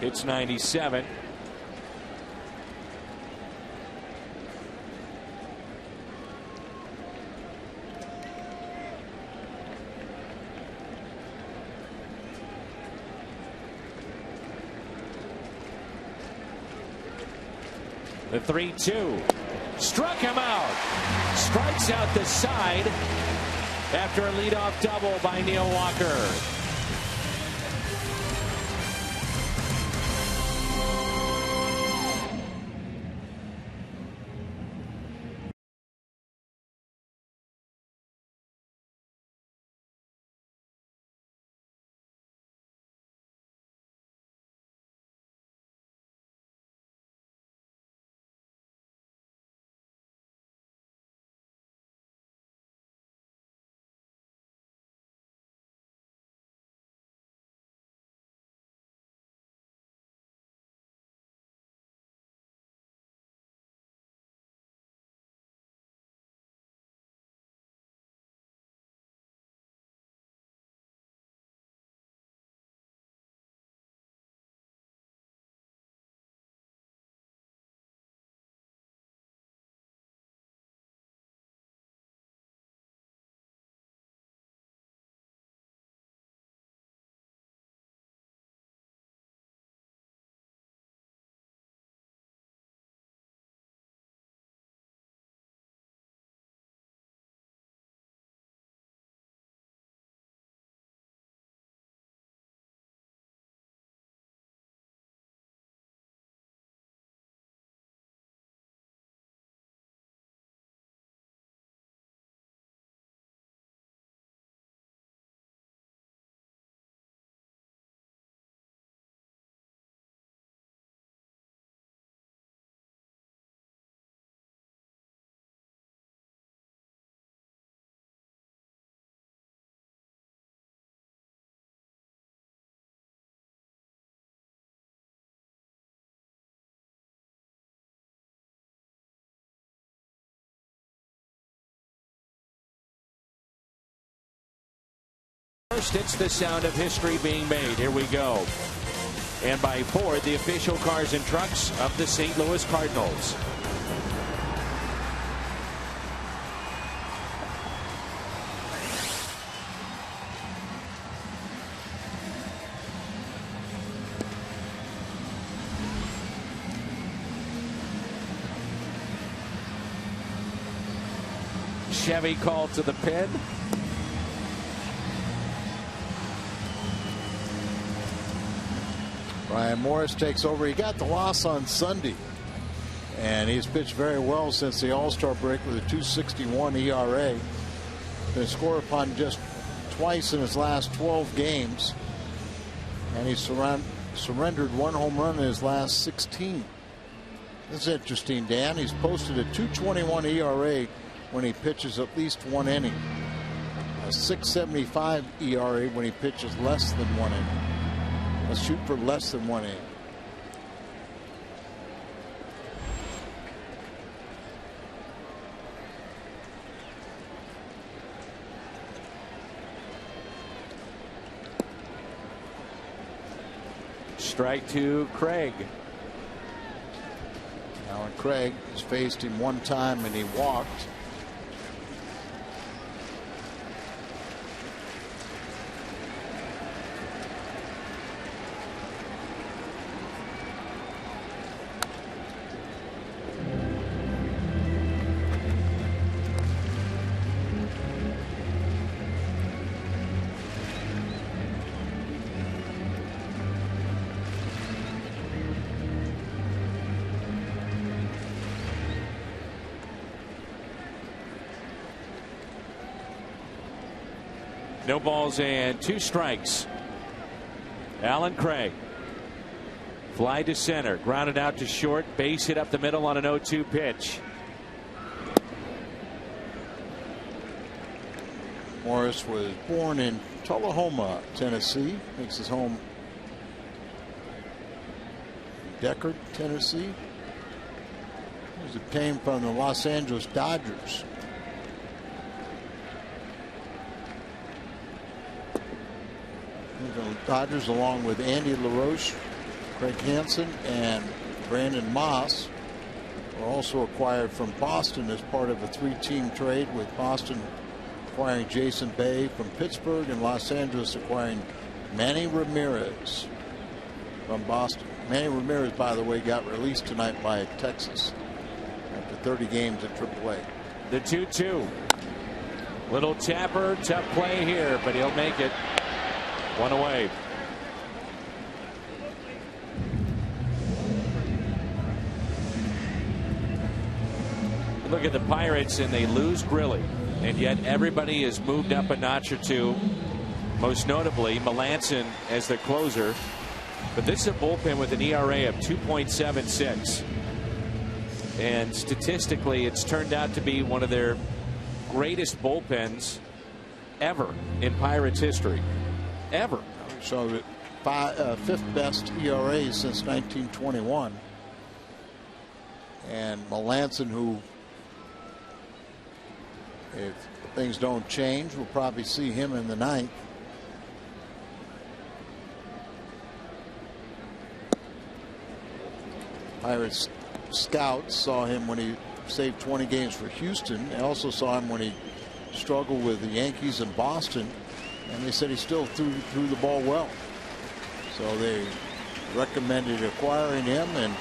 100? It's 97. The 3-2. Struck him out. Strikes out the side after a leadoff double by Neil Walker. First, it's the sound of history being made. Here we go. And by Ford, the official cars and trucks of the St. Louis Cardinals. Chevy called to the pin. Brian Morris takes over. He got the loss on Sunday, and he's pitched very well since the All-Star break with a 2.61 ERA. Been scored upon just twice in his last 12 games, and he's surrendered 1 home run in his last 16. This is interesting, Dan. He's posted a 2.21 ERA when he pitches at least 1 inning. A 6.75 ERA when he pitches less than 1 inning. Let's shoot for less than 1 inning. Strike to Craig. Alan Craig has faced him 1 time and he walked. No balls and 2 strikes. Alan Craig. Fly to center. Grounded out to short. Base hit up the middle on an 0-2 pitch. Morris was born in Tullahoma, Tennessee. Makes his home in Deckard, Tennessee. He came from the Los Angeles Dodgers. The Dodgers, along with Andy LaRoche, Craig Hansen, and Brandon Moss, were also acquired from Boston as part of a 3-team trade, with Boston acquiring Jason Bay from Pittsburgh and Los Angeles acquiring Manny Ramirez from Boston. Manny Ramirez, by the way, got released tonight by Texas after 30 games at AAA. The 2-2. Little tapper, tough play here, but he'll make it. 1 away. Look at the Pirates, and they lose Grilly, and yet everybody has moved up a notch or 2. Most notably Melanson as the closer, but this is a bullpen with an ERA of 2.76, and statistically it's turned out to be one of their greatest bullpens ever in Pirates history. Ever. So 5th best ERA since 1921. And Melanson, who, if things don't change, we'll probably see him in the 9th. Pirates scouts saw him when he saved 20 games for Houston. They also saw him when he struggled with the Yankees and Boston, and they said he still threw the ball well. So they recommended acquiring him, and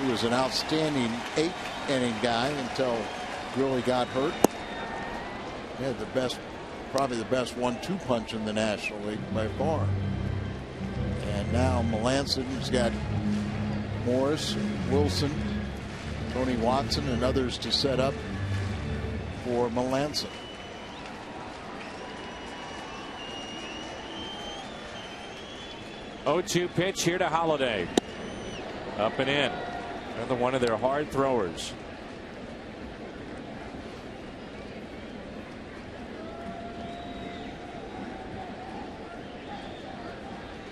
he was an outstanding 8th-inning guy until Grilly got hurt. He had the best, probably the best 1-2 punch in the National League by far. And now Melanson has got Morris, Wilson, Tony Watson, and others to set up for Melanson. Oh-2 pitch here to Holiday. Up and in. Another one of their hard throwers.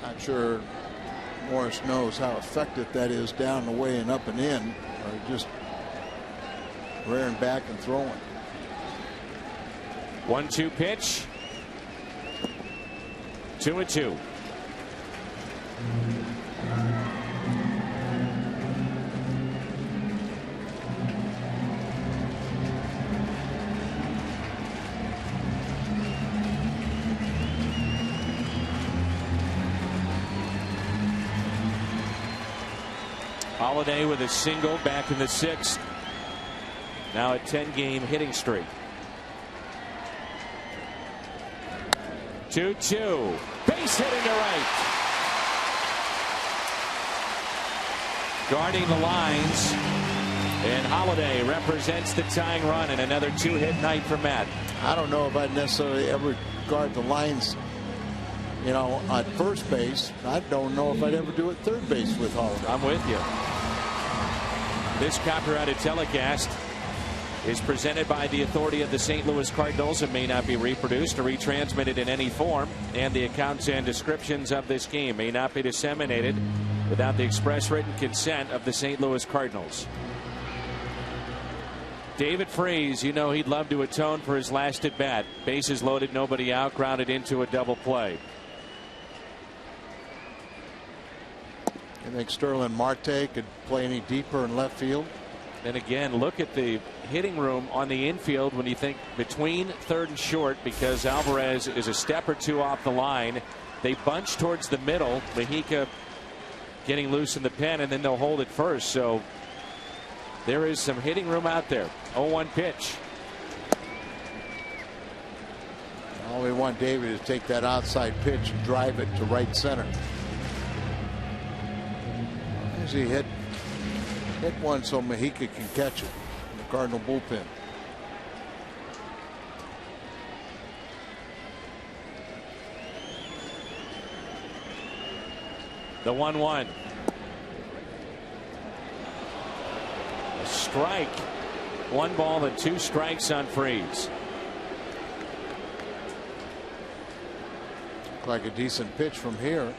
Not sure Morris knows how effective that is down the way and up and in, or just rearing back and throwing. 1-2 pitch. 2-2. Holiday with a single back in the 6th. Now a 10-game hitting streak. 2-2. Base hit into right. Guarding the lines. And Holiday represents the tying run in another 2-hit night for Matt. I don't know if I'd necessarily ever guard the lines, you know, on first base. I don't know if I'd ever do it third base with Holiday. I'm with you. This copyrighted telecast is presented by the authority of the St. Louis Cardinals and may not be reproduced or retransmitted in any form, and the accounts and descriptions of this game may not be disseminated without the express written consent of the St. Louis Cardinals. David Freese, you know he'd love to atone for his last at bat. Bases loaded, nobody out, grounded into a double play. You think Sterling Marte could play any deeper in left field? And again, look at the hitting room on the infield when you think between third and short, because Alvarez is a step or two off the line. They bunch towards the middle. Mejica getting loose in the pen, and then they'll hold it first. So there is some hitting room out there. 0-1 pitch. All we want David is take that outside pitch and drive it to right center. As he hit one so Mejica can catch it in the Cardinal bullpen. The 1-1. A strike. 1 ball and 2 strikes on Freese. Like a decent pitch from here.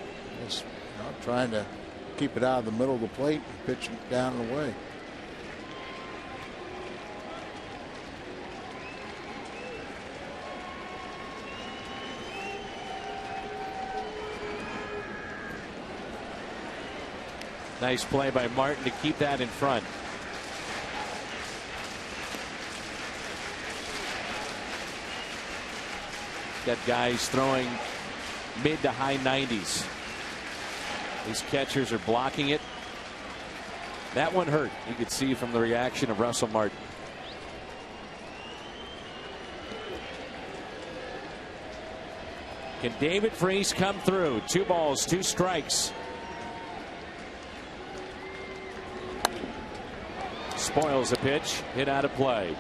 Just trying to keep it out of the middle of the plate and pitch it down and away. Nice play by Martin to keep that in front. Got guys throwing mid to high 90s. These catchers are blocking it. That one hurt. You could see from the reaction of Russell Martin. Can David Freese come through? 2 balls, 2 strikes. Spoils the pitch. Hit out of play.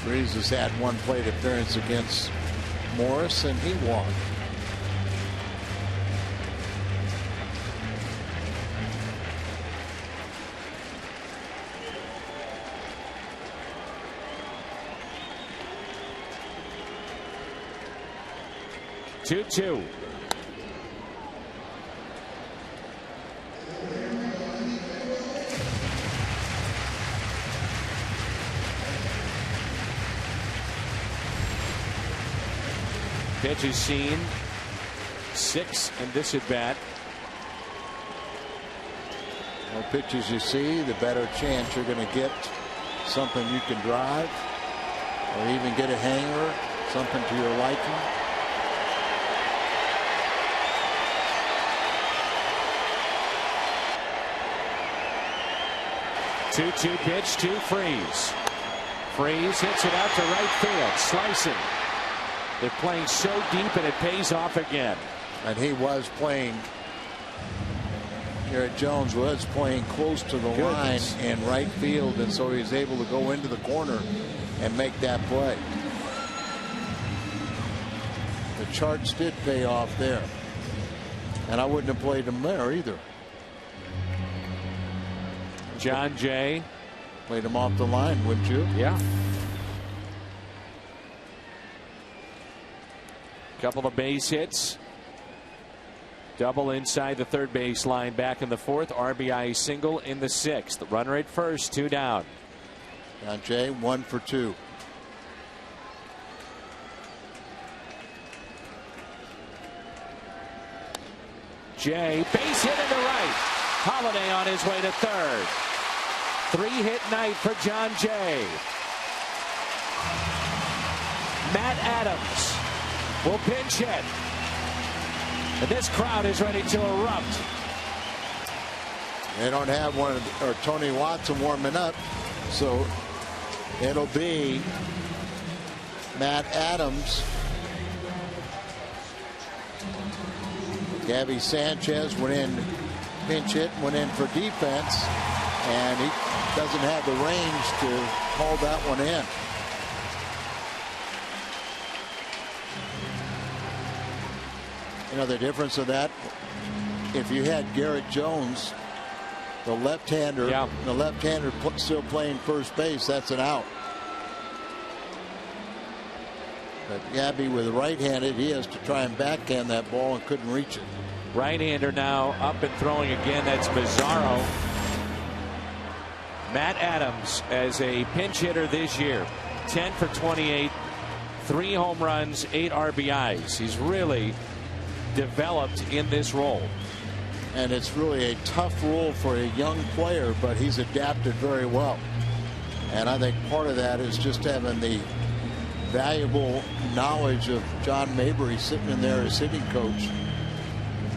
Freese has had 1 plate appearance against Morris, and he walked. Two. Pitch is seen. 6 in this at bat. The more pitches you see, the better chance you're going to get something you can drive, or even get a hanger, something to your liking. Two pitch to Freese. Freese hits it out to right field, slicing. They're playing so deep, and it pays off again. And he was playing. Garrett Jones was playing close to the line in right field, and so he was able to go into the corner and make that play. The charts did pay off there, and I wouldn't have played him there either. John Jay played him off the line, wouldn't you? Yeah. Couple of base hits. Double inside the third base line back in the fourth. RBI single in the sixth. Runner at first, 2 down. Now Jay, 1 for 2. Jay, base hit into right. Holiday on his way to third. 3-hit night for John Jay. Matt Adams will pinch hit. And this crowd is ready to erupt. They don't have one, or Tony Watson warming up, so it'll be Matt Adams. Gabby Sanchez went in pinch hit, went in for defense, and he doesn't have the range to hold that one in. You know the difference of that? If you had Garrett Jones, the left-hander, the left-hander still playing first base, that's an out. But Gabby with right-handed, he has to try and backhand that ball and couldn't reach it. Right-hander now up and throwing again. That's Bizarro. Matt Adams as a pinch hitter this year, 10 for 28, 3 home runs, 8 RBIs. He's really developed in this role. And it's really a tough role for a young player, but he's adapted very well. And I think part of that is just having the valuable knowledge of John Mabry sitting in there as hitting coach.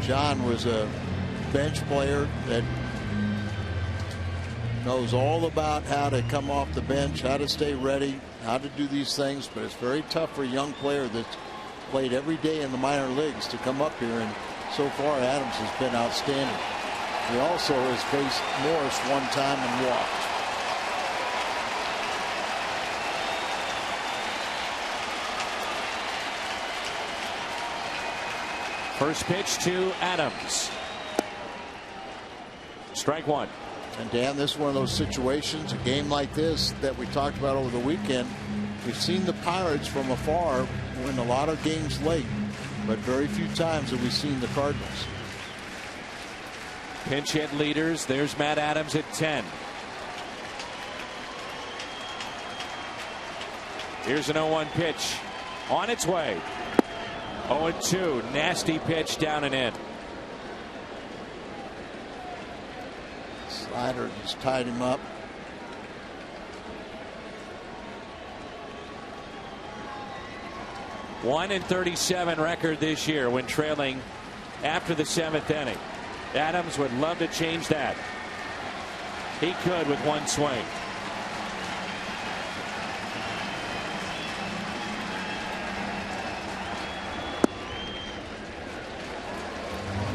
John was a bench player that knows all about how to come off the bench, how to stay ready, how to do these things, but it's very tough for a young player that's played every day in the minor leagues to come up here, and so far Adams has been outstanding. He also has faced Morris one time and walked. First pitch to Adams. Strike one. And Dan, this is one of those situations, a game like this that we talked about over the weekend. We've seen the Pirates from afar win a lot of games late, but very few times have we seen the Cardinals. Pinch hit leaders. There's Matt Adams at 10. Here's an 0-1 pitch on its way. 0-2. Nasty pitch down and in. Slider just tied him up. One and 37 record this year when trailing after the 7th inning. Adams would love to change that. He could with one swing.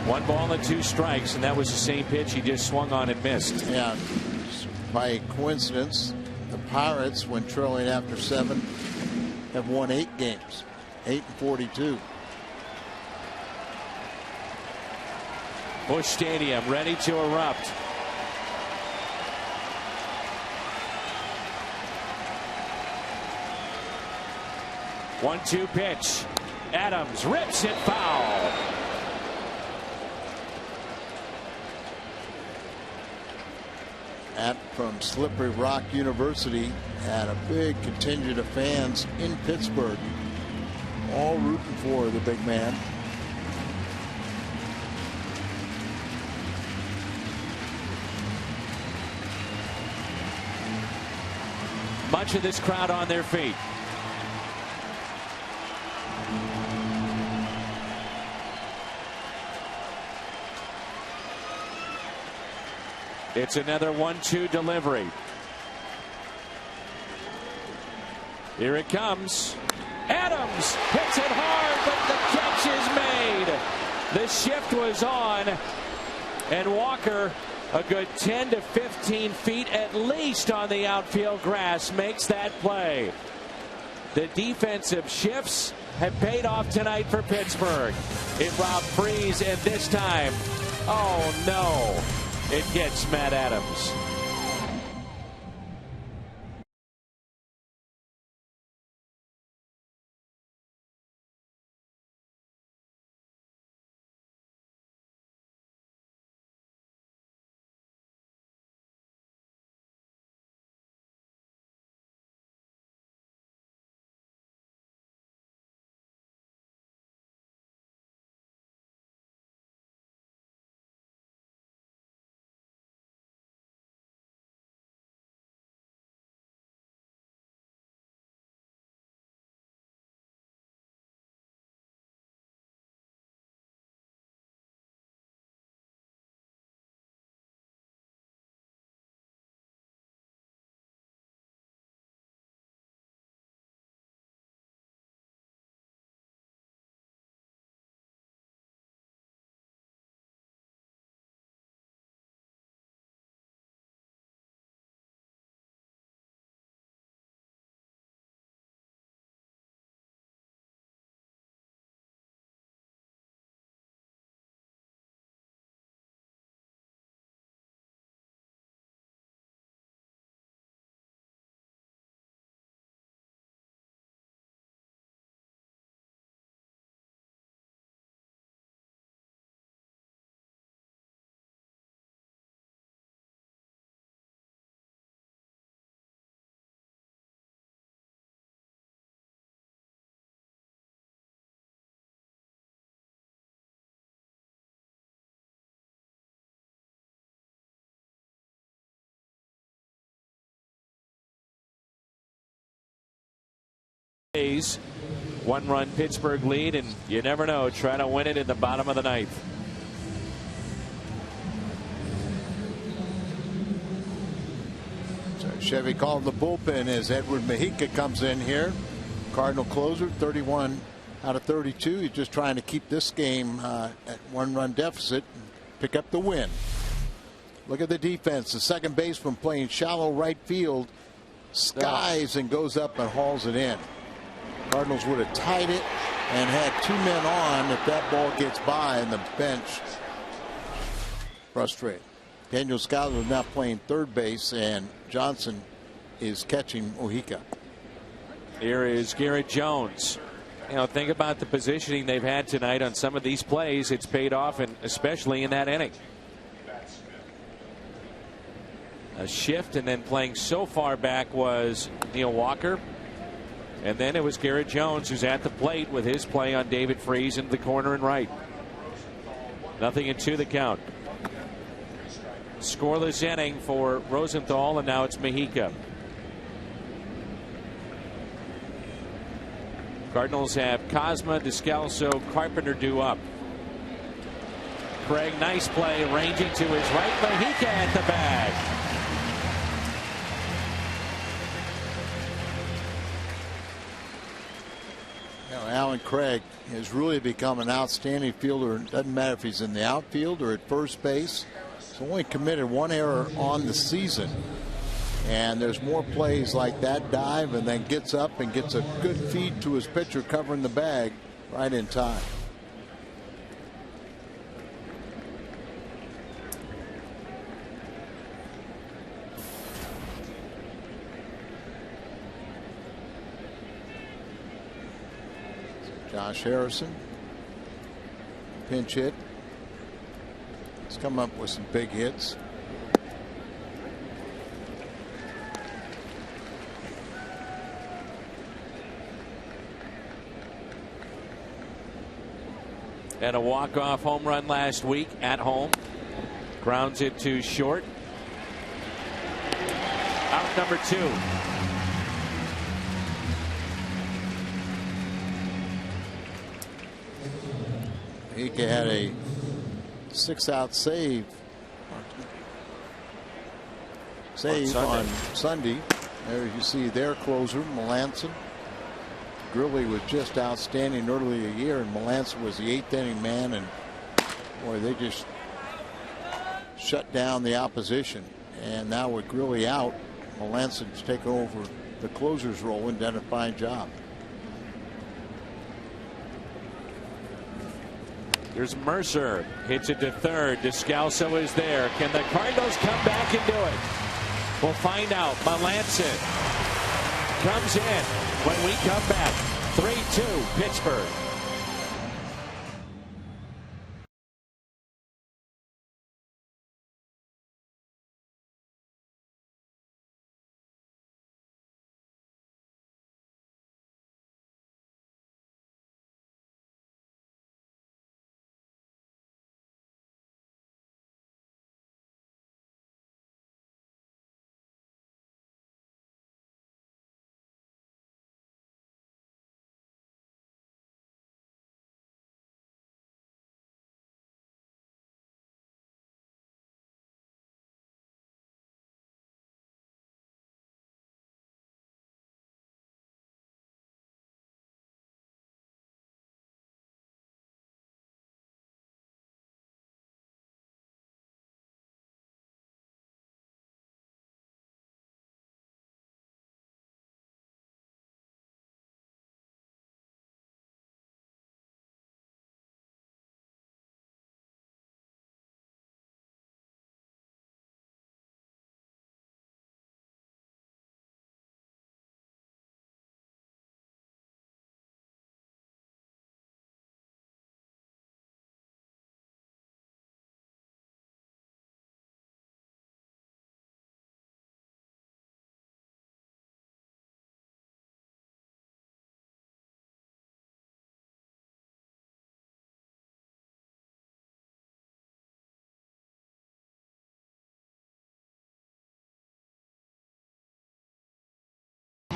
One ball and 2 strikes, and that was the same pitch he just swung on and missed. Yeah, by coincidence, the Pirates, when trailing after 7, have won 8 games, 8-42. Busch Stadium ready to erupt. One-two pitch. Adams rips it foul. At from Slippery Rock University had a big contingent of fans in Pittsburgh, all rooting for the big man. Much of this crowd on their feet. It's another 1-2 delivery. Here it comes. Adams hits it hard, but the catch is made. The shift was on, and Walker, a good 10 to 15 feet at least on the outfield grass, makes that play. The defensive shifts have paid off tonight for Pittsburgh. It robbed Freese, and this time, oh no, it gets Matt Adams. A's. 1-run Pittsburgh lead, and you never know. Try to win it in the bottom of the ninth. So Chevy called the bullpen as Edward Mujica comes in here. Cardinal closer, 31 out of 32. He's just trying to keep this game at 1-run deficit and pick up the win. Look at the defense. The second baseman playing shallow right field skies and goes up and hauls it in. Cardinals would have tied it and had 2 men on if that ball gets by, and the bench frustrated. Daniel Schuyler is now playing third base, and Johnson is catching Mujica. Here is Garrett Jones. You know, think about the positioning they've had tonight on some of these plays. It's paid off, and especially in that inning. A shift, and then playing so far back was Neil Walker. And then it was Garrett Jones who's at the plate with his play on David Freese into the corner and right. 0-2 the count. Scoreless inning for Rosenthal, and now it's Mujica. Cardinals have Cosma, Descalso, Carpenter due up. Craig, nice play, ranging to his right. Mujica at the bag. Alan Craig has really become an outstanding fielder. It doesn't matter if he's in the outfield or at first base. He's only committed 1 error on the season. And there's more plays like that dive and then gets up and gets a good feed to his pitcher covering the bag right in time. Josh Harrison, pinch hit. He's come up with some big hits. And a walk-off home run last week at home. Grounds it to short. Out number 2. He had a 6-out save on Sunday. There you see their closer, Melanson. Grilly was just outstanding early a year, and Melanson was the 8th inning man, and boy, they just shut down the opposition. And now with Grilly out, Melanson's taken over the closer's role and done a fine job. There's Mercer, hits it to third. Descalso is there. Can the Cardinals come back and do it? We'll find out. Melanson comes in when we come back. 3-2 Pittsburgh.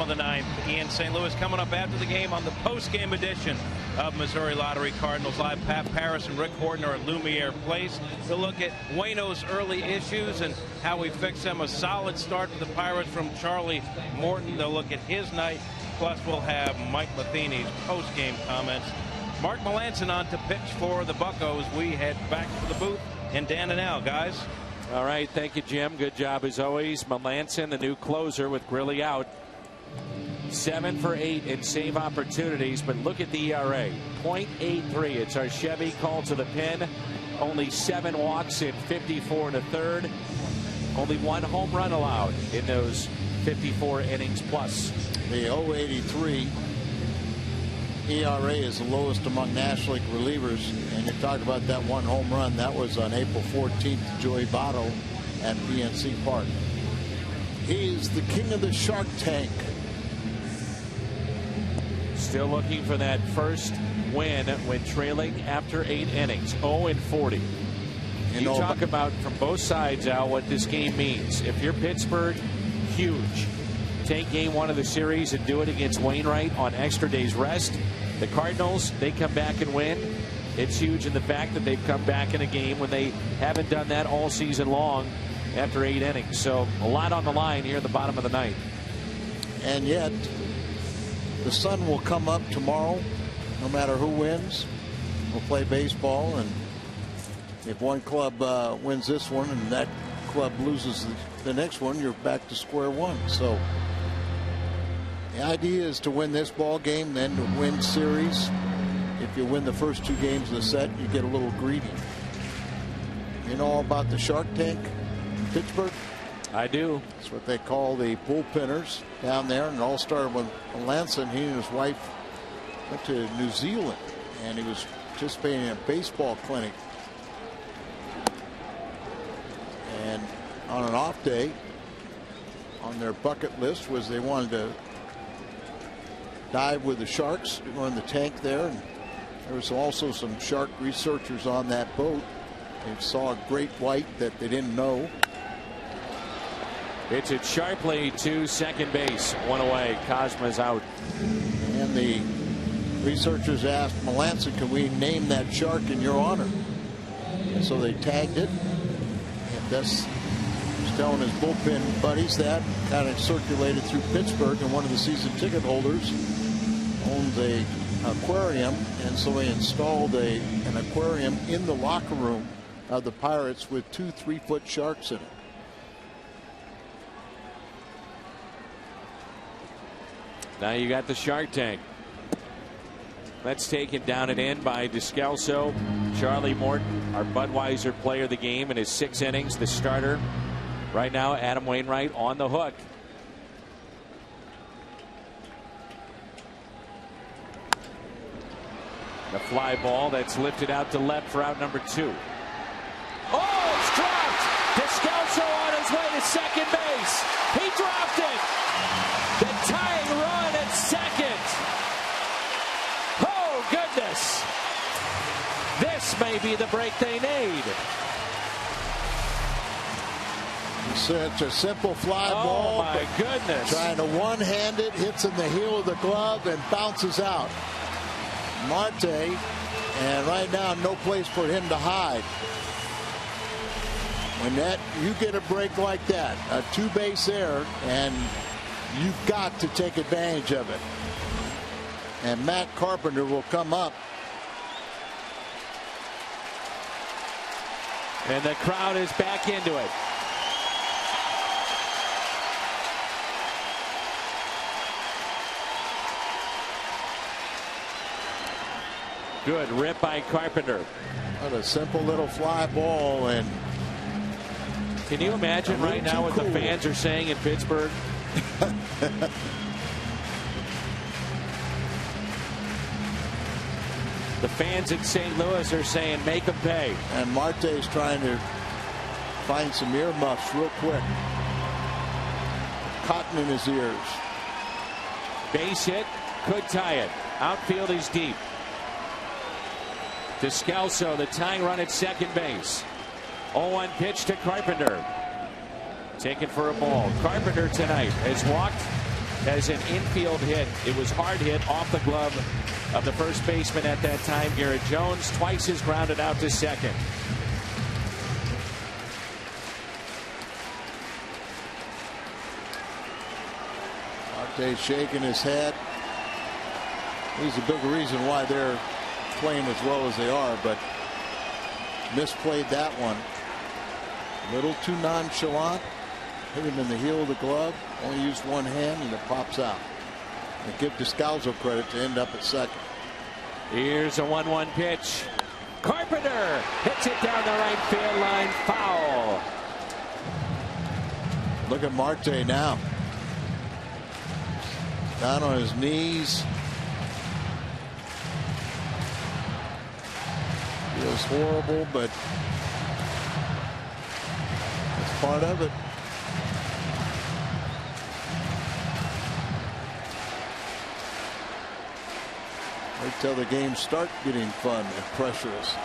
of the ninth. Ian St. Louis coming up after the game on the post-game edition of Missouri Lottery Cardinals Live. Pat Paris and Rick Horton are at Lumiere Place. They'll look at Waino's early issues and how we fix them. A solid start for the Pirates from Charlie Morton. They'll look at his night. Plus, we'll have Mike Matheny's post-game comments. Mark Melanson on to pitch for the Buccos. We head back to the booth in Dan and Al, guys. All right, thank you, Jim. Good job as always. Melanson, the new closer with Grilli out. 7 for 8 in save opportunities, but look at the ERA. .83. It's our Chevy call to the pin. Only 7 walks in 54 1/3. Only 1 home run allowed in those 54 innings plus. The 0.83 ERA is the lowest among National League relievers, and you talked about that 1 home run. That was on April 14th to Joey Votto at PNC Park. He's the king of the Shark Tank. Still looking for that first win when trailing after 8 innings. 0-40. You talk about from both sides, Al, what this game means. If you're Pittsburgh, huge. Take game 1 of the series and do it against Wainwright on extra days rest. The Cardinals, they come back and win. It's huge in the fact that they've come back in a game when they haven't done that all season long after 8 innings. So a lot on the line here at the bottom of the ninth. And yet the sun will come up tomorrow no matter who wins. We'll play baseball, and if one club wins this one and that club loses the next one, you're back to square one. So the idea is to win this ball game, then to win series. If you win the first 2 games of the set, you get a little greedy. You know all about the Shark Tank, Pittsburgh? I do. That's what they call the bullpenners down there. And it all started when Melanson, he and his wife went to New Zealand, and he was participating in a baseball clinic. And on an off day, on their bucket list was they wanted to dive with the sharks, go in the tank there. And there was also some shark researchers on that boat. They saw a great white that they didn't know. It's it sharply to second base. 1 away. Cosma's out. And the researchers asked Melanson, can we name that shark in your honor? And so they tagged it. And Des was telling his bullpen buddies that. Kind of circulated through Pittsburgh, and one of the season ticket holders owns a aquarium, and so he installed an aquarium in the locker room of the Pirates with 2 3-foot sharks in it. Now you got the Shark Tank. That's taken down and in by Descalso. Charlie Morton, our Budweiser player of the game in his 6 innings, the starter. Right now, Adam Wainwright on the hook. The fly ball that's lifted out to left for out number 2. Oh, it's dropped! Descalso on his way to second base. He dropped it. The tying run at second. Oh, goodness. This may be the break they need. Such a simple fly ball. Oh, my goodness. Trying to one-hand it, hits in the heel of the glove and bounces out. Marte, and right now no place for him to hide. When you get a break like that, a 2-base error, and you've got to take advantage of it. And Matt Carpenter will come up. And the crowd is back into it. Good rip by Carpenter. What a simple little fly ball. And can you imagine right now what the fans are saying in Pittsburgh? The fans in St. Louis are saying make them pay. And Marte is trying to find some earmuffs real quick. Cotton in his ears. Base hit, could tie it. Outfield is deep. Descalso, the tying run at second base. 0-1 pitch to Carpenter. Taken for a ball. Carpenter tonight has walked as an infield hit. It was hard hit off the glove of the first baseman at that time, Garrett Jones. Twice is grounded out to second. Marte's shaking his head. He's a big reason why they're playing as well as they are, but misplayed that one. A little too nonchalant. Hit him in the heel of the glove. Only used one hand, and it pops out. And give Descalzo credit to end up at second. Here's a 1-1 pitch. Carpenter hits it down the right field line. Foul. Look at Marte now. Down on his knees. Feels horrible, but it's part of it. Wait till the games start getting fun and pressurous.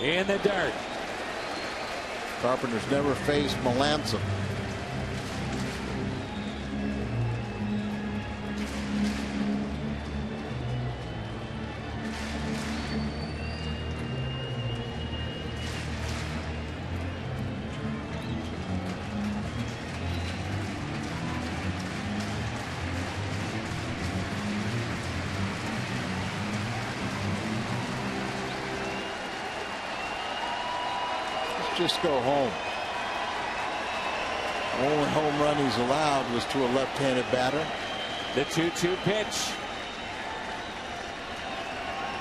In the dirt. Carpenter's never faced Melanson. Just go home. The only home run he's allowed was to a left-handed batter. The 2-2 pitch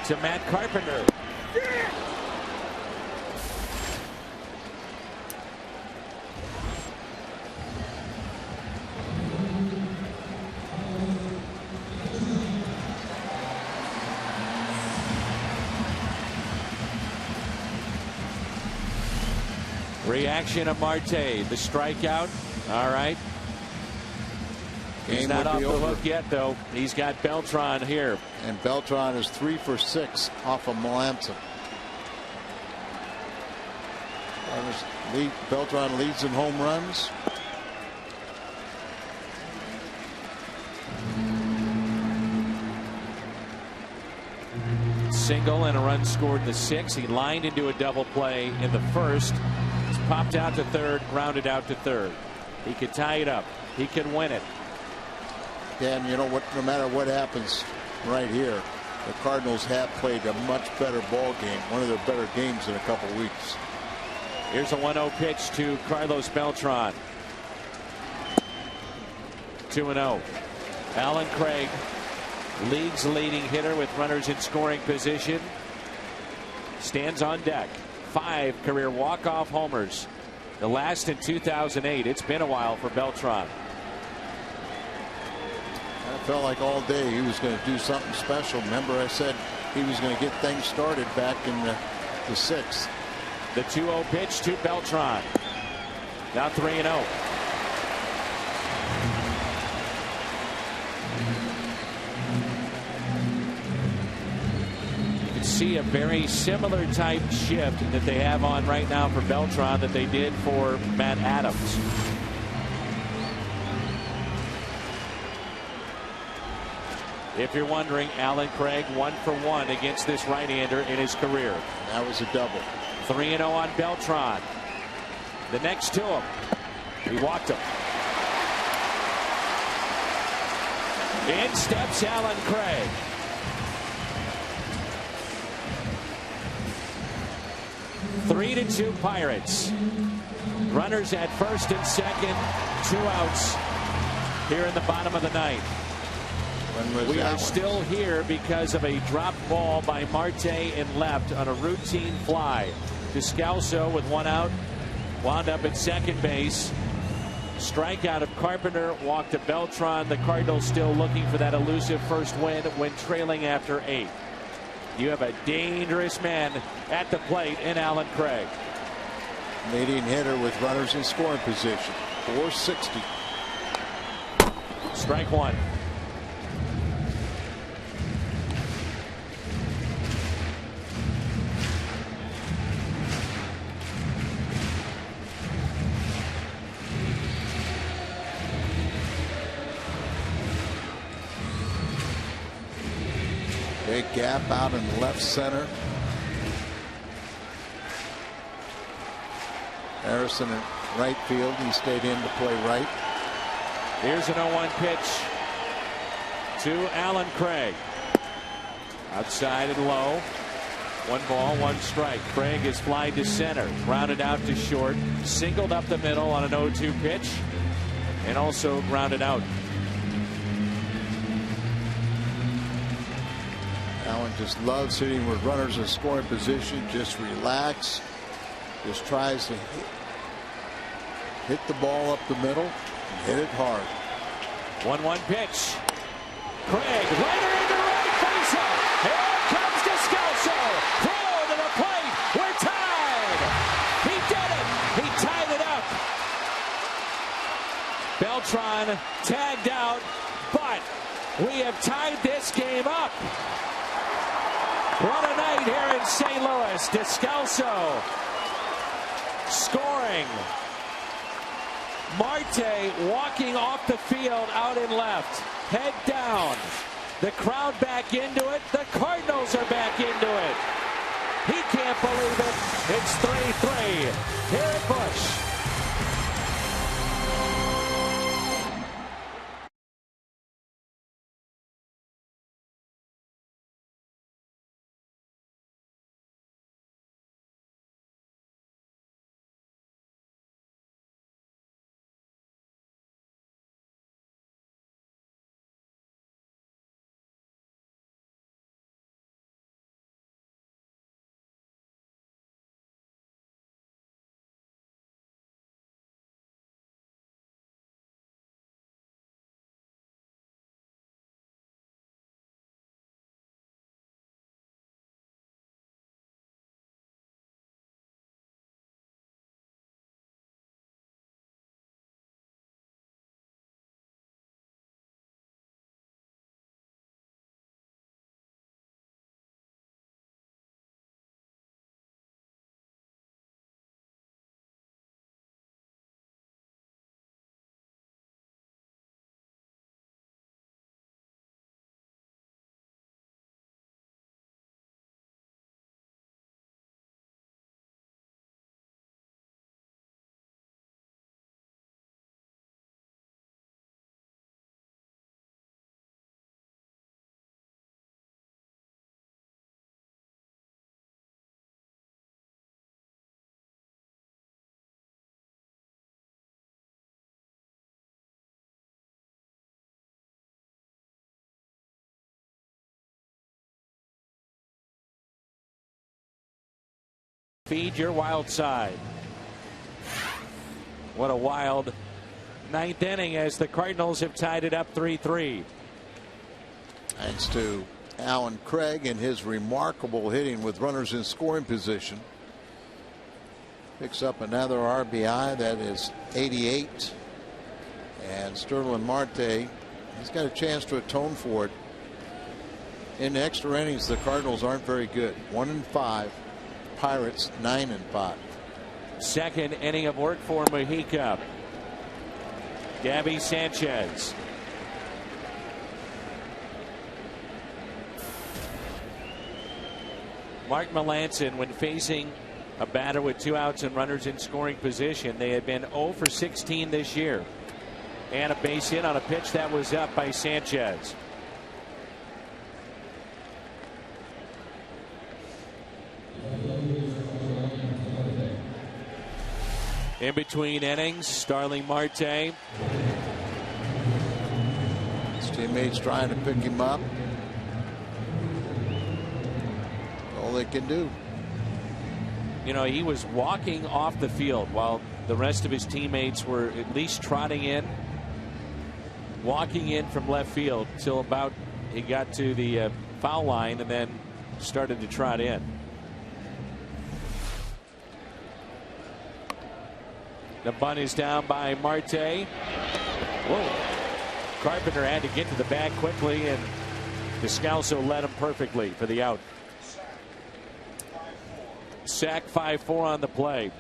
to Matt Carpenter. Reaction of Marte, the strikeout. All right. He's not off the hook yet, though. He's got Beltran here. And Beltran is 3 for 6 off of Melanson. Beltran leads in home runs. Single and a run scored in the 6th. He lined into a double play in the 1st. He's popped out to 3rd, grounded out to 3rd. He could tie it up. He could win it. Dan, you know what? No matter what happens right here, the Cardinals have played a much better ball game. One of their better games in a couple weeks. Here's a 1-0 pitch to Carlos Beltran. 2-0. Alan Craig, league's leading hitter with runners in scoring position, stands on deck. 5 career walk-off homers. The last in 2008. It's been a while for Beltran. I felt like all day he was going to do something special. Remember, I said he was going to get things started back in the 6th. The 2-0 pitch to Beltran. Now 3-0. You can see a very similar type shift that they have on right now for Beltran that they did for Matt Adams. If you're wondering, Alan Craig 1 for 1 against this right-hander in his career. That was a double. 3-0 on Beltran. The next to him. He walked him. In steps Alan Craig. Three to 2 Pirates. Runners at first and second. 2 outs here in the bottom of the ninth. We are still here because of a dropped ball by Marte in left on a routine fly. Descalso with 1 out wound up at second base. Strikeout of Carpenter, walk to Beltran. The Cardinals still looking for that elusive first win when trailing after 8. You have a dangerous man at the plate in Alan Craig. Leading hitter with runners in scoring position. 460. Strike 1. gap out in left center. Harrison at right field. He stayed in to play right. Here's an 0-1 pitch to Alan Craig. Outside and low. 1 ball, 1 strike. Craig is flying to center. Grounded out to short. Singled up the middle on an 0-2 pitch. And also grounded out. Allen just loves hitting with runners in scoring position. Just relax. Just tries to hit the ball up the middle and hit it hard. 1-1 pitch. Craig, liner into right face up. Here comes Descalso. Throw to the plate. We're tied. He did it. He tied it up. Beltran tagged out, but we have tied this game up. What a night here in St. Louis. Descalso scoring. Marte walking off the field out in left. Head down. The crowd back into it. The Cardinals are back into it. He can't believe it. It's 3-3 here at Busch. Feed your wild side. What a wild 9th inning as the Cardinals have tied it up 3-3. Thanks to Alan Craig and his remarkable hitting with runners in scoring position. Picks up another RBI. That is 88. And Sterling Marte, he's got a chance to atone for it. In the extra innings, the Cardinals aren't very good. 1-5. Pirates 9-5. Second inning of work for Mujica. Gabby Sanchez. Mark Melancon, when facing a batter with 2 outs and runners in scoring position, they had been 0 for 16 this year. And a base hit on a pitch that was up by Sanchez. In between innings, Starling Marte. His teammates trying to pick him up. All they can do. You know, he was walking off the field while the rest of his teammates were at least trotting in. Walking in from left field till about he got to the foul line and then started to trot in. The bunt is down by Marte. Whoa. Carpenter had to get to the bag quickly, and Descalso led him perfectly for the out. Sack 5-4 on the play.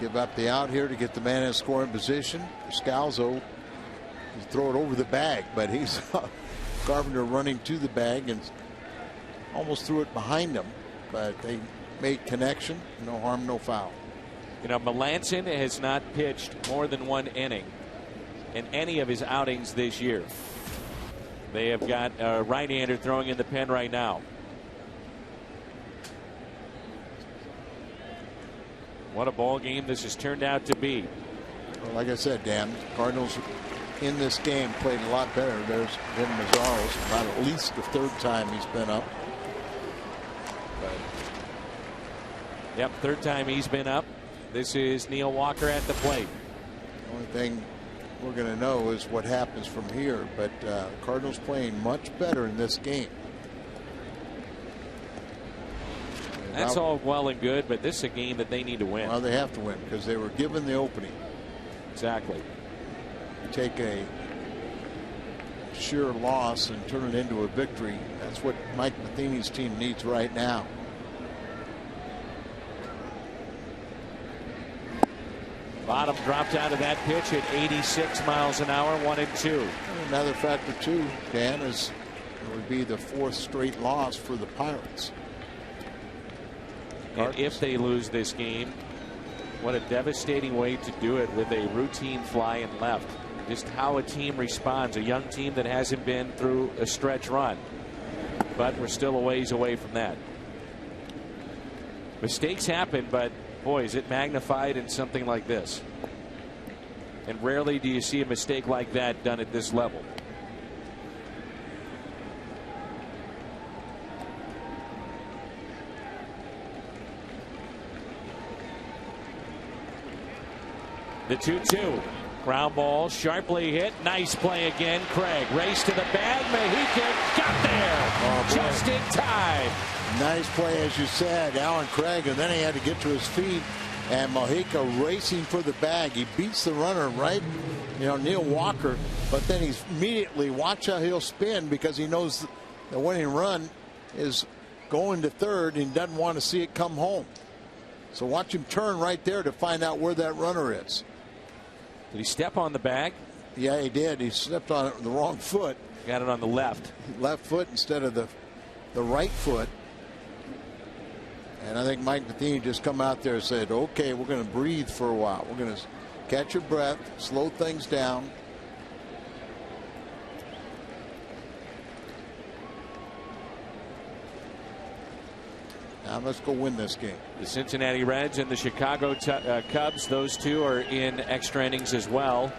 Give up the out here to get the man in scoring position. Scalzo, he throw it over the bag, but he's Carpenter running to the bag and almost threw it behind him, but they made connection. No harm, no foul. You know, Melanson has not pitched more than 1 inning in any of his outings this year. They have got a right-hander throwing in the pen right now. What a ball game this has turned out to be. Well, like I said, Dan, Cardinals in this game played a lot better. There's been Mazzaro's about at least the 3rd time he's been up. Yep, 3rd time he's been up. This is Neil Walker at the plate. The only thing we're going to know is what happens from here, but Cardinals playing much better in this game. That's all well and good, but this is a game that they need to win. Well, they have to win because they were given the opening. Exactly. You take a sheer loss and turn it into a victory. That's what Mike Matheny's team needs right now. Bottom dropped out of that pitch at 86 miles an hour, 1-2. Another factor too, Dan, is it would be the 4th straight loss for the Pirates. And if they lose this game, what a devastating way to do it with a routine fly in left. Just how a team responds, a young team that hasn't been through a stretch run. But we're still a ways away from that. Mistakes happen, but boy, is it magnified in something like this. And rarely do you see a mistake like that done at this level. The 2-2. Ground ball sharply hit. Nice play again. Craig race to the bag. Mojica got there just in time. Nice play, as you said, Alan Craig, and then he had to get to his feet, and Mojica racing for the bag. He beats the runner right, Neil Walker, but then he's immediately, watch how he'll spin because he knows the winning run is going to 3rd and he doesn't want to see it come home. So watch him turn right there to find out where that runner is. Did he step on the bag? Yeah, he did. He stepped on it with the wrong foot. Got it on the left. Left foot instead of the right foot. And I think Mike Matheny just come out there and said, okay, we're going to breathe for a while. We're going to catch your breath, slow things down. Now let's go win this game. The Cincinnati Reds and the Chicago Cubs, those two are in extra innings as well.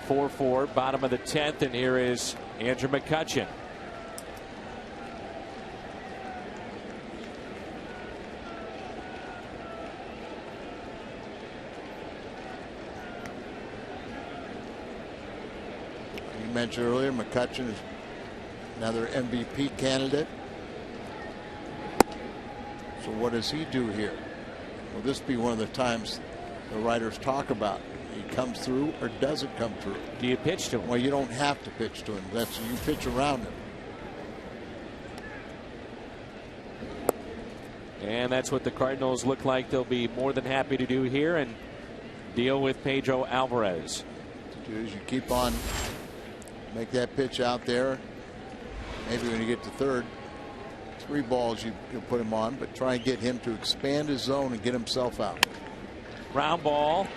4-4, bottom of the 10th, and here is Andrew McCutchen. You mentioned earlier, McCutchen is another MVP candidate. So what does he do here? Will this be one of the times the writers talk about? He comes through or doesn't come through? Do you pitch to him? Well, you don't have to pitch to him. You pitch around him. And that's what the Cardinals look like they'll be more than happy to do here and deal with Pedro Alvarez. To do is you keep on, make that pitch out there. Maybe when you get to 3rd, 3 balls you'll put him on, but try and get him to expand his zone and get himself out. Ground ball,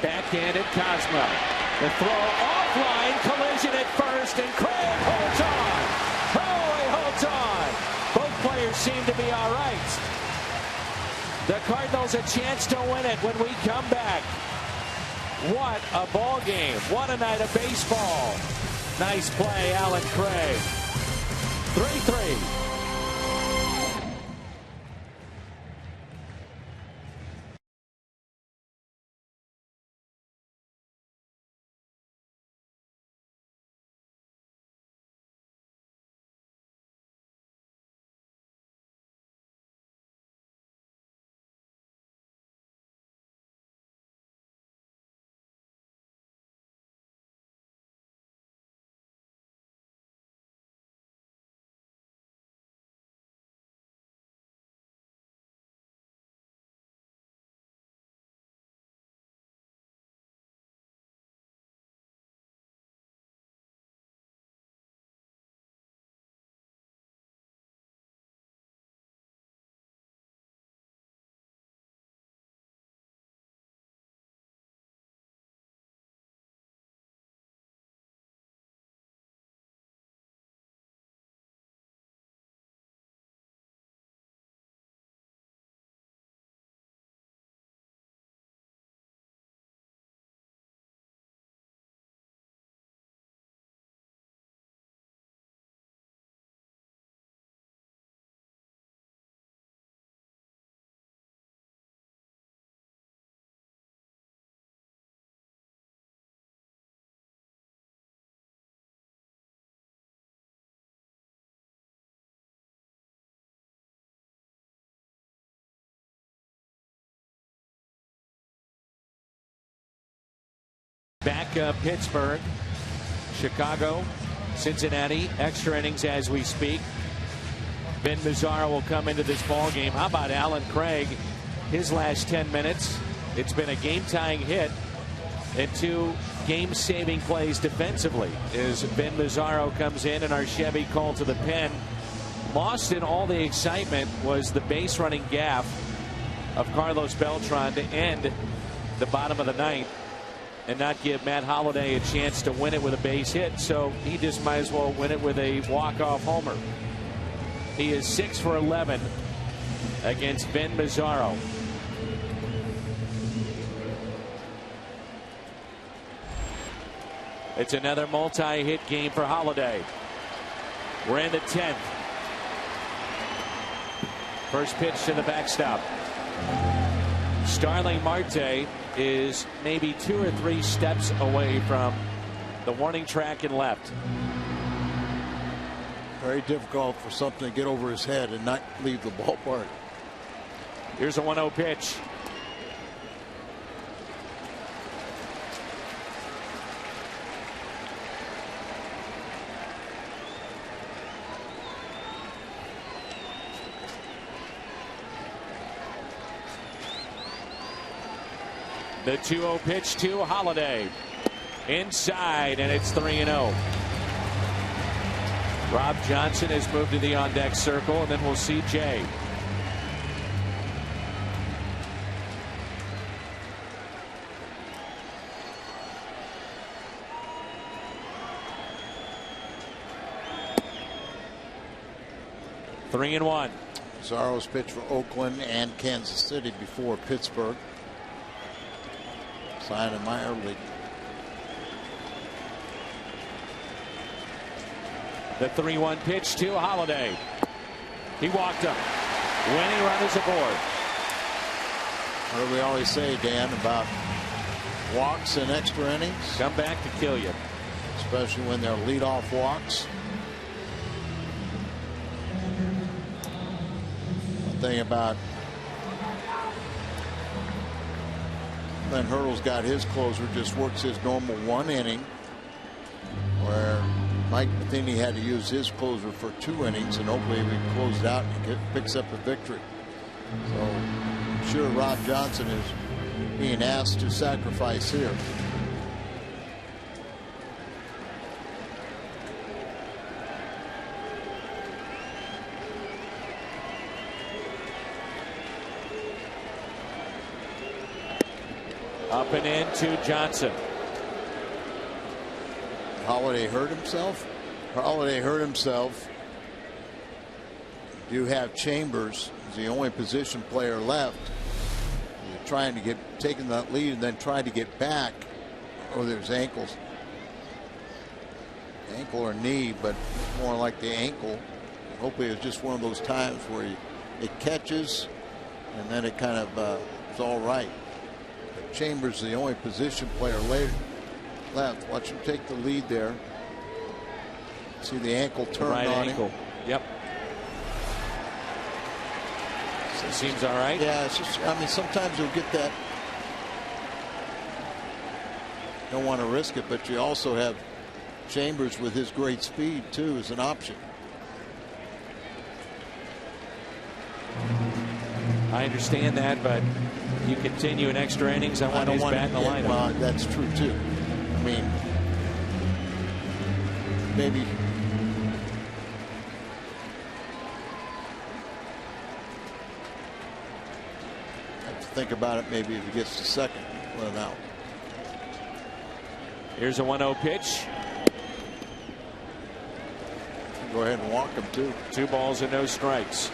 backhanded Cosmo. The throw offline, collision at first, and Craig holds on. Oh, he holds on. Both players seem to be all right. The Cardinals a chance to win it when we come back. What a ball game. What a night of baseball. Nice play, Alan Craig. 3-3. back Pittsburgh, Chicago, Cincinnati, extra innings as we speak. Ben Mazzaro will come into this ball game. How about Alan Craig? His last 10 minutes, it's been a game-tying hit and 2 game-saving plays defensively as Ben Mazzaro comes in and our Chevy called to the pen. Lost in all the excitement was the base running gaffe of Carlos Beltran to end the bottom of the ninth and not give Matt Holliday a chance to win it with a base hit, so he just might as well win it with a walk-off homer. He is 6 for 11 against Ben Mazzaro. It's another multi-hit game for Holliday. We're in the 10th. First pitch to the backstop. Starling Marte is maybe 2 or 3 steps away from the warning track and left. Very difficult for something to get over his head and not leave the ballpark. Here's a 1-0 pitch. The 2-0 pitch to Holliday. Inside, and it's 3-0. Rob Johnson has moved to the on-deck circle, and then we'll see Jay. Three and one. Mazzaro's pitched for Oakland and Kansas City before Pittsburgh. Signed in minor league. The 3-1 pitch to Holliday. He walked him. Winning run is aboard. What do we always say, Dan, about walks in extra innings? Come back to kill you. Especially when they're leadoff walks. One thing about Glenn Hurdle's got his closer, just works his normal 1 inning, where Mike Matheny had to use his closer for 2 innings, and hopefully we close it out and picks up a victory. So I'm sure Rob Johnson is being asked to sacrifice here. Up and in to Johnson. Holliday hurt himself. Holliday hurt himself. You have Chambers, he's the only position player left. You're trying to get taking that lead and then try to get back. Oh, there's ankles. Ankle or knee, but more like the ankle. Hopefully it's just one of those times where it catches and then it kind of is all right. But Chambers, the only position player left. Watch him take the lead there. See the ankle turn right on ankle. him. Yep. So it seems all right. Yeah, it's just, I mean, sometimes you'll get that. Don't want to risk it, but you also have Chambers with his great speed too as an option. I understand that, but you continue in extra innings. I want his bat in the lineup. That's true too. I mean, maybe have to think about it. Maybe if he gets to second, let him out. Here's a 1-0 pitch. Go ahead and walk him too. 2 balls and no strikes.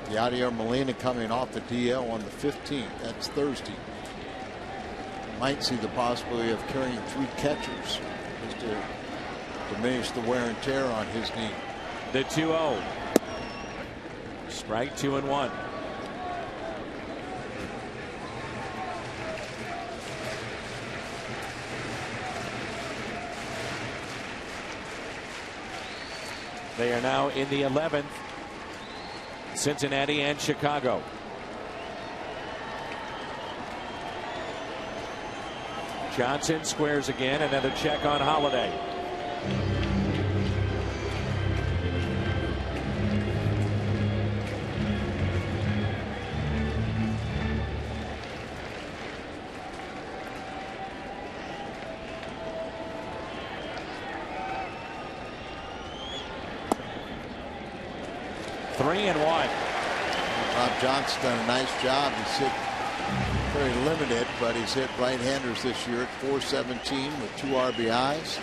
Yadier Molina coming off the DL on the 15th. That's Thursday. Might see the possibility of carrying 3 catchers just to diminish the wear and tear on his knee. The 2-0. Strike 2 and 1. They are now in the 11th. Cincinnati and Chicago. Johnson squares again. Another check on Holiday. Three and one. Rob Johnson's done a nice job. He's hit very limited, but he's hit right-handers this year at .417 with 2 RBIs.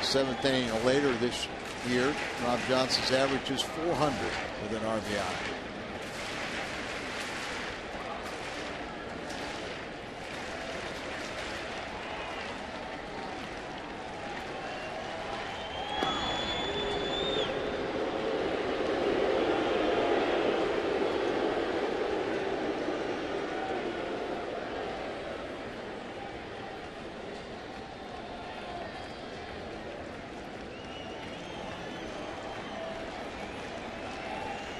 7th inning or later this year, Rob Johnson's average is 400 with an RBI.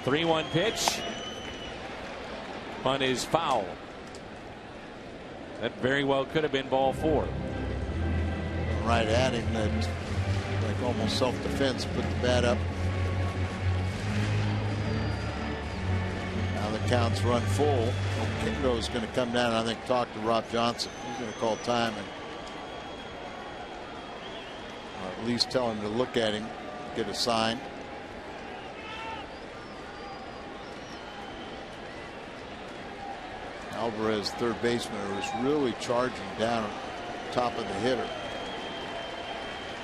Three-one pitch. Bunt is foul. That very well could have been ball 4. Right at him, that like almost self-defense, put the bat up. Now the count's run full. Kindo's going to come down, I think, talk to Rob Johnson. He's going to call time and or at least tell him to look at him, get a sign. Alvarez, third baseman, was really charging down on top of the hitter.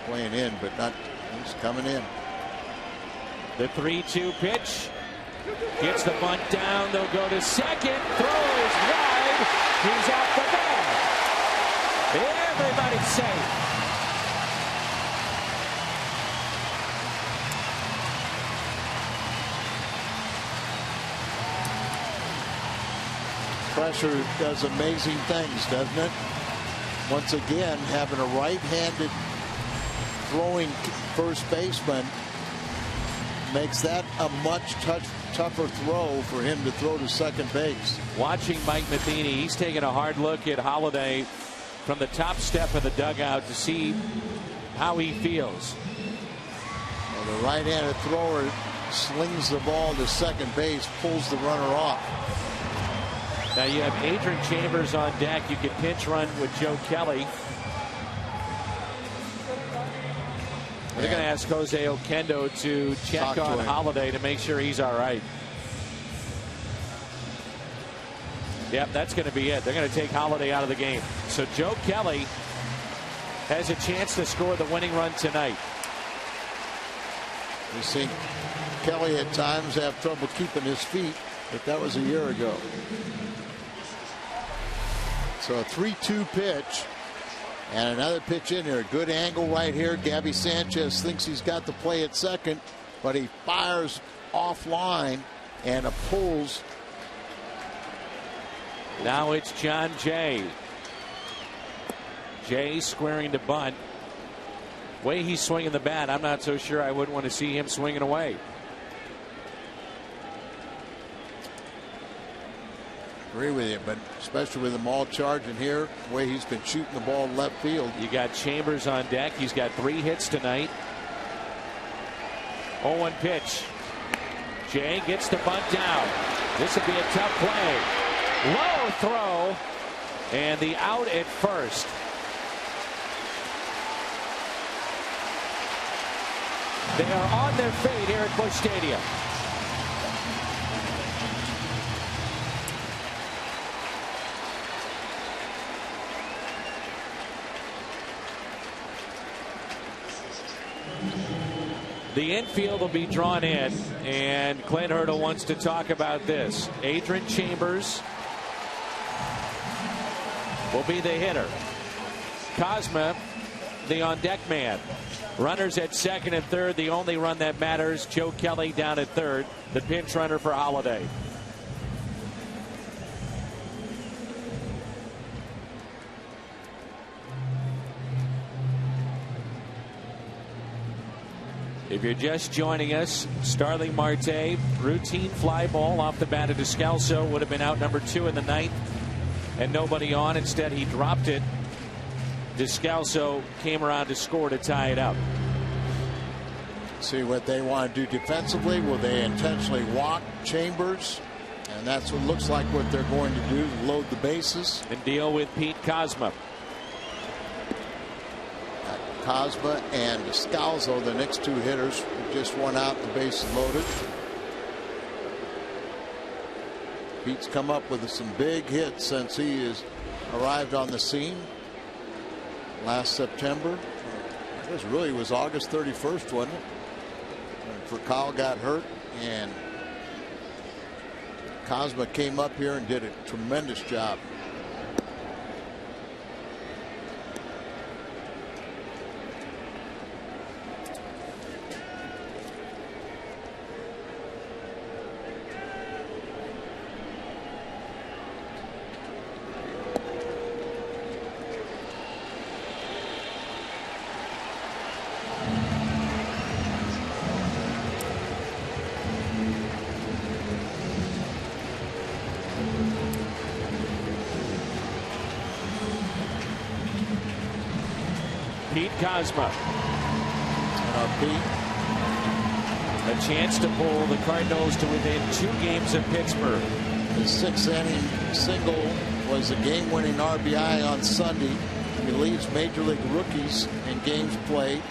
Playing in, but not, he's coming in. The 3-2 pitch. Gets the bunt down. They'll go to second. Throws wide. He's off the bag. Everybody's safe. Pressure does amazing things, doesn't it? Once again, having a right-handed throwing first baseman makes that a much tougher throw for him to throw to second base. Watching Mike Matheny, he's taking a hard look at Holiday from the top step of the dugout to see how he feels. Well, the right-handed thrower slings the ball to second base, pulls the runner off. Now you have Adrian Chambers on deck. You can pinch run with Joe Kelly. They're going to ask Jose Oquendo to check on Holiday to make sure he's all right. Yep, that's going to be it. They're going to take Holiday out of the game. So Joe Kelly has a chance to score the winning run tonight. We've seen Kelly at times have trouble keeping his feet, but that was a year ago. So a 3-2 pitch and another pitch in there. Good angle right here. Gabby Sanchez thinks he's got the play at second, but he fires offline and pulls. Now it's John Jay. Jay squaring to bunt. Way he's swinging the bat, I'm not so sure I wouldn't want to see him swinging away. Agree with you, but especially with them all charging here, the way he's been shooting the ball left field. You got Chambers on deck. He's got 3 hits tonight. 0-1 pitch. Jay gets the bunt down. This would be a tough play. Low throw, and the out at first. They are on their feet here at Busch Stadium. The infield will be drawn in, and Clint Hurdle wants to talk about this. Adrian Chambers will be the hitter. Cosma, the on-deck man. Runners at second and third, the only run that matters. Joe Kelly down at third, the pinch runner for Holiday. If you're just joining us, Starling Marte, routine fly ball off the bat of Descalso, would have been out number 2 in the 9th, and nobody on. Instead, he dropped it. Descalso came around to score to tie it up. See what they want to do defensively. Will they intentionally walk Chambers? And that's what looks like what they're going to do, load the bases. And deal with Pete Kozma. Kozma and Descalso, the next 2 hitters, just one out, the bases loaded. Pete's come up with some big hits since he has arrived on the scene last September. It was August 31st, wasn't it? When Kyle got hurt, and Kozma came up here and did a tremendous job. Pete Kozma. Pete. A chance to pull the Cardinals to within 2 games of Pittsburgh. His 6th inning single was a game-winning RBI on Sunday. He leads Major League rookies in games played,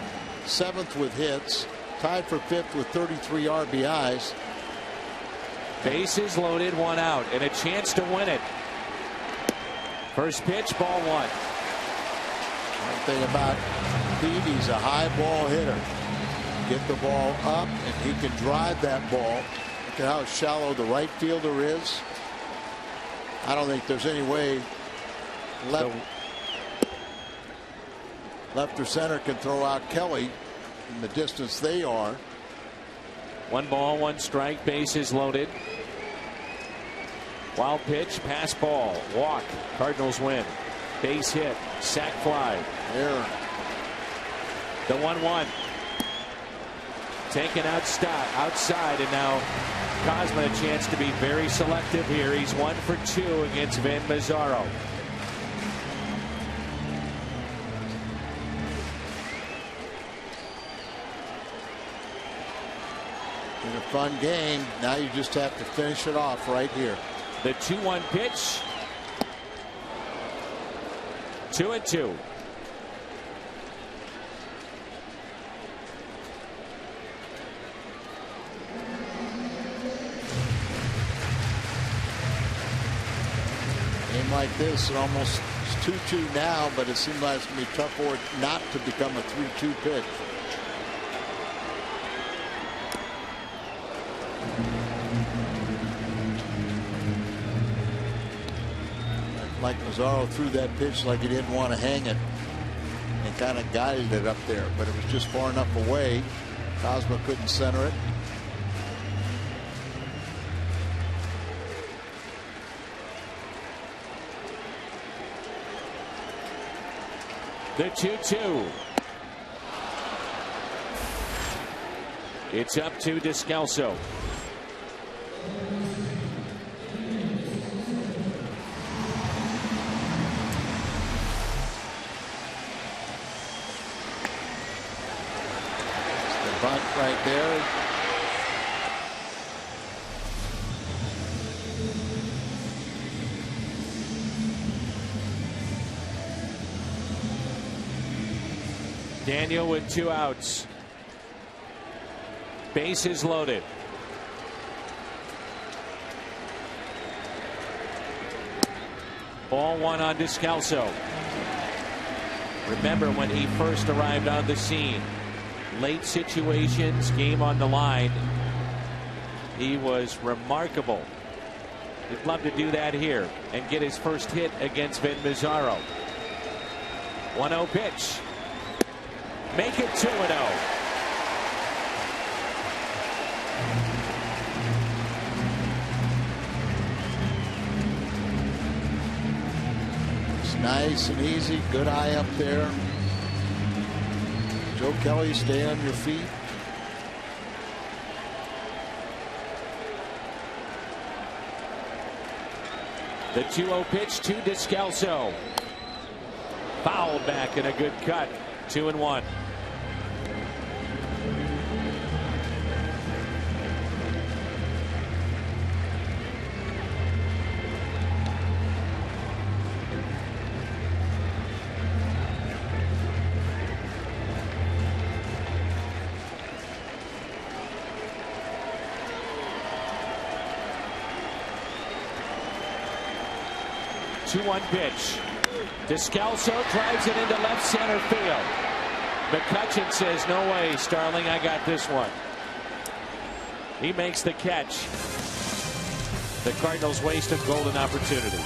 7th with hits, tied for 5th with 33 RBIs. Bases loaded, 1 out, and a chance to win it. First pitch, ball 1. One thing about Pete, he's a high ball hitter. Get the ball up and he can drive that ball. Look at how shallow the right fielder is. I don't think there's any way left or center can throw out Kelly in the distance they are. 1 ball, 1 strike, bases loaded. Wild pitch, pass ball, walk. Cardinals win. Base hit, sac fly. Error. The 1-1. Taken outside, and now Kozma a chance to be very selective here. He's 1 for 2 against Van Mazzaro. In a fun game, now you just have to finish it off right here. The 2-1 pitch. 2-2. Game like this, it almost is 2-2 now, but it seems like it's going to be tough for it not to become a 3-2 pitch. Like Mazzaro threw that pitch like he didn't want to hang it and kind of guided it up there, but it was just far enough away. Kozma couldn't center it. The 2-2. It's up to Descalso. Bunt right there. Daniel with 2 outs. Bases loaded. Ball 1 on Descalso. Remember when he first arrived on the scene. Late situations, game on the line. He was remarkable. He'd love to do that here and get his first hit against Van Mazzaro. 1-0 pitch. Make it 2-0. It's nice and easy. Good eye up there. Joe Kelly, stay on your feet. The 2-0 pitch to Descalso. Fouled back and a good cut. 2-1. One pitch. Descalso drives it into left center field. McCutchen says, no way, Starling, I got this one. He makes the catch. The Cardinals waste a golden opportunity.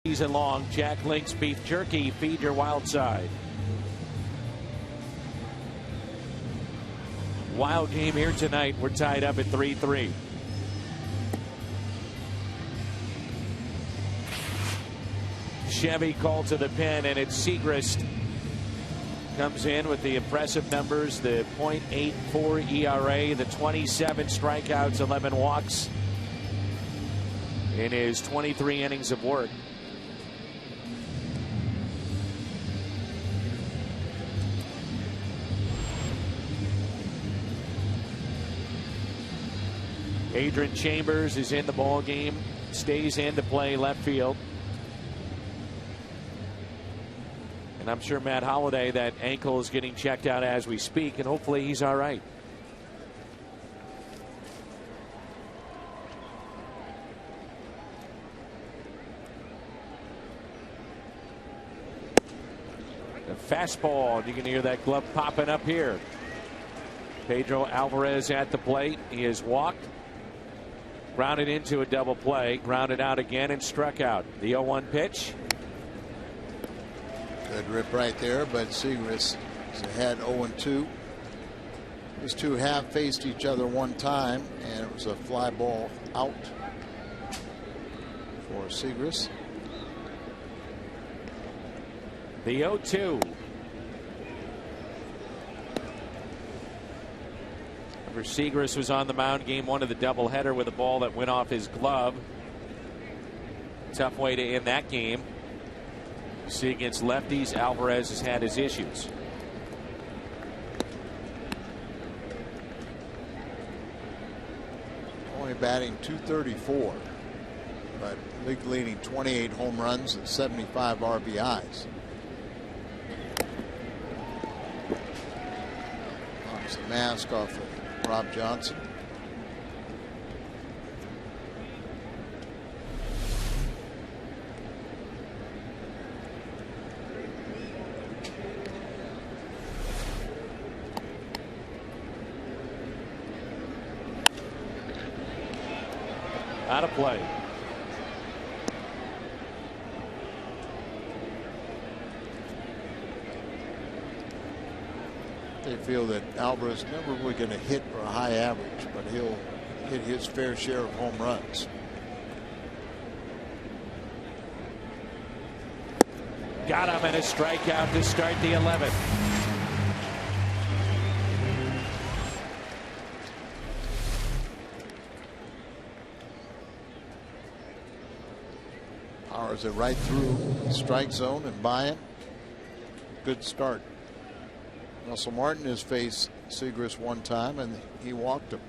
Season long Jack Link's beef jerky. Feed your wild side. Wild game here tonight. We're tied up at 3-3. Chevy called to the pen, and it's Segrist. Comes in with the impressive numbers, the .84 ERA, the 27 strikeouts, 11 walks in his 23 innings of work. Adrian Chambers is in the ball game, stays in to play left field. And I'm sure Matt Holliday, that ankle is getting checked out as we speak, and hopefully he's all right. The fastball, you can hear that glove popping up here. Pedro Alvarez at the plate. He has walked. Grounded into a double play, grounded out again and struck out. The 0-1 pitch. Good rip right there, but Segrist is ahead 0-2. These two have faced each other one time, and it was a fly ball out for Segrist. The 0-2. Segrist was on the mound game one of the doubleheader with a ball that went off his glove. Tough way to end that game. You see, against lefties, Alvarez has had his issues. Only batting .234, but league leading 28 home runs and 75 RBIs. Knocks the mask off of Rob Johnson. Out of play. They feel that Alvarez is never really going to hit for a high average, but he'll hit his fair share of home runs. Got him, and a strikeout to start the 11th. Powers it right through the strike zone and by him. Good start. Russell Martin has faced Segras one time and he walked him.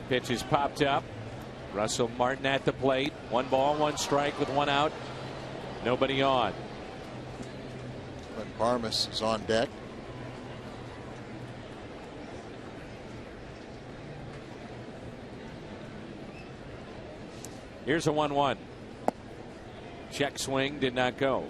Pitch is popped up. Russell Martin at the plate. 1 ball, 1 strike with 1 out. Nobody on. But Parmas is on deck. Here's a 1-1. Check swing did not go.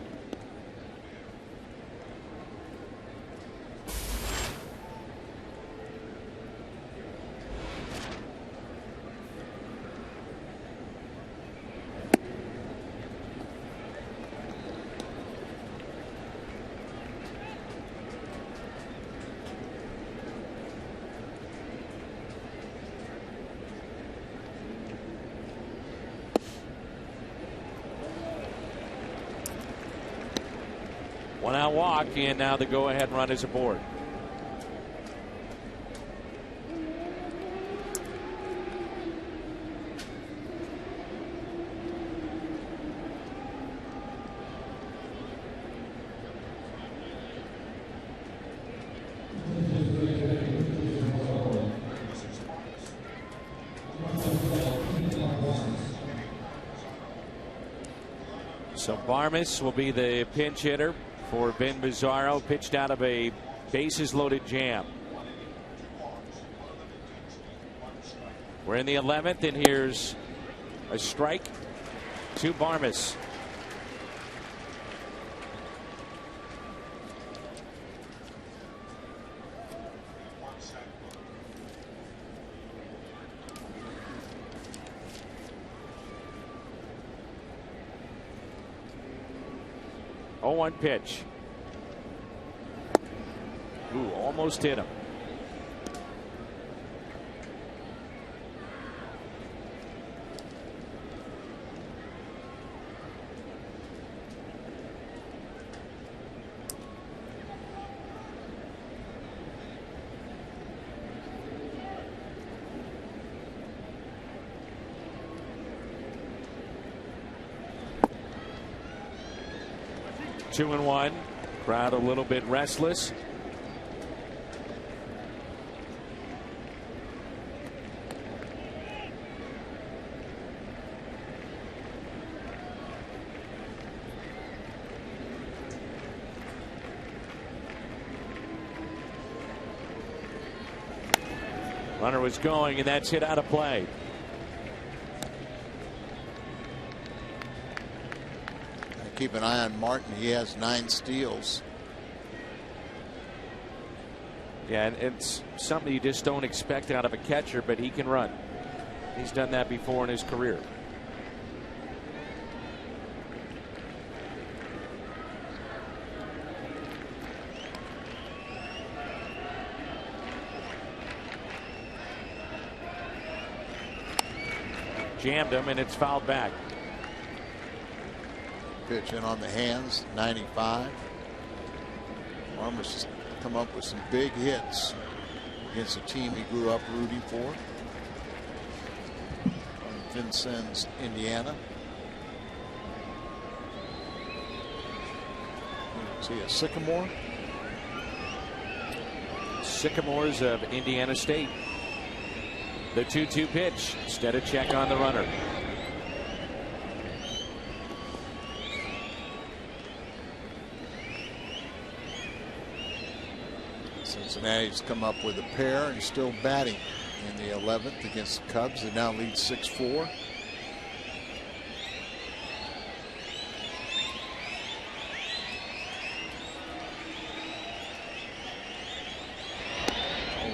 One out walk, and now the go-ahead run is aboard. So Barmes will be the pinch hitter for Ben Bizarro, pitched out of a bases loaded jam. We're in the 11th, and here's a strike to Barmes. One pitch. Ooh, almost hit him. Two and one. Crowd a little bit restless. Runner was going, and that's hit out of play. Keep an eye on Martin. He has 9 steals. Yeah, and it's something you just don't expect out of a catcher, but he can run. He's done that before in his career. Jammed him, and it's fouled back. Pitch in on the hands, 95. Parmas has come up with some big hits against a team he grew up rooting for. From Vincennes, Indiana. See a Sycamore. Sycamores of Indiana State. The 2-2 pitch. Instead of check on the runner. Cincinnati's come up with a pair and still batting in the 11th against the Cubs. They now lead 6-4.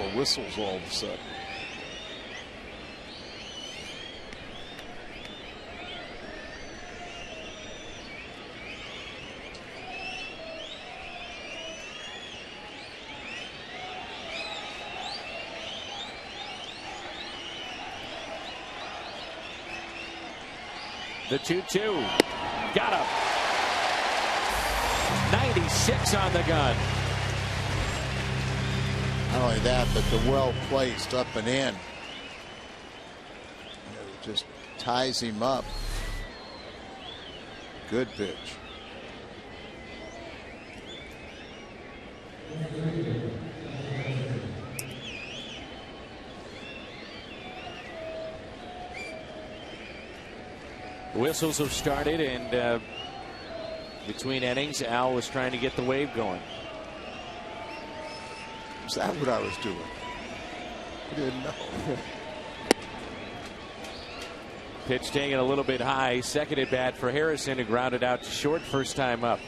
more whistles all of a sudden. The 2-2. Got him. 96 on the gun. Not only that, but the well placed up and in. Just ties him up. Good pitch. Whistles have started, and between innings, Al was trying to get the wave going. Is that what I was doing? I didn't know. Pitch taken a little bit high. Second at bat for Harrison, who grounded out to short first time up.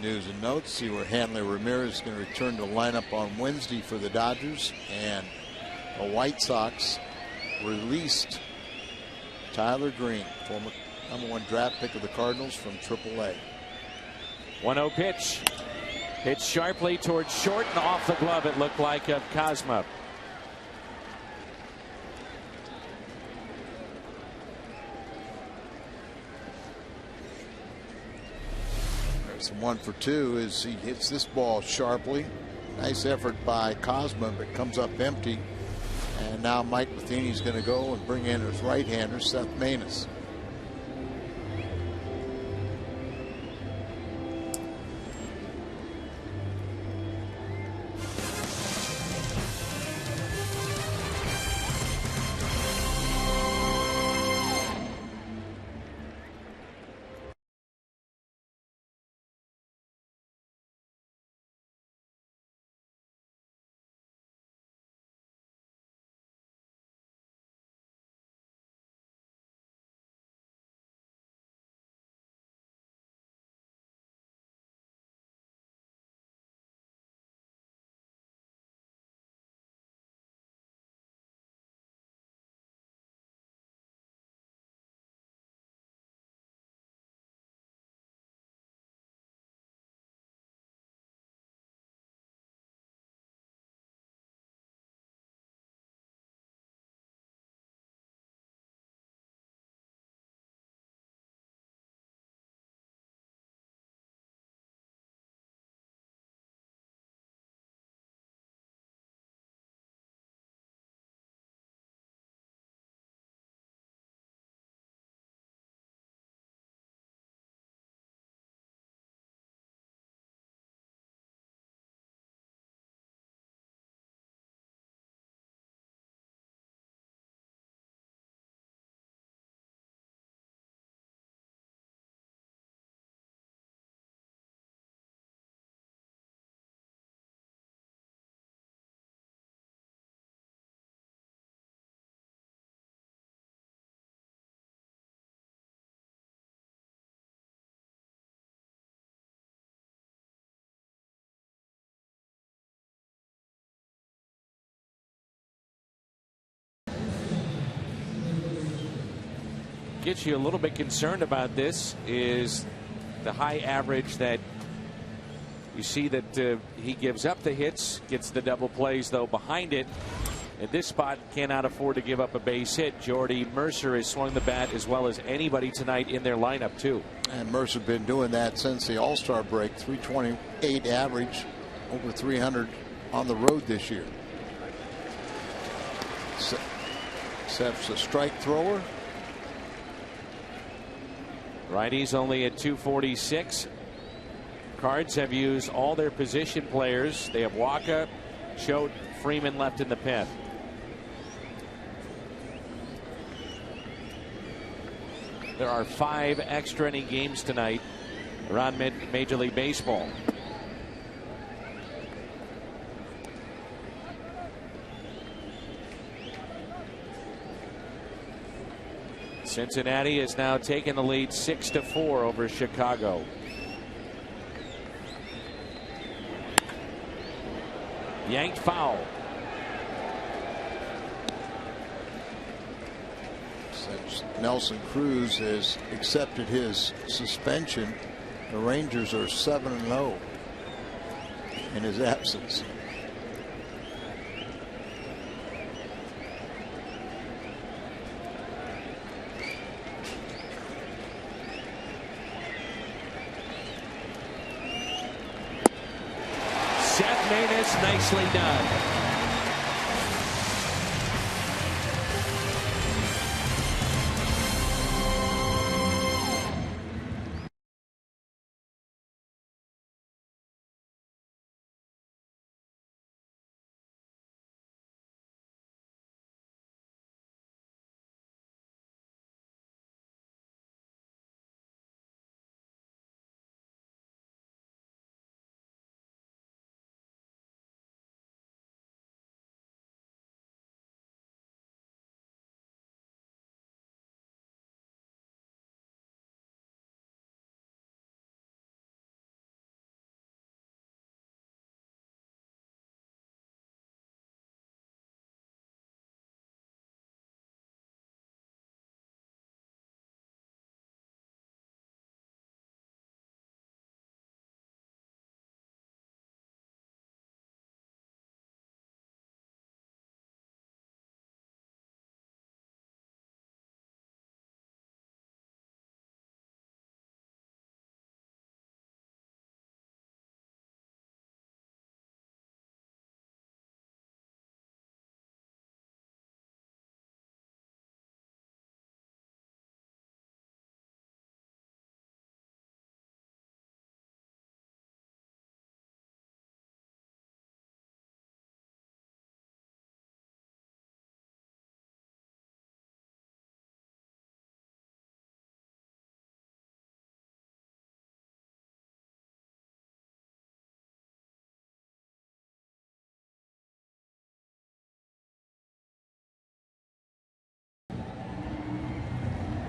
News and notes. See where Hanley Ramirez is going to return to lineup on Wednesday for the Dodgers, and the White Sox released Tyler Green, former #1 draft pick of the Cardinals, from AAA. 1-0 pitch. Hit sharply towards short and off the glove, it looked like, of Cosma. There's 1 for 2 as he hits this ball sharply. Nice effort by Cosma, but comes up empty. And now Mike Matheny's going to go and bring in his right-hander, Seth Maness. Gets you a little bit concerned about this is the high average that you see that he gives up the hits, gets the double plays though behind it. At this spot, cannot afford to give up a base hit. Jordy Mercer has swung the bat as well as anybody tonight in their lineup too. And Mercer been doing that since the All-Star break. 328 average, over 300 on the road this year. Seth's a strike thrower. Righties only at 246. Cards have used all their position players. They have Waka, Choate, Freeman left in the pen. There are 5 extra inning games tonight around Major League Baseball. Cincinnati has now taken the lead 6-4 over Chicago. Yanked foul. Since Nelson Cruz has accepted his suspension, the Rangers are 7-0 in his absence. Seth Maness, nicely done.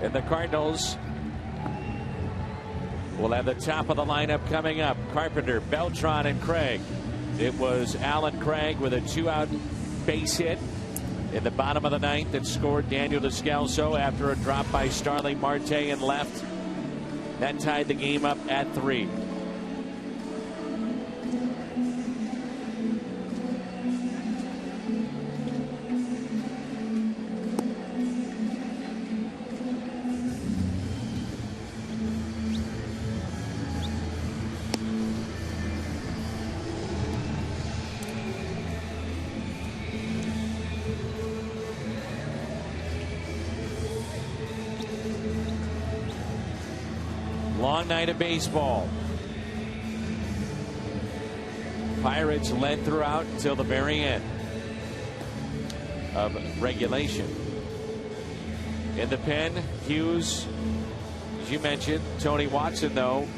And the Cardinals will have the top of the lineup coming up. Carpenter, Beltran, and Craig. It was Alan Craig with a 2-out base hit in the bottom of the ninth that scored Daniel Descalso after a drop by Starling Marte in left. That tied the game up at 3. Long night of baseball. Pirates led throughout until the very end of regulation. In the pen, Hughes, as you mentioned, Tony Watson, though,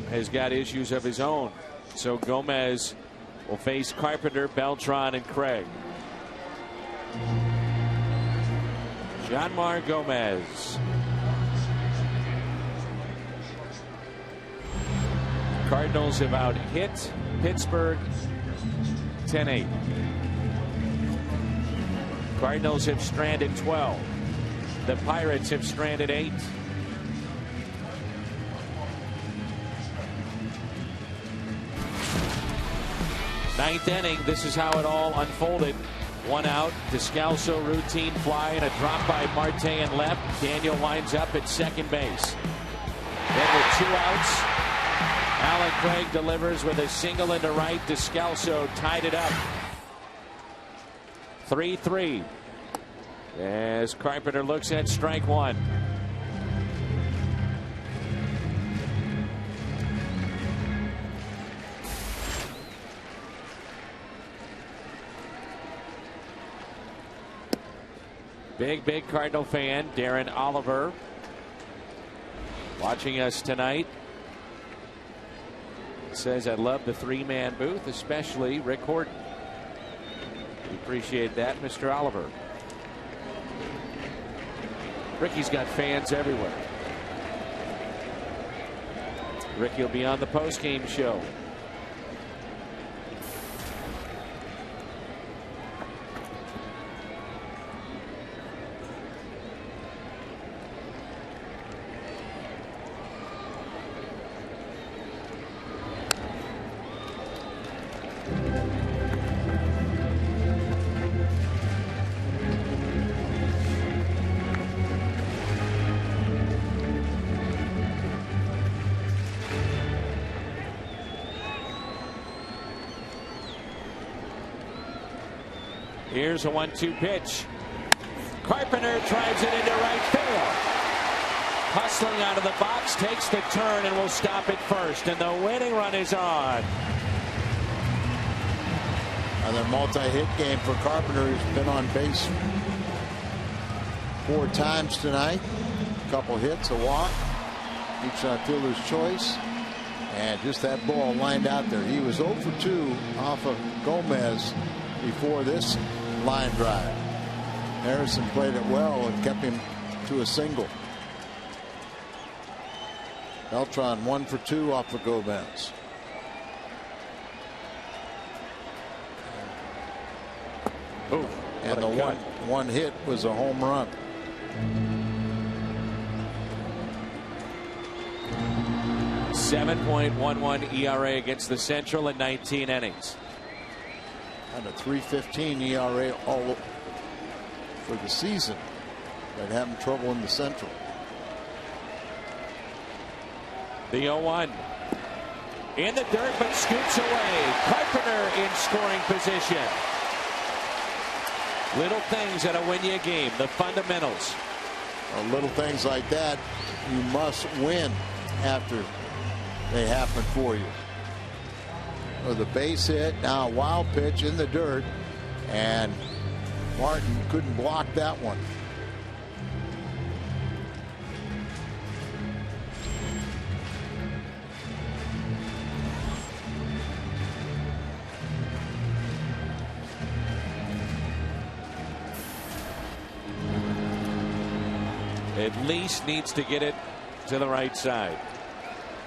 has got issues of his own. So Gomez will face Carpenter, Beltran, and Craig. Jeanmar Gomez. Cardinals have out hit Pittsburgh 10-8. Cardinals have stranded 12. The Pirates have stranded 8. Ninth inning, this is how it all unfolded. 1 out, Descalso routine fly and a drop by Marte in left. Daniel winds up at second base. Then with 2 outs, Alan Craig delivers with a single into right. Descalso tied it up. 3-3 as Carpenter looks at strike 1. Big Cardinal fan, Darren Oliver, watching us tonight. Says, I love the 3-man booth, especially Rick Horton. We appreciate that, Mr. Oliver. Ricky's got fans everywhere. Ricky will be on the post-game show. Here's a 1-2 pitch. Carpenter drives it into right field. Hustling out of the box, takes the turn, and will stop at first. And the winning run is on. Another multi-hit game for Carpenter, who's been on base 4 times tonight. A couple hits, a walk, each on fielder's choice. And just that ball lined out there. He was 0 for 2 off of Gomez before this line drive. Harrison played it well and kept him to a single. Beltran 1 for 2 off of Gomez. Ooh, and the one hit was a home run. .11 ERA against the Central in 19 innings. And a .315 ERA all for the season. But having trouble in the Central. The 0-1 in the dirt, but scoops away. Carpenter in scoring position. Little things that'll win you a game. The fundamentals. Well, little things like that, you must win after they happen for you. Or the base hit, now a wild pitch in the dirt, and Martin couldn't block that one. At least needs to get it to the right side.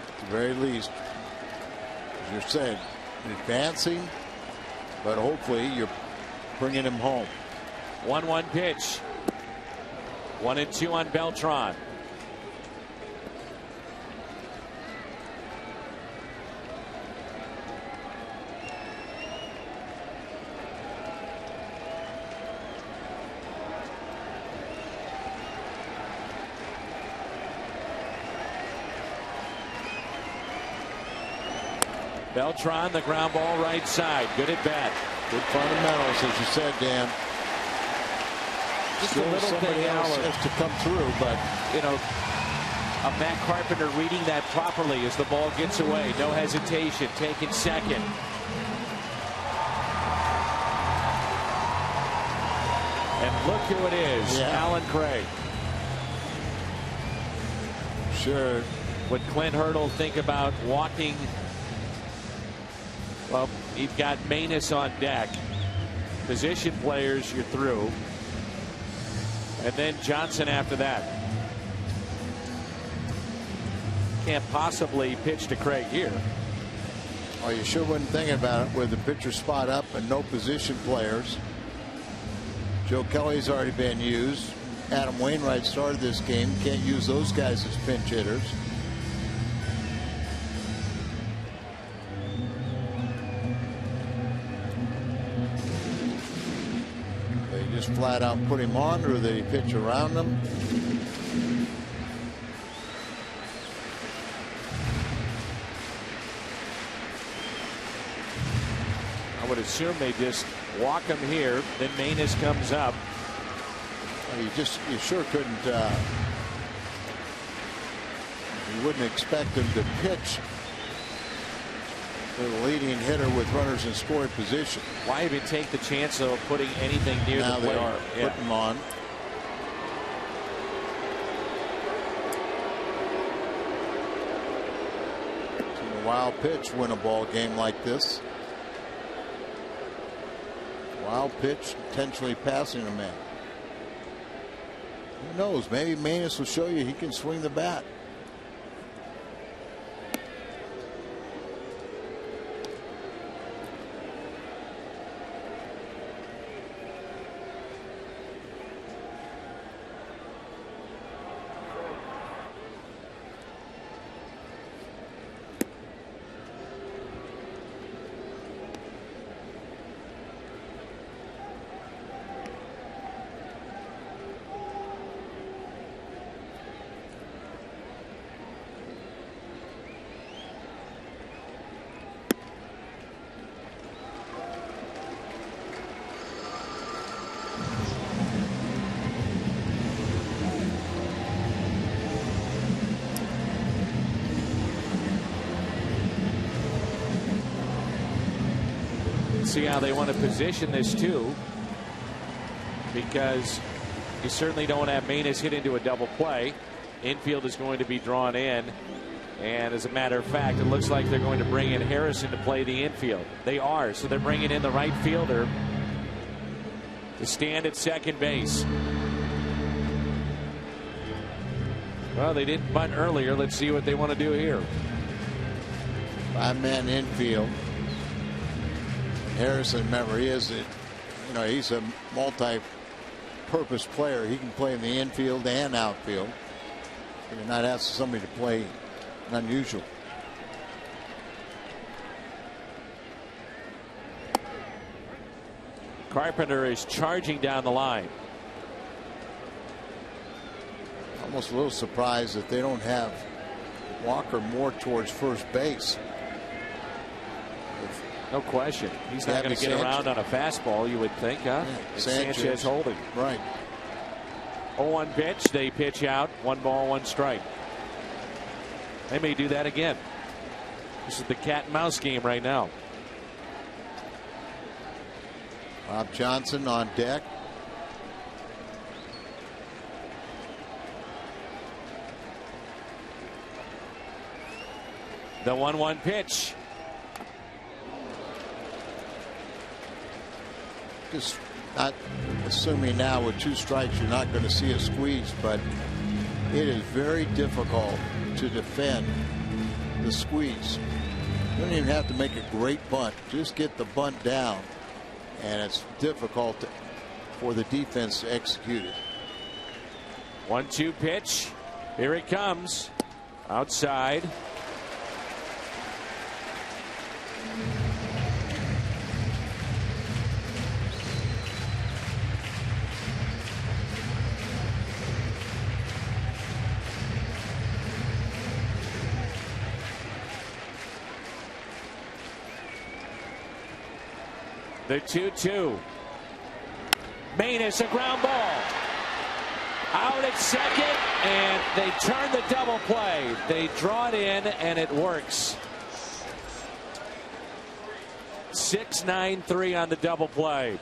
At the very least, as you're saying, advancing, but hopefully you're bringing him home. 1-1 pitch. 1-2 on Beltran. Beltran, the ground ball right side. Good at bat. Good fundamentals, as you said, Dan. Just Still a little somebody thing else has to come through, but you know, a Matt Carpenter reading that properly as the ball gets away. No hesitation, taking second. And look who it is, Alan Craig. Sure. Would Clint Hurdle think about walking? Well, you've got Manus on deck. Position players, you're through. And then Johnson after that. Can't possibly pitch to Craig here. Well, you sure wouldn't think about it with the pitcher spot up and no position players. Joe Kelly's already been used. Adam Wainwright started this game. Can't use those guys as pinch hitters. Just flat out put him on, or they pitch around him. I would assume they just walk him here, then Manus comes up. Well, you sure couldn't. You wouldn't expect him to pitch the leading hitter with runners in scoring position. Why even take the chance of putting anything near now the plate? They are putting him on. Seen a wild pitch win a ball game like this. Wild pitch, intentionally passing a man. Who knows? Maybe Manus will show you he can swing the bat. to see how they want to position this too, because you certainly don't want to have Manus hit into a double play. Infield is going to be drawn in, and as a matter of fact, it looks like they're going to bring in Harrison to play the infield. They are, so they're bringing in the right fielder to stand at second base. Well, they didn't bunt earlier. Let's see what they want to do here. 5-man infield. Harrison, remember, he's a multi-purpose player. He can play in the infield and outfield. You're not asking somebody to play unusual. Carpenter is charging down the line. Almost a little surprised that they don't have Walker more towards first base. No question. He's not going to get around on a fastball, you would think, huh? Yeah, Sanchez holding. Right. 0-1 pitch. They pitch out. 1 ball, 1 strike. They may do that again. This is the cat and mouse game right now. Bob Johnson on deck. The 1-1 pitch. Just not assuming now with 2 strikes you're not going to see a squeeze, but it is very difficult to defend the squeeze. You don't even have to make a great bunt. Just get the bunt down, and it's difficult for the defense to execute it. 1-2 pitch. Here it comes. Outside. The 2-2. Manus, a ground ball. Out at second, and they turn the double play. They draw it in, and it works. 6-9-3 on the double play.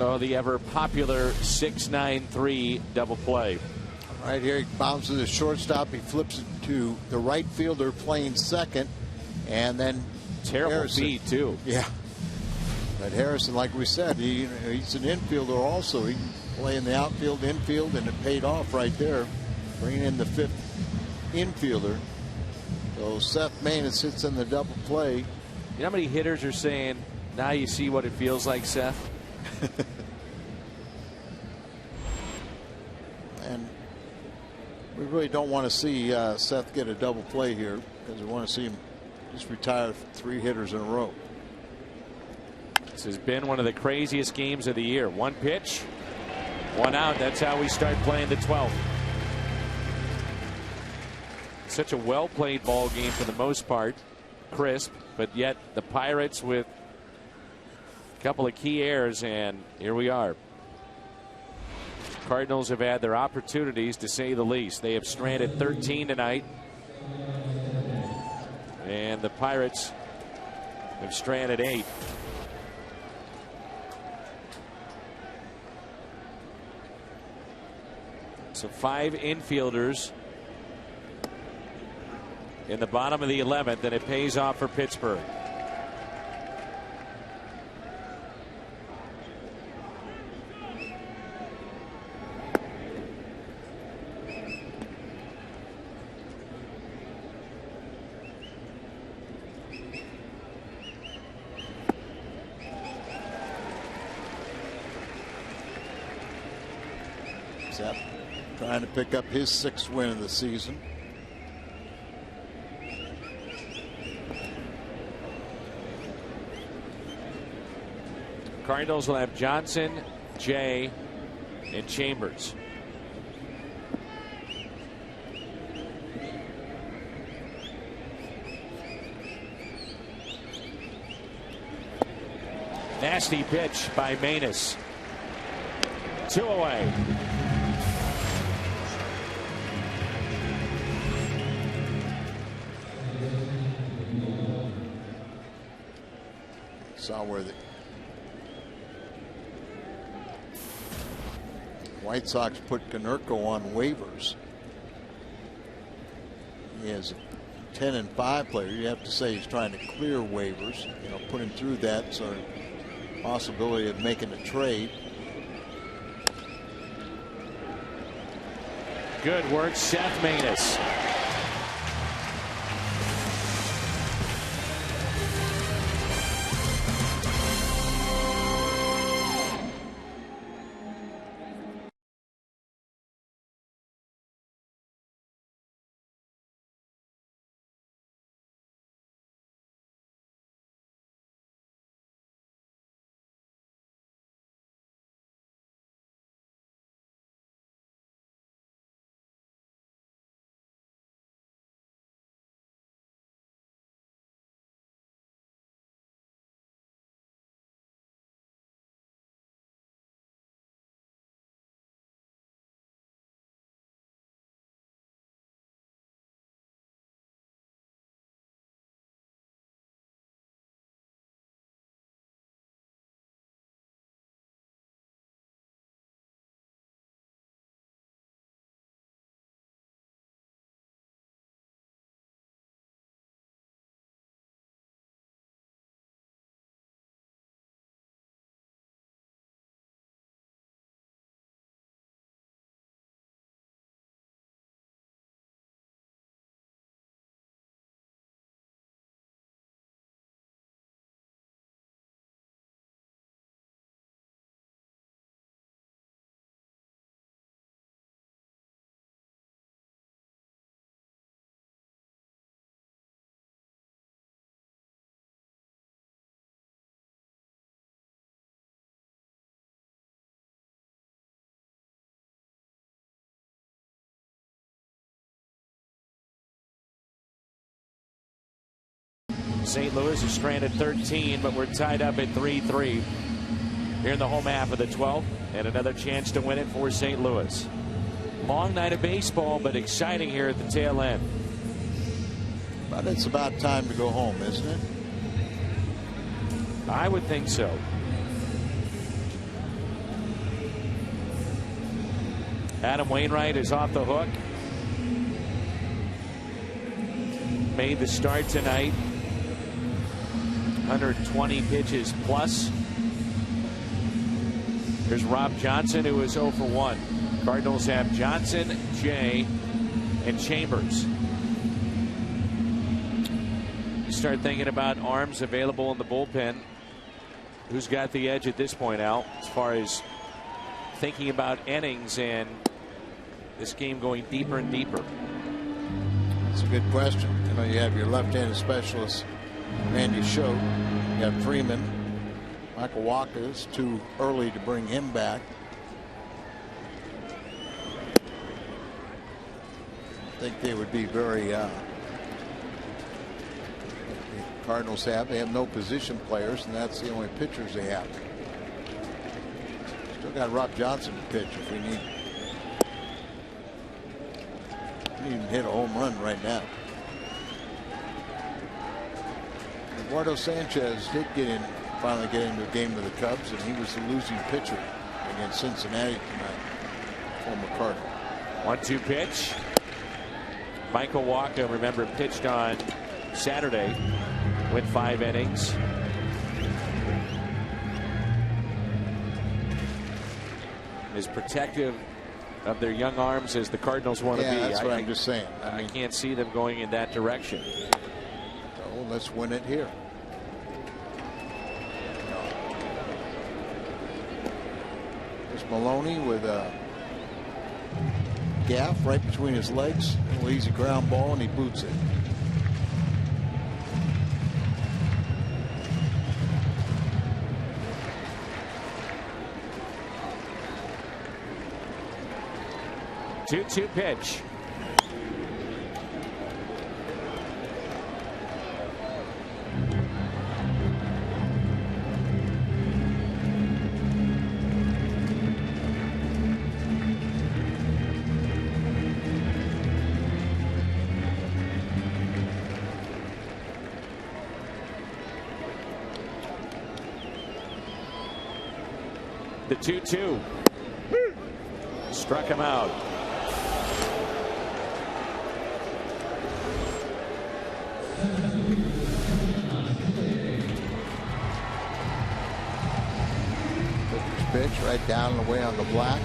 Oh, the ever popular 6-9-3 double play. Right here, he bounces the shortstop. He flips it to the right fielder playing second, and then terrible Harrison. feed too. Yeah, but Harrison, like we said, he's an infielder also. He can play in the outfield, infield, and it paid off right there, bringing in the 5th infielder. So Seth Manus sits in the double play. You know how many hitters are saying, now you see what it feels like, Seth? And we really don't want to see Seth get a double play here, because we want to see him just retire 3 hitters in a row. This has been one of the craziest games of the year. One pitch, one out. That's how we start playing the 12th. Such a well-played ball game for the most part. Crisp, but yet the Pirates with a couple of key errors, and here we are. Cardinals have had their opportunities, to say the least. They have stranded 13 tonight, and the Pirates have stranded 8. So 5 infielders in the bottom of the 11th, and it pays off for Pittsburgh. Sepp trying to pick up his 6th win of the season. Cardinals will have Johnson, Jay, and Chambers. Nasty pitch by Manus. 2 away. Saw where the White Sox put Konerko on waivers. He is a 10-5 player. You have to say he's trying to clear waivers. You know, put him through that, so possibility of making a trade. Good work, Seth Manus. St. Louis is stranded 13, but we're tied up at 3-3 here in the home half of the 12th, and another chance to win it for St. Louis. Long night of baseball, but exciting here at the tail end. But it's about time to go home, isn't it? I would think so. Adam Wainwright is off the hook. Made the start tonight. 120 pitches plus. There's Rob Johnson, who is 0 for 1. Cardinals have Johnson, Jay, and Chambers. You start thinking about arms available in the bullpen. Who's got the edge at this point, Al, as far as thinking about innings and this game going deeper and deeper? That's a good question. You know, you have your left-handed specialist, Randy Schoch. You have Freeman. Michael Walker is too early to bring him back. I think they would be very the Cardinals they have no position players, and that's the only pitchers they have. Still got Rob Johnson to pitch if we need. We need him to hit a home run right now. Eduardo Sanchez did finally get into a game with the Cubs, and he was the losing pitcher against Cincinnati tonight. Former Cardinal. 1-2 pitch. Michael Walker, remember, pitched on Saturday, went 5 innings. As protective of their young arms as the Cardinals want to be. That's what I'm just saying. I can't see them going in that direction. So let's win it here. There's Maloney with a gaff right between his legs. A little easy ground ball, and he boots it. Two pitch. The 2-2. Struck him out. Pitch right down and away on the black.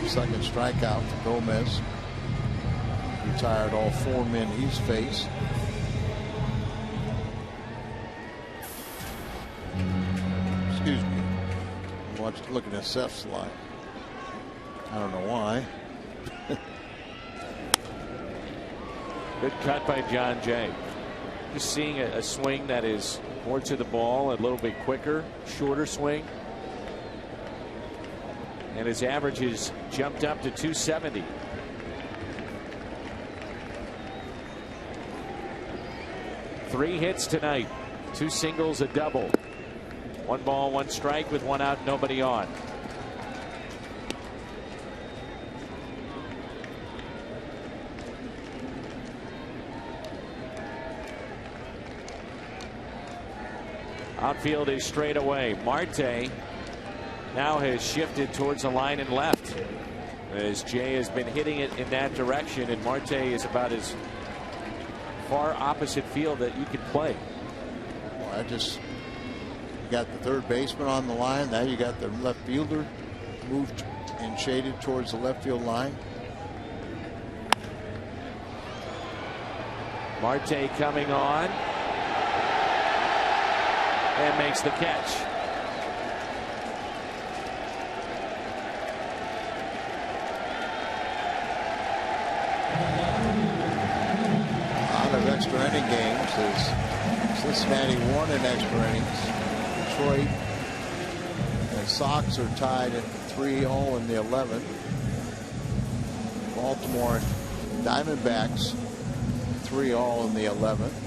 Second strikeout for Gomez. Retired all 4 men he's faced. Excuse me. Looking at Seth's line. I don't know why. Good cut by John Jay. Just seeing a swing that is more to the ball, a little bit quicker, shorter swing. And his average has jumped up to 270. Three hits tonight, 2 singles, a double. 1 ball, 1 strike with 1 out, nobody on. Outfield is straight away. Marte now has shifted towards the line and left, as Jay has been hitting it in that direction, and Marte is about as far opposite field that you could play. Well, you got the third baseman on the line. Now you got the left fielder moved and shaded towards the left field line. Marte coming on and makes the catch. A lot of extra inning games as Cincinnati won in extra innings. Detroit and Sox are tied at 3-all in the 11th. Baltimore and Diamondbacks 3-all in the 11th.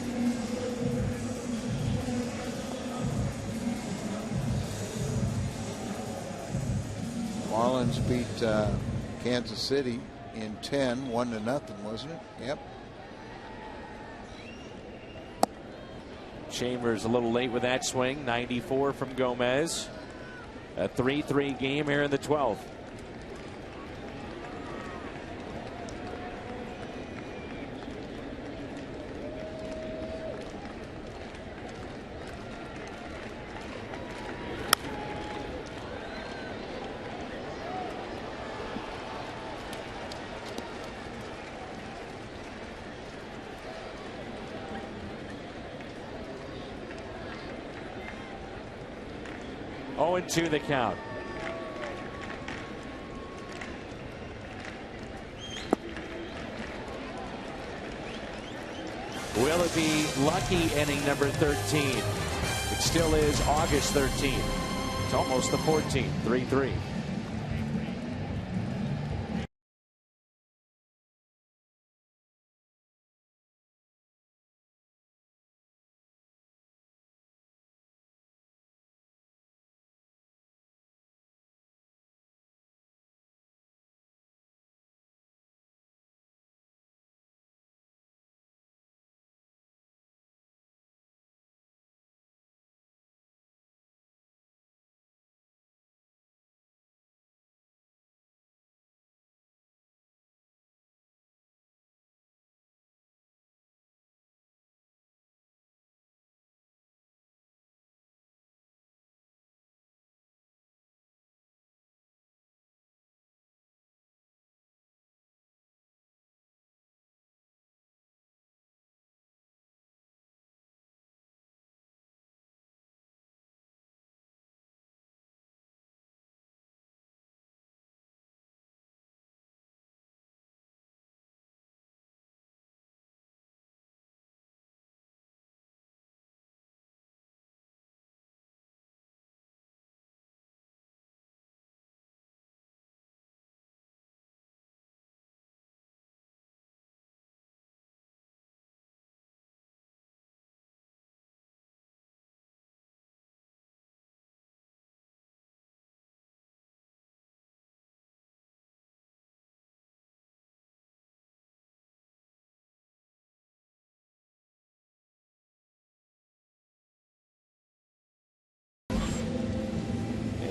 Marlins beat Kansas City in 10, 1-0, wasn't it? Yep. Chambers a little late with that swing. 94 from Gomez. A 3-3 game here in the 12th. To the count. Will it be lucky inning number 13? It still is August 13th. It's almost the 14th. 3-3.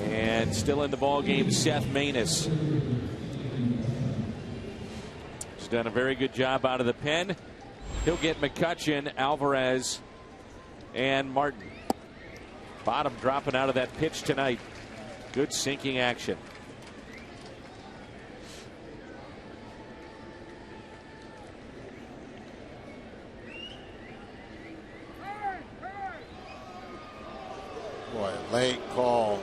And still in the ball game, Seth Maness. He's done a very good job out of the pen. He'll get McCutchen, Alvarez, and Martin. Bottom dropping out of that pitch tonight. Good sinking action. Boy, late call.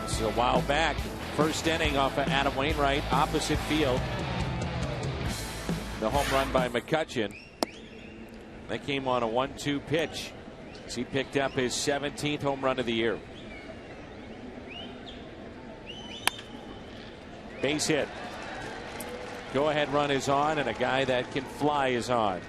This is a while back. First inning off of Adam Wainwright, opposite field. The home run by McCutchen. That came on a 1-2 pitch as he picked up his 17th home run of the year. Base hit. Go ahead run is on, and a guy that can fly is on.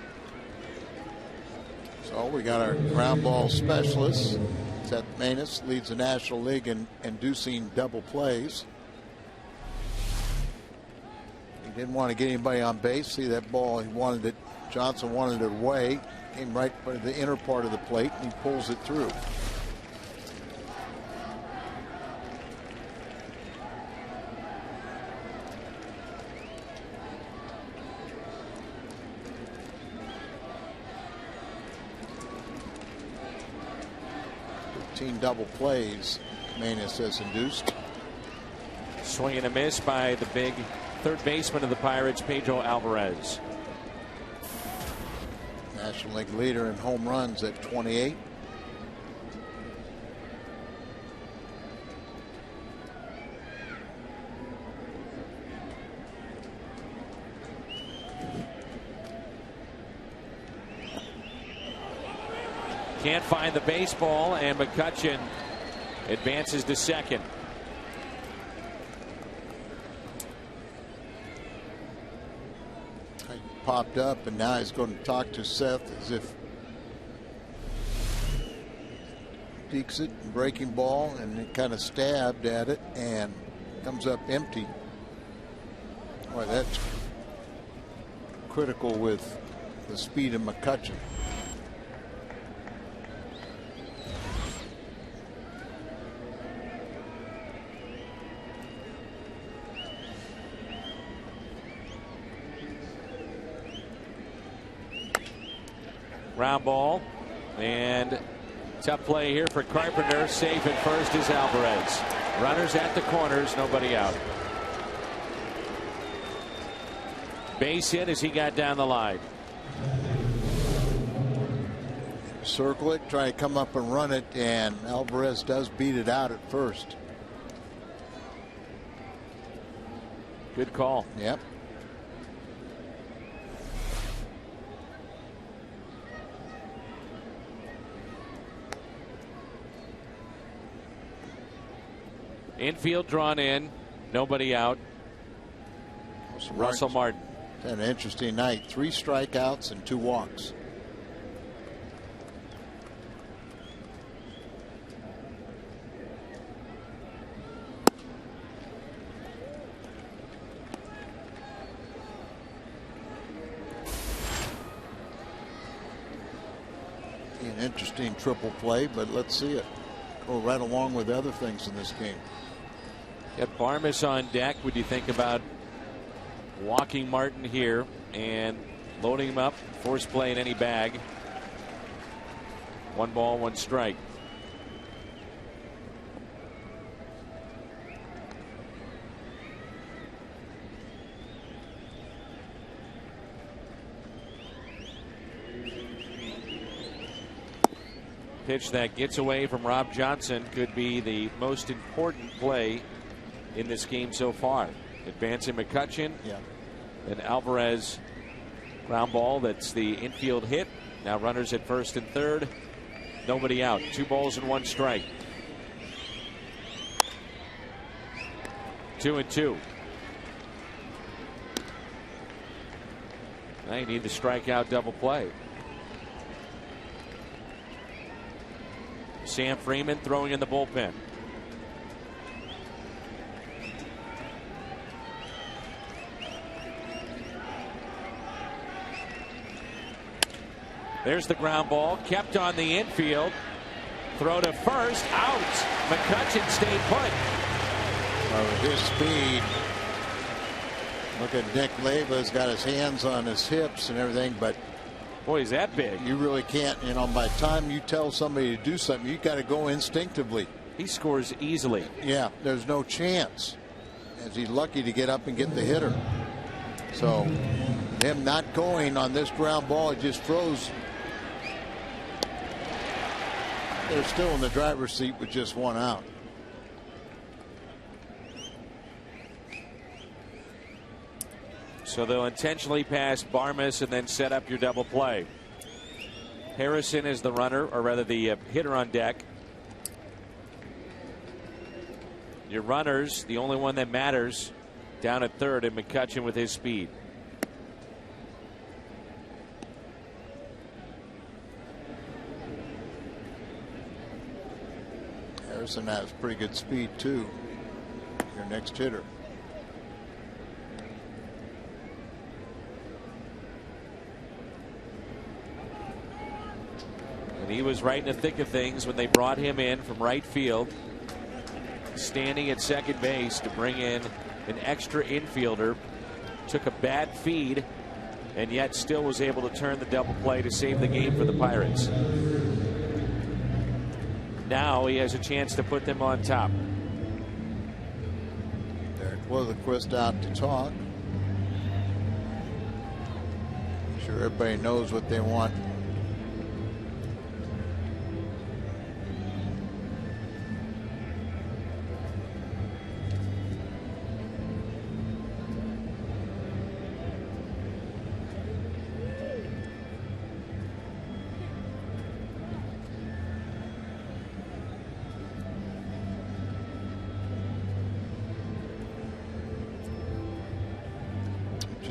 So we got our ground ball specialist. Seth Maness leads the National League in inducing double plays. He didn't want to get anybody on base. See that ball, he wanted it. Johnson wanted it away. Came right by the inner part of the plate, and he pulls it through. Double plays Maness has induced. Swing and a miss by the big third baseman of the Pirates, Pedro Alvarez. National League leader in home runs at 28. Can't find the baseball, and McCutchen advances to second. He popped up, and now he's going to talk to Seth as if deeks it, breaking ball, and it kind of stabbed at it and comes up empty. Boy, that's critical with the speed of McCutchen. Ground ball, and tough play here for Carpenter. Safe at first is Alvarez. Runners at the corners, nobody out. Base hit as he got down the line. Circle it, try to come up and run it, and Alvarez does beat it out at first. Good call. Yep. Infield drawn in, nobody out. Russell Martin. Had an interesting night. 3 strikeouts and 2 walks. An interesting triple play, but let's see it go right along with other things in this game. Got Barmes on deck. Would you think about walking Martin here and loading him up, force play in any bag? 1 ball, 1 strike. Pitch that gets away from Rob Johnson could be the most important play in this game so far. Advancing McCutchen. Yeah. And Alvarez ground ball. That's the infield hit. Now runners at first and third. Nobody out. 2 balls and 1 strike. 2-2. Now you need the strikeout double play. Sam Freeman throwing in the bullpen. There's the ground ball, kept on the infield. Throw to first, out. McCutchen stayed put. With his speed. Look at Nick Leiva's got his hands on his hips and everything, but boy, is that big. You really can't, by the time you tell somebody to do something, you got to go instinctively. He scores easily. Yeah, there's no chance. As he's lucky to get up and get the hitter. So him not going on this ground ball, it just froze. They're still in the driver's seat with just 1 out. So they'll intentionally pass Barmes and then set up your double play. Harrison is the runner, or rather the hitter on deck. Your runners, the only one that matters, down at third, and McCutchen with his speed. Harrison has pretty good speed too. Your next hitter. And he was right in the thick of things when they brought him in from right field, standing at second base to bring in an extra infielder. Took a bad feed and yet still was able to turn the double play to save the game for the Pirates. Now he has a chance to put them on top. Derek Weatherquist out to talk. I'm sure everybody knows what they want.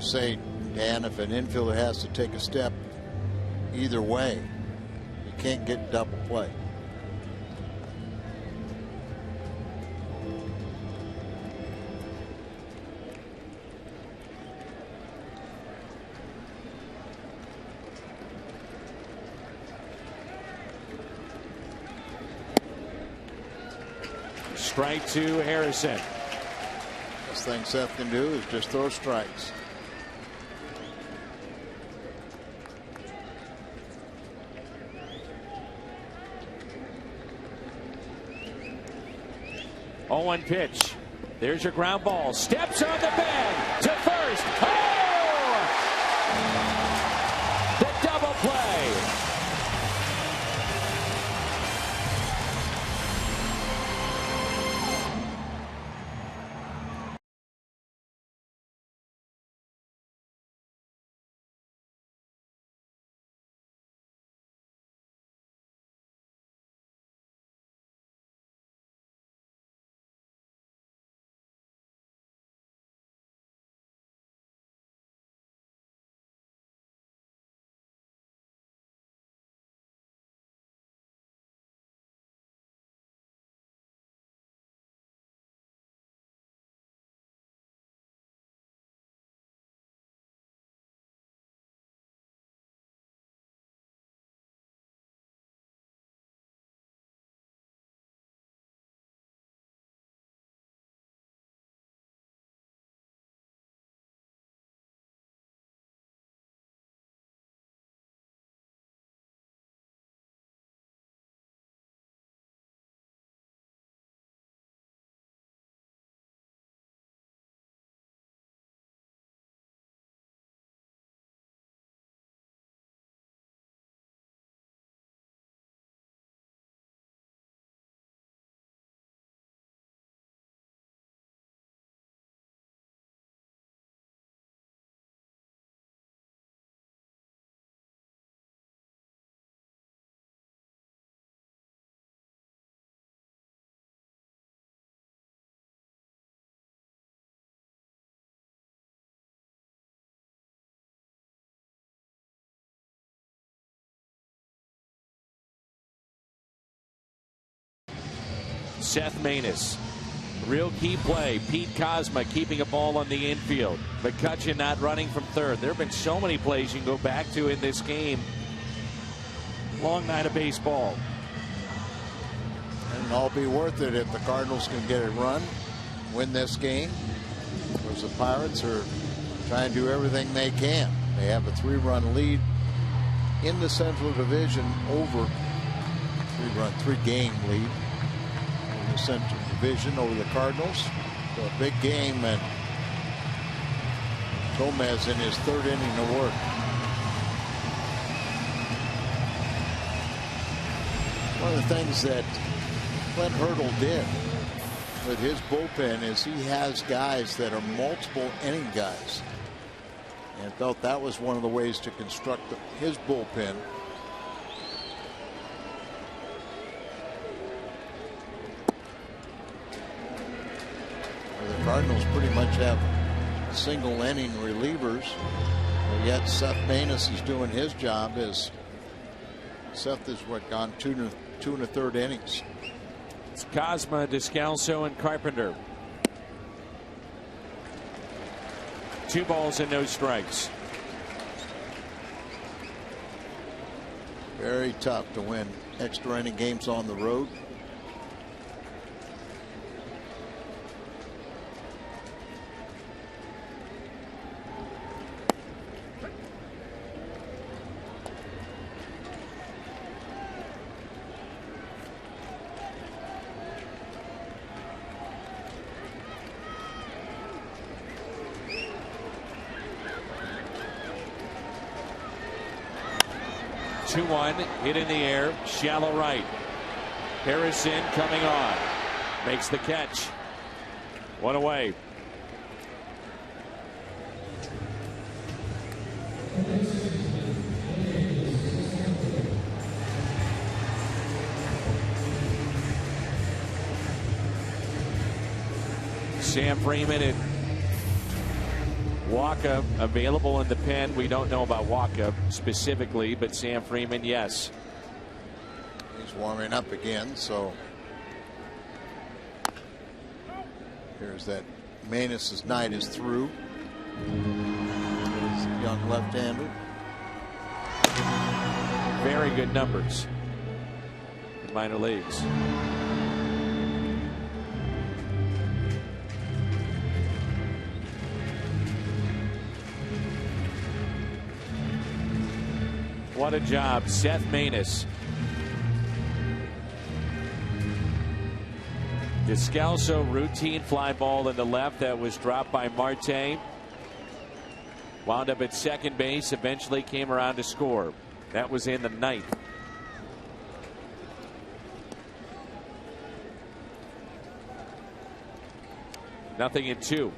Say, Dan, if an infielder has to take a step either way, you can't get double play. Strike 2, Harrison. Best thing Seth can do is just throw strikes. Oh, 1 pitch. There's your ground ball. Steps on the bag to first. Oh! Seth Maness. Real key play. Pete Kozma keeping a ball on the infield. McCutcheon not running from third. There have been so many plays you can go back to in this game. Long night of baseball. And it'll all be worth it if the Cardinals can get a run, win this game. Because the Pirates are trying to do everything they can. They have a 3-run lead in the Central Division over 3-game lead in the Central Division over the Cardinals. So a big game, and Gomez in his 3rd inning of work. One of the things that Clint Hurdle did with his bullpen is he has guys that are multiple inning guys, and felt that was one of the ways to construct his bullpen. The Cardinals pretty much have single inning relievers, but yet Seth Maness is doing his job. As Seth has gone 2 1/3 innings. It's Kozma, Descalso, and Carpenter. 2 balls and no strikes. Very tough to win extra inning games on the road. Hit in the air, shallow right. Harrison coming on, makes the catch. 1 away. Sam Freeman and Waka available in the pen. We don't know about Waka specifically, but Sam Freeman, yes. He's warming up again, so here's that. Maness's night is through. He's a young left-hander. Very good numbers in minor leagues. What a job, Seth Maness. Descalso, routine fly ball in the left that was dropped by Marte. Wound up at second base, eventually came around to score. That was in the 9th. Nothing in 2.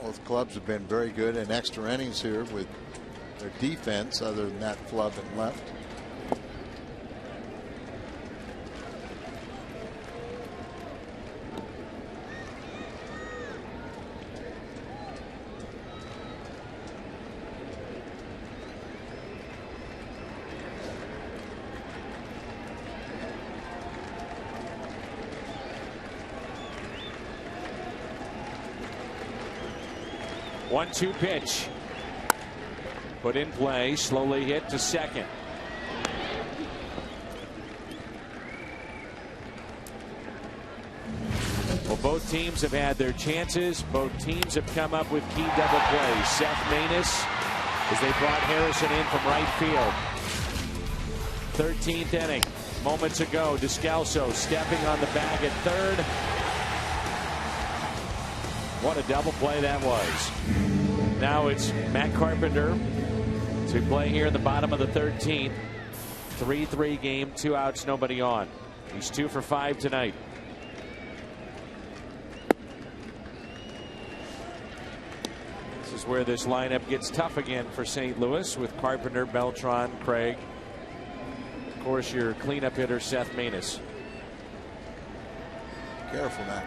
Both clubs have been very good in extra innings here with their defense, other than that flub and left. One-two pitch. Put in play, slowly hit to second. Well, both teams have had their chances. Both teams have come up with key double plays. Seth Maness, as they brought Harrison in from right field. 13th inning. Moments ago, Descalso stepping on the bag at third. What a double play that was. Now it's Matt Carpenter to play here in the bottom of the 13th. 3-3 game, 2 outs, nobody on. He's 2 for 5 tonight. This is where this lineup gets tough again for St. Louis with Carpenter, Beltran, Craig. Of course, your cleanup hitter, Seth Maness. Careful now.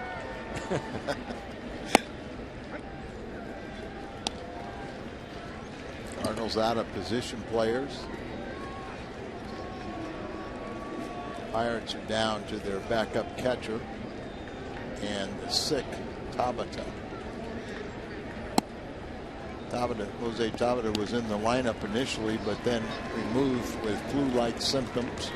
Cardinals out of position players. Pirates are down to their backup catcher. and sick Tabata. Jose Tabata was in the lineup initially, but then removed with flu-like symptoms.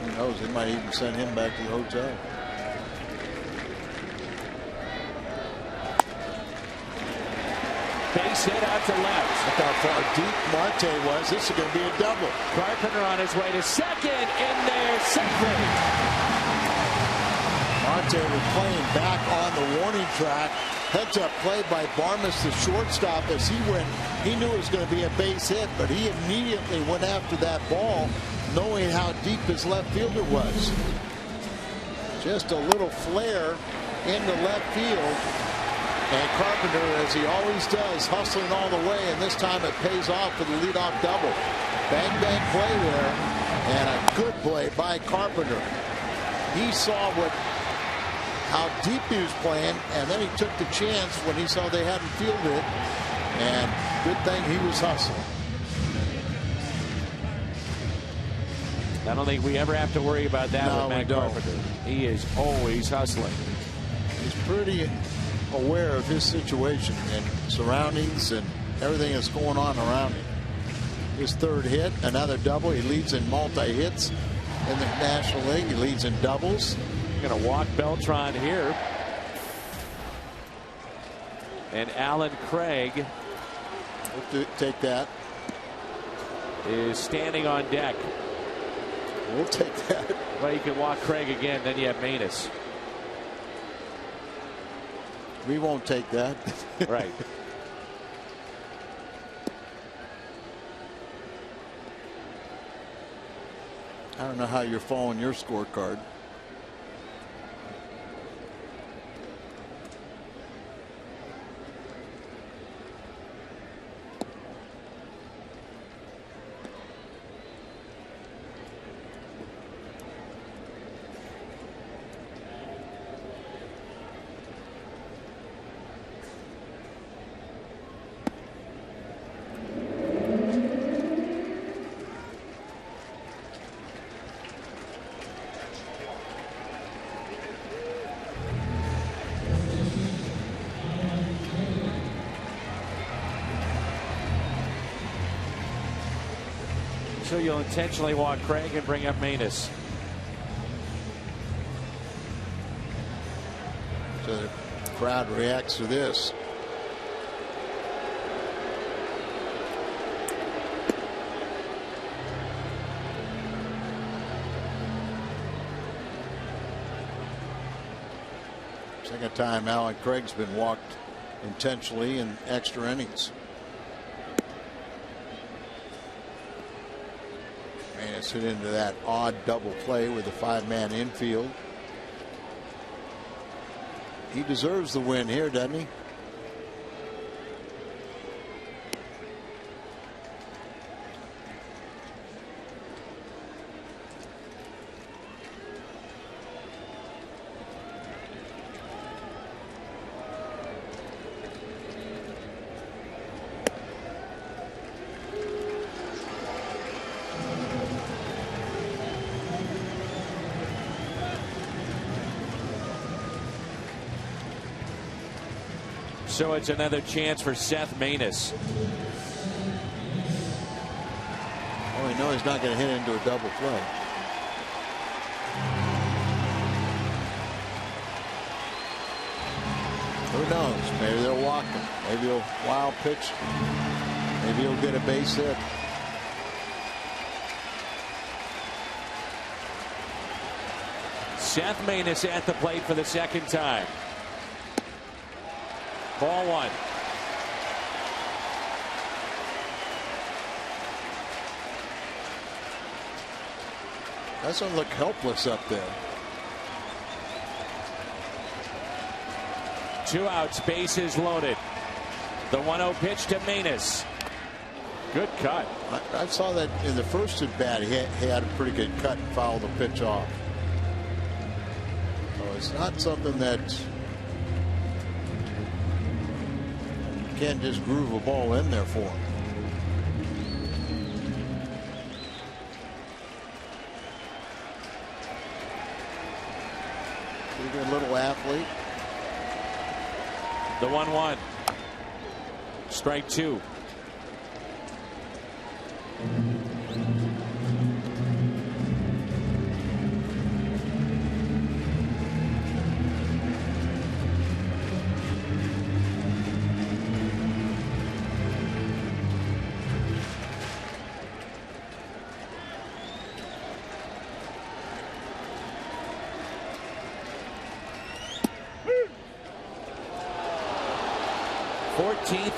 Who knows? They might even send him back to the hotel. Base hit out to left. Look how far deep Marte was. This is going to be a double. Carpenter on his way to second, in there safely. Marte was playing back on the warning track. Heads-up play by Barmas, the shortstop, as he went. He knew it was going to be a base hit, but he immediately went after that ball, knowing how deep his left fielder was. Just a little flare into left field. And Carpenter, as he always does, hustling all the way, and this time it pays off for the leadoff double. Bang, bang play there, and a good play by Carpenter. He saw how deep he was playing, and then he took the chance when he saw they hadn't fielded it, and good thing he was hustling. I don't think we ever have to worry about that with Matt Carpenter. He is always hustling. He's pretty aware of his situation and surroundings and everything that's going on around him. His third hit, another double. He leads in multi-hits in the National League. He leads in doubles. Going to walk Beltran here. And Alan Craig will take that. Is standing on deck. We'll take that. Well, you can walk Craig again, then you have Manus. We won't take that. Right. I don't know how you're following your scorecard. So you'll intentionally walk Craig and bring up Manus. So the crowd reacts to this. Second time Alan Craig's been walked intentionally in extra innings. Manus hit into that odd double play with a 5-man infield. He deserves the win here, doesn't he? So it's another chance for Seth Manus. Oh, we know he's not going to hit into a double play. Who knows? Maybe they'll walk him. Maybe he'll wild pitch. Maybe he'll get a base hit. Seth Manus at the plate for the second time. Ball one. Doesn't look helpless up there. 2 outs, bases loaded. The 1-0 pitch to Manus. Good cut. I saw that in the first at bat. He had a pretty good cut and fouled the pitch off. So it's not something that can't just groove a ball in there for him. a little athlete. The 1-1. Strike two.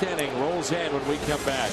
Inning rolls in when we come back.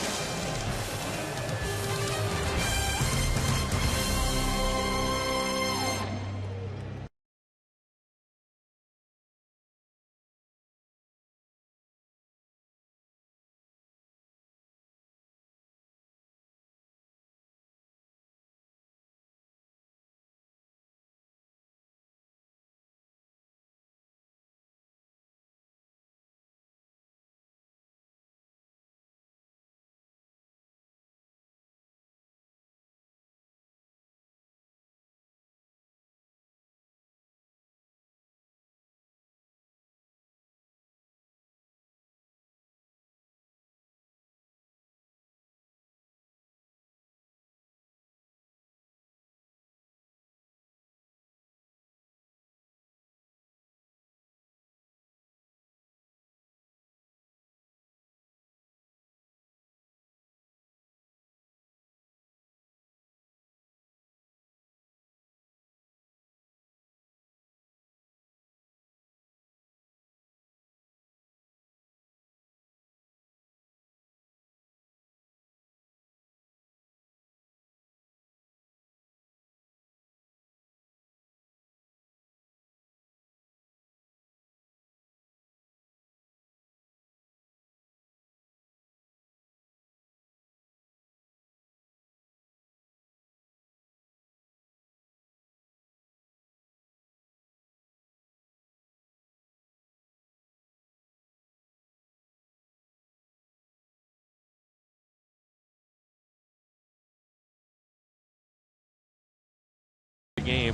Game.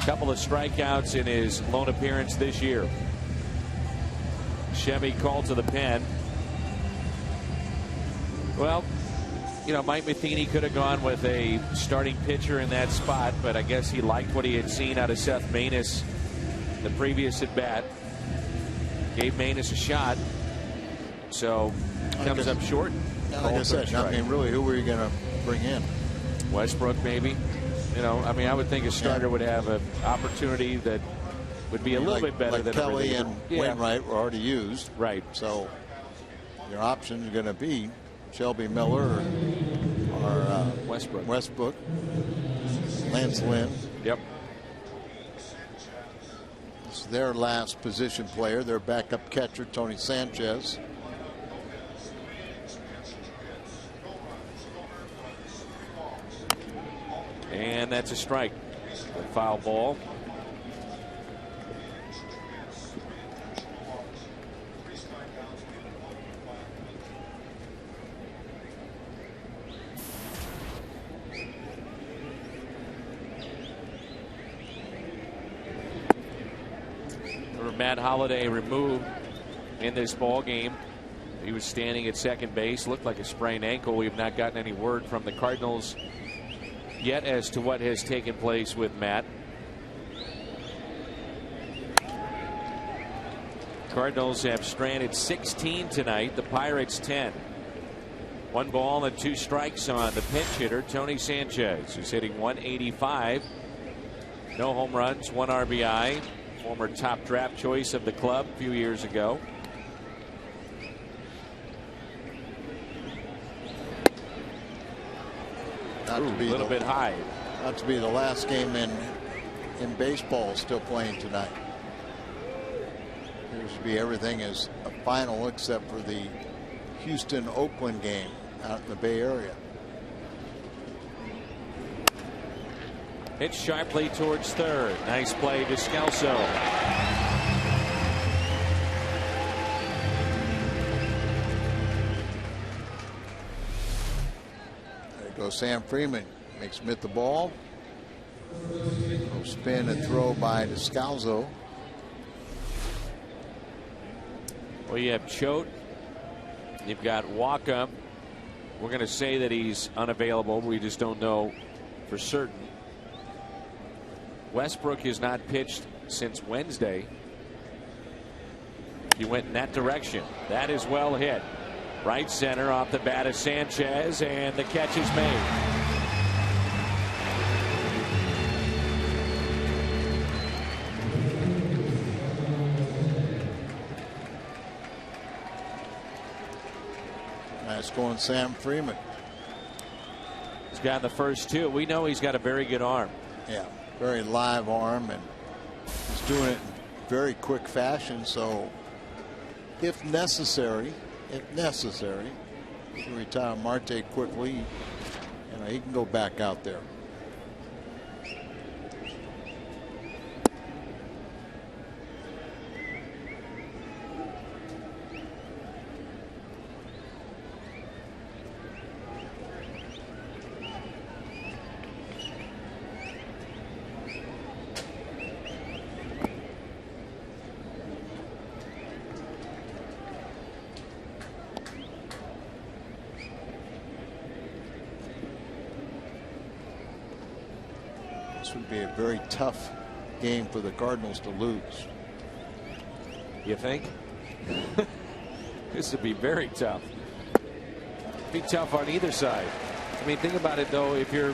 Couple of strikeouts in his lone appearance this year. Chevy called to the pen. Well, you know, Mike Matheny could have gone with a starting pitcher in that spot, but I guess he liked what he had seen out of Seth Maness the previous at bat. Gave Maness a shot. So comes up short. Like I said, I mean, really, who were you going to bring in? Westbrook, maybe. You know, I mean, I would think a starter would have an opportunity that would be a little bit better than Kelly and Wainwright were already used. Right. So your option is going to be Shelby Miller or Westbrook. Lance Lynn. Yep. It's their last position player. Their backup catcher, Tony Sanchez. And that's a strike. A foul ball. Matt Holliday removed in this ball game. He was standing at second base. Looked like a sprained ankle. We've not gotten any word from the Cardinals yet as to what has taken place with Matt. Cardinals have stranded 16 tonight. The Pirates 10. 1 ball and 2 strikes on the pinch hitter Tony Sanchez, who's hitting .185. No home runs, 1 RBI. Former top draft choice of the club a few years ago. Not to be a little bit high. Not to be the last game in baseball still playing tonight. Appears to be everything is a final except for the Houston-Oakland game out in the Bay Area. Hit sharply towards third. Nice play, Descalso. There goes Sam Freeman. Makes him hit the ball. Spin and throw by Descalzo. Well, you have Choate. You've got Waka. We're going to say that he's unavailable. We just don't know for certain. Westbrook has not pitched since Wednesday. He went in that direction. That is well hit. Right center off the bat of Sanchez, and the catch is made. Nice going, Sam Freeman. He's got the first two. We know he's got a very good arm. Yeah, very live arm, and he's doing it in very quick fashion. So, if necessary, to retire Marte quickly, he can go back out there. Would be a very tough game for the Cardinals to lose. You think? This would be very tough. Be tough on either side. I mean, think about it though. If you're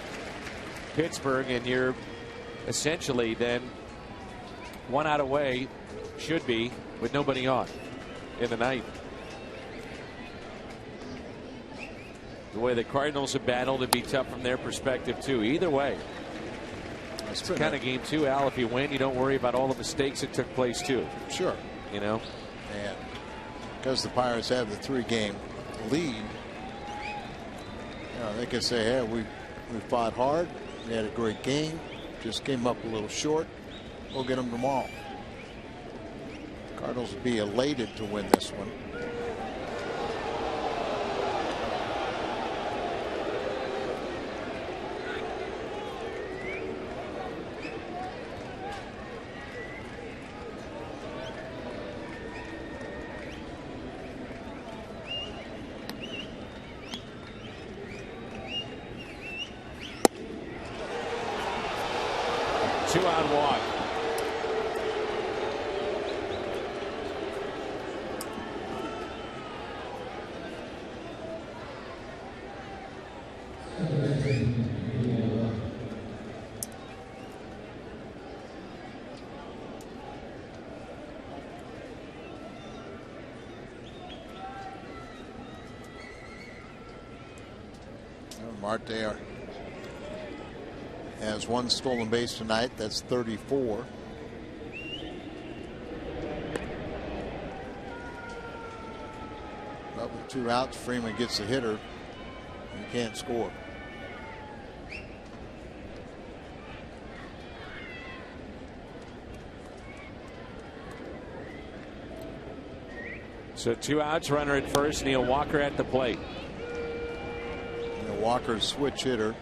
Pittsburgh and you're essentially then 1 out away, should be with nobody on in the ninth. The way the Cardinals have battled, it'd be tough from their perspective too. Either way. It's the kind of game too, Al. If you win, you don't worry about all the mistakes that took place too. Sure. And because the Pirates have the 3-game lead, they can say, hey, we fought hard, we had a great game, just came up a little short, we'll get them tomorrow. Cardinals would be elated to win this one. Two-out walk. Marte has one stolen base tonight. That's 34. But with 2 outs, Freeman gets a hitter. He can't score. So 2 outs, runner at first, Neil Walker at the plate. Walker's switch hitter.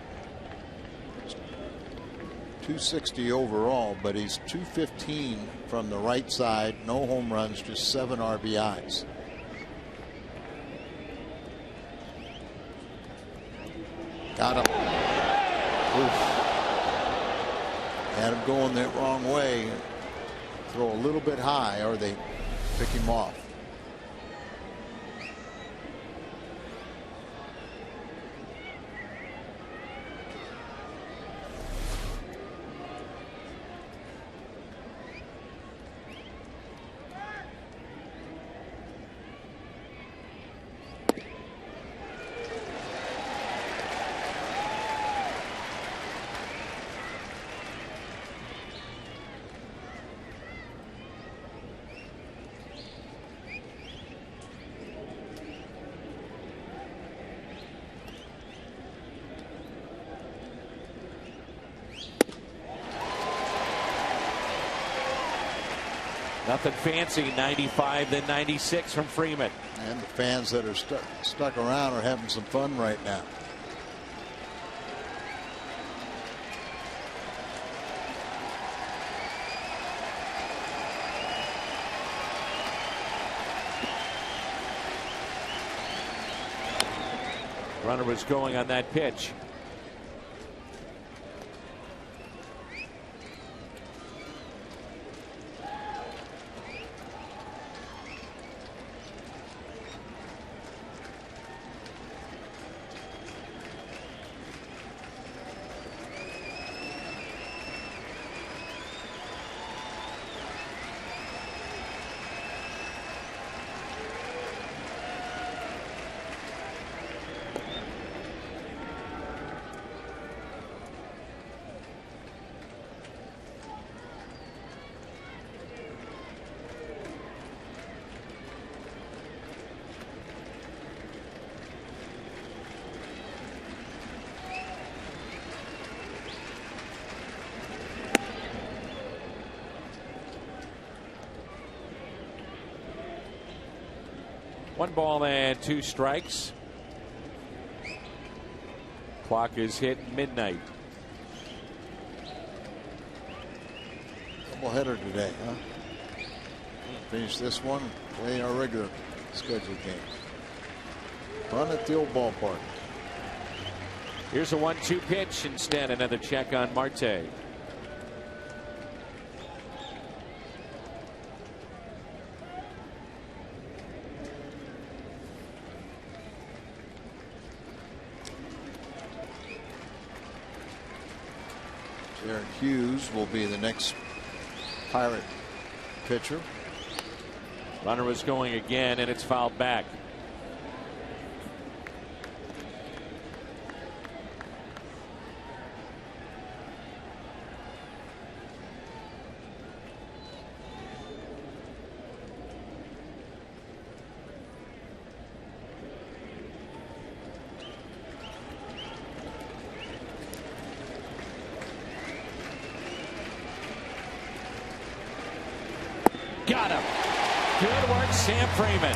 260 overall, but he's 215 from the right side. No home runs, just 7 RBIs. Got him. Oof. Had him going the wrong way. Throw a little bit high, or they pick him off. Nothing fancy. 95, then 96 from Freeman. And the fans that are stuck around are having some fun right now. Runner was going on that pitch. One ball and 2 strikes. Clock is hit midnight. Doubleheader today, huh? Finish this one, play our regular scheduled game. Fun at the old ballpark. Here's a 1-2 pitch. Instead, another check on Marte. Jared Hughes will be the next Pirate pitcher. Runner was going again, and it's fouled back. Got him. Good work, Sam Freeman.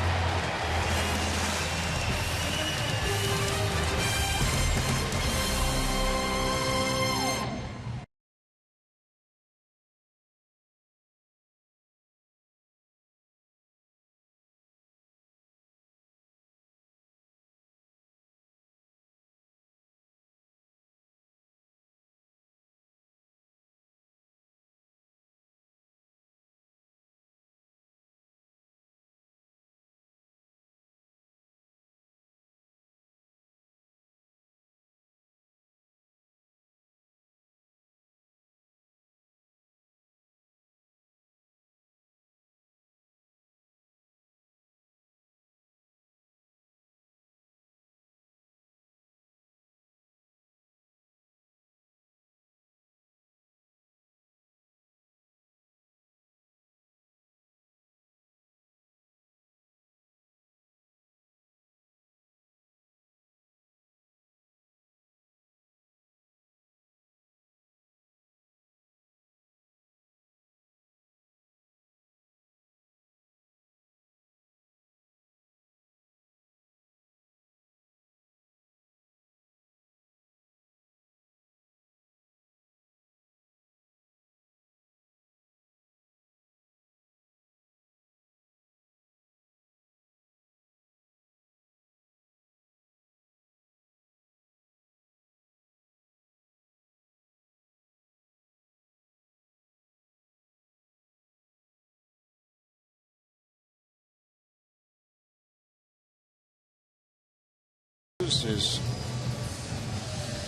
Has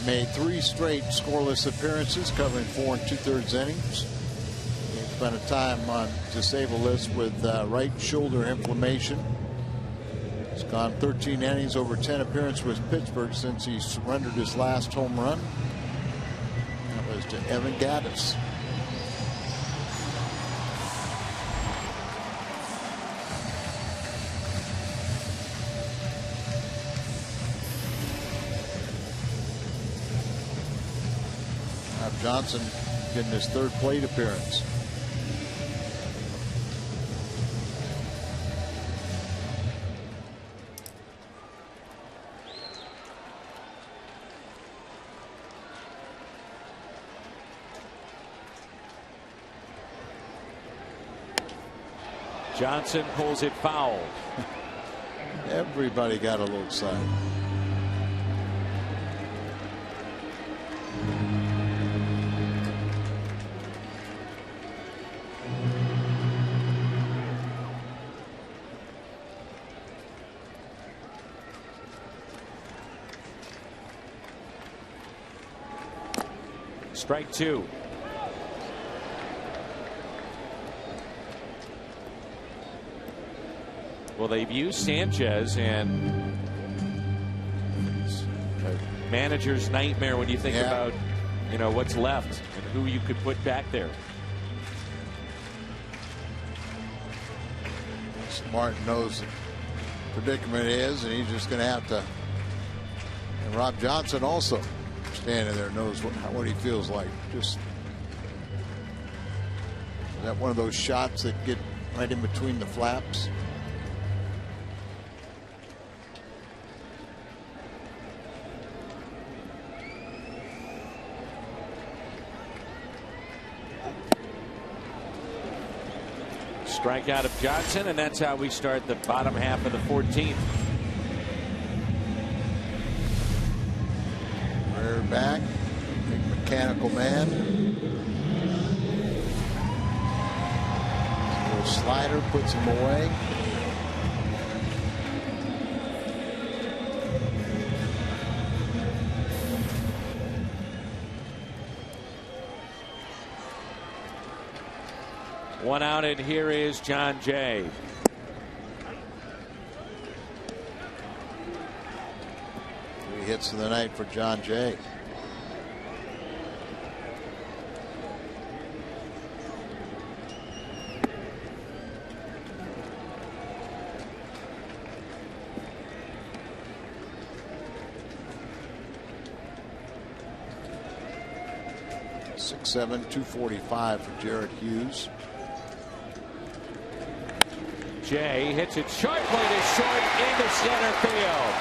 made 3 straight scoreless appearances, covering 4 2/3 innings. He spent a time on disabled list with right shoulder inflammation. He's gone 13 innings, over 10 appearances with Pittsburgh since he surrendered his last home run. That was to Evan Gattis. Johnson getting his 3rd plate appearance. Johnson pulls it foul. Everybody got a little excited. Strike two. Well, they've used Sanchez, and it's a manager's nightmare when you think about, you know, what's left and who you could put back there. Martin knows the predicament is, and he's just going to have to. And Rob Johnson also standing there knows what he feels like. Just is that one of those shots that get right in between the flaps? Strikeout of Johnson, and that's how we start the bottom half of the 14th. Rear back, big mechanical man. Little slider puts him away. One out, and here is John Jay. Three hits of the night for John Jay. .6'7", 245 for Jared Hughes. Jay hits it short, play to short into center field.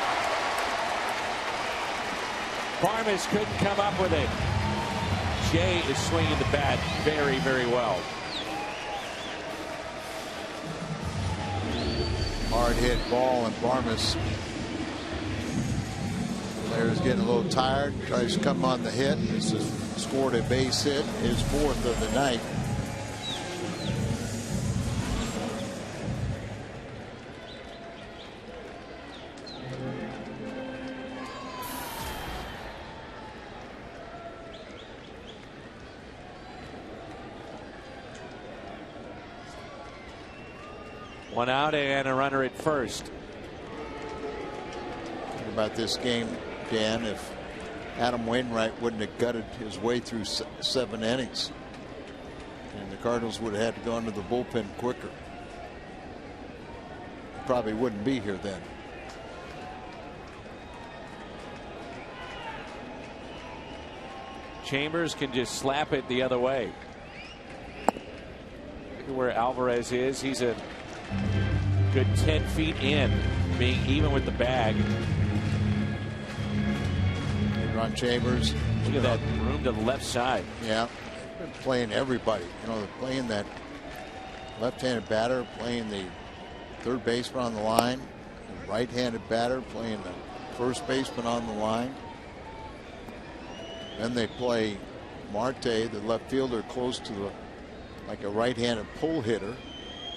Farmas couldn't come up with it. Jay is swinging the bat very, very well. Hard hit ball, and Farmas, player's getting a little tired, tries to come on the hit. This has scored a base hit, his fourth of the night. One out and a runner at first. Think about this game, Dan, if Adam Wainwright wouldn't have gutted his way through 7 innings, and the Cardinals would have had to go into the bullpen quicker. Probably wouldn't be here then. Chambers can just slap it the other way. Look at where Alvarez is. He's a good 10 feet in, being even with the bag. Ron Chambers. Look at that room to the left side. Yeah, they've been playing everybody. You know, they're playing that left-handed batter, playing the third baseman on the line, the right-handed batter playing the first baseman on the line. Then they play Marte, the left fielder, close to the, like a right-handed pull hitter,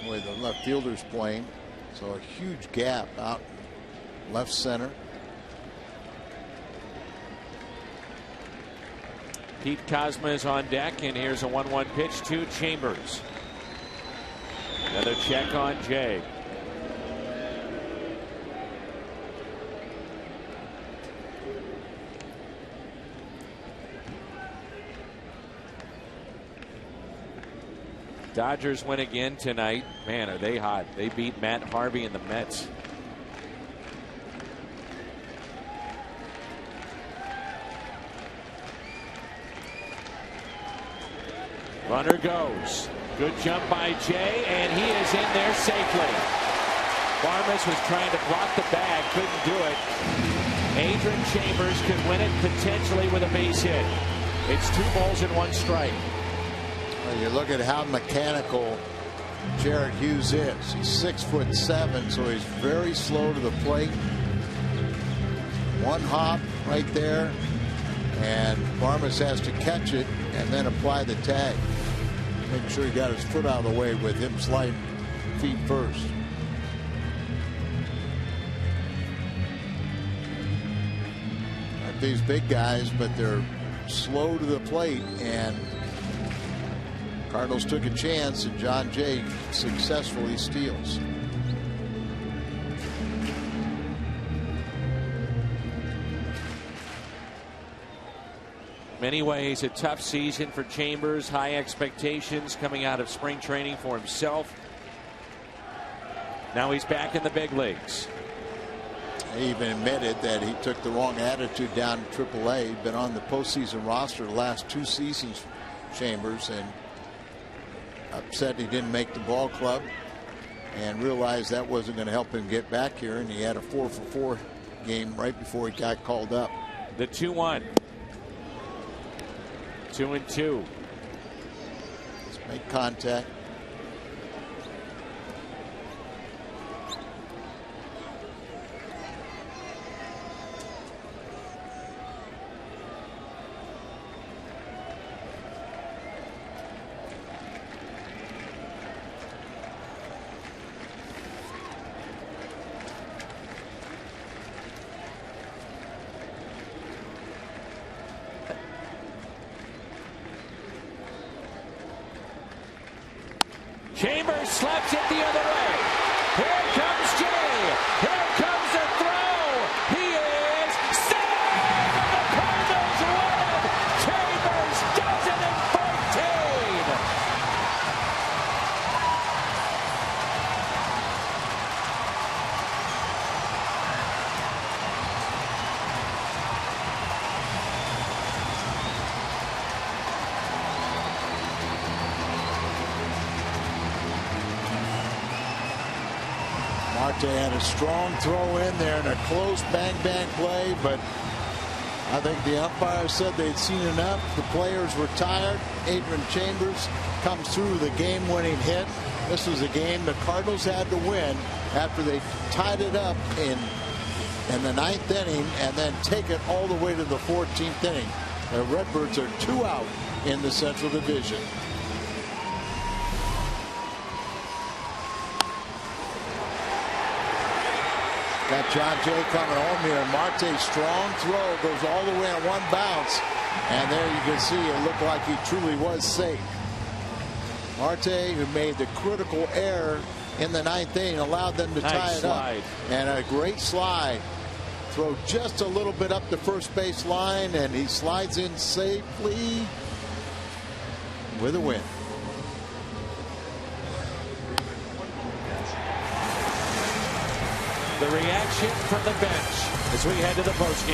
the way the left fielder's playing. So a huge gap out left center. Pete Kozma is on deck, and here's a 1-1 pitch to Chambers. Another check on Jay. Dodgers win again tonight. Man, are they hot. They beat Matt Harvey and the Mets. Runner goes. Good jump by Jay, and he is in there safely. Farmas was trying to block the bag, couldn't do it. Adrian Chambers could win it potentially with a base hit. It's 2 balls and 1 strike. Well, you look at how mechanical Jared Hughes is. He's 6'7", so he's very slow to the plate. One hop right there, and Farmas has to catch it and then apply the tag. Making sure he got his foot out of the way with him sliding feet first. Like these big guys, but they're slow to the plate, and Cardinals took a chance, and John Jay successfully steals. Many ways a tough season for Chambers. High expectations coming out of spring training for himself. Now he's back in the big leagues. He even admitted that he took the wrong attitude down to AAA. He'd been on the postseason roster the last 2 seasons, Chambers, and upset he didn't make the ball club, and realized that wasn't going to help him get back here, and he had a 4-for-4 game right before he got called up. The 2-1. 2-2. Let's make contact. Chambers slaps it the other way. Here comes Jay. Here comes the throw. He is safe. The Cardinals win. Chambers does it in 14. Marte had a strong throw in there and a close bang-bang play, but I think the umpire said they'd seen enough. The players were tired. Adrian Chambers comes through the game-winning hit. This was a game the Cardinals had to win after they tied it up in the 9th inning and then take it all the way to the 14th inning. The Redbirds are 2 out in the Central Division. Got John Jay coming home here. Marte's strong throw goes all the way on one bounce. And there you can see it looked like he truly was safe. Marte, who made the critical error in the 9th inning, allowed them to tie it up. And a great slide. Throw just a little bit up the first base line, and he slides in safely with a win. The reaction from the bench as we head to the postgame.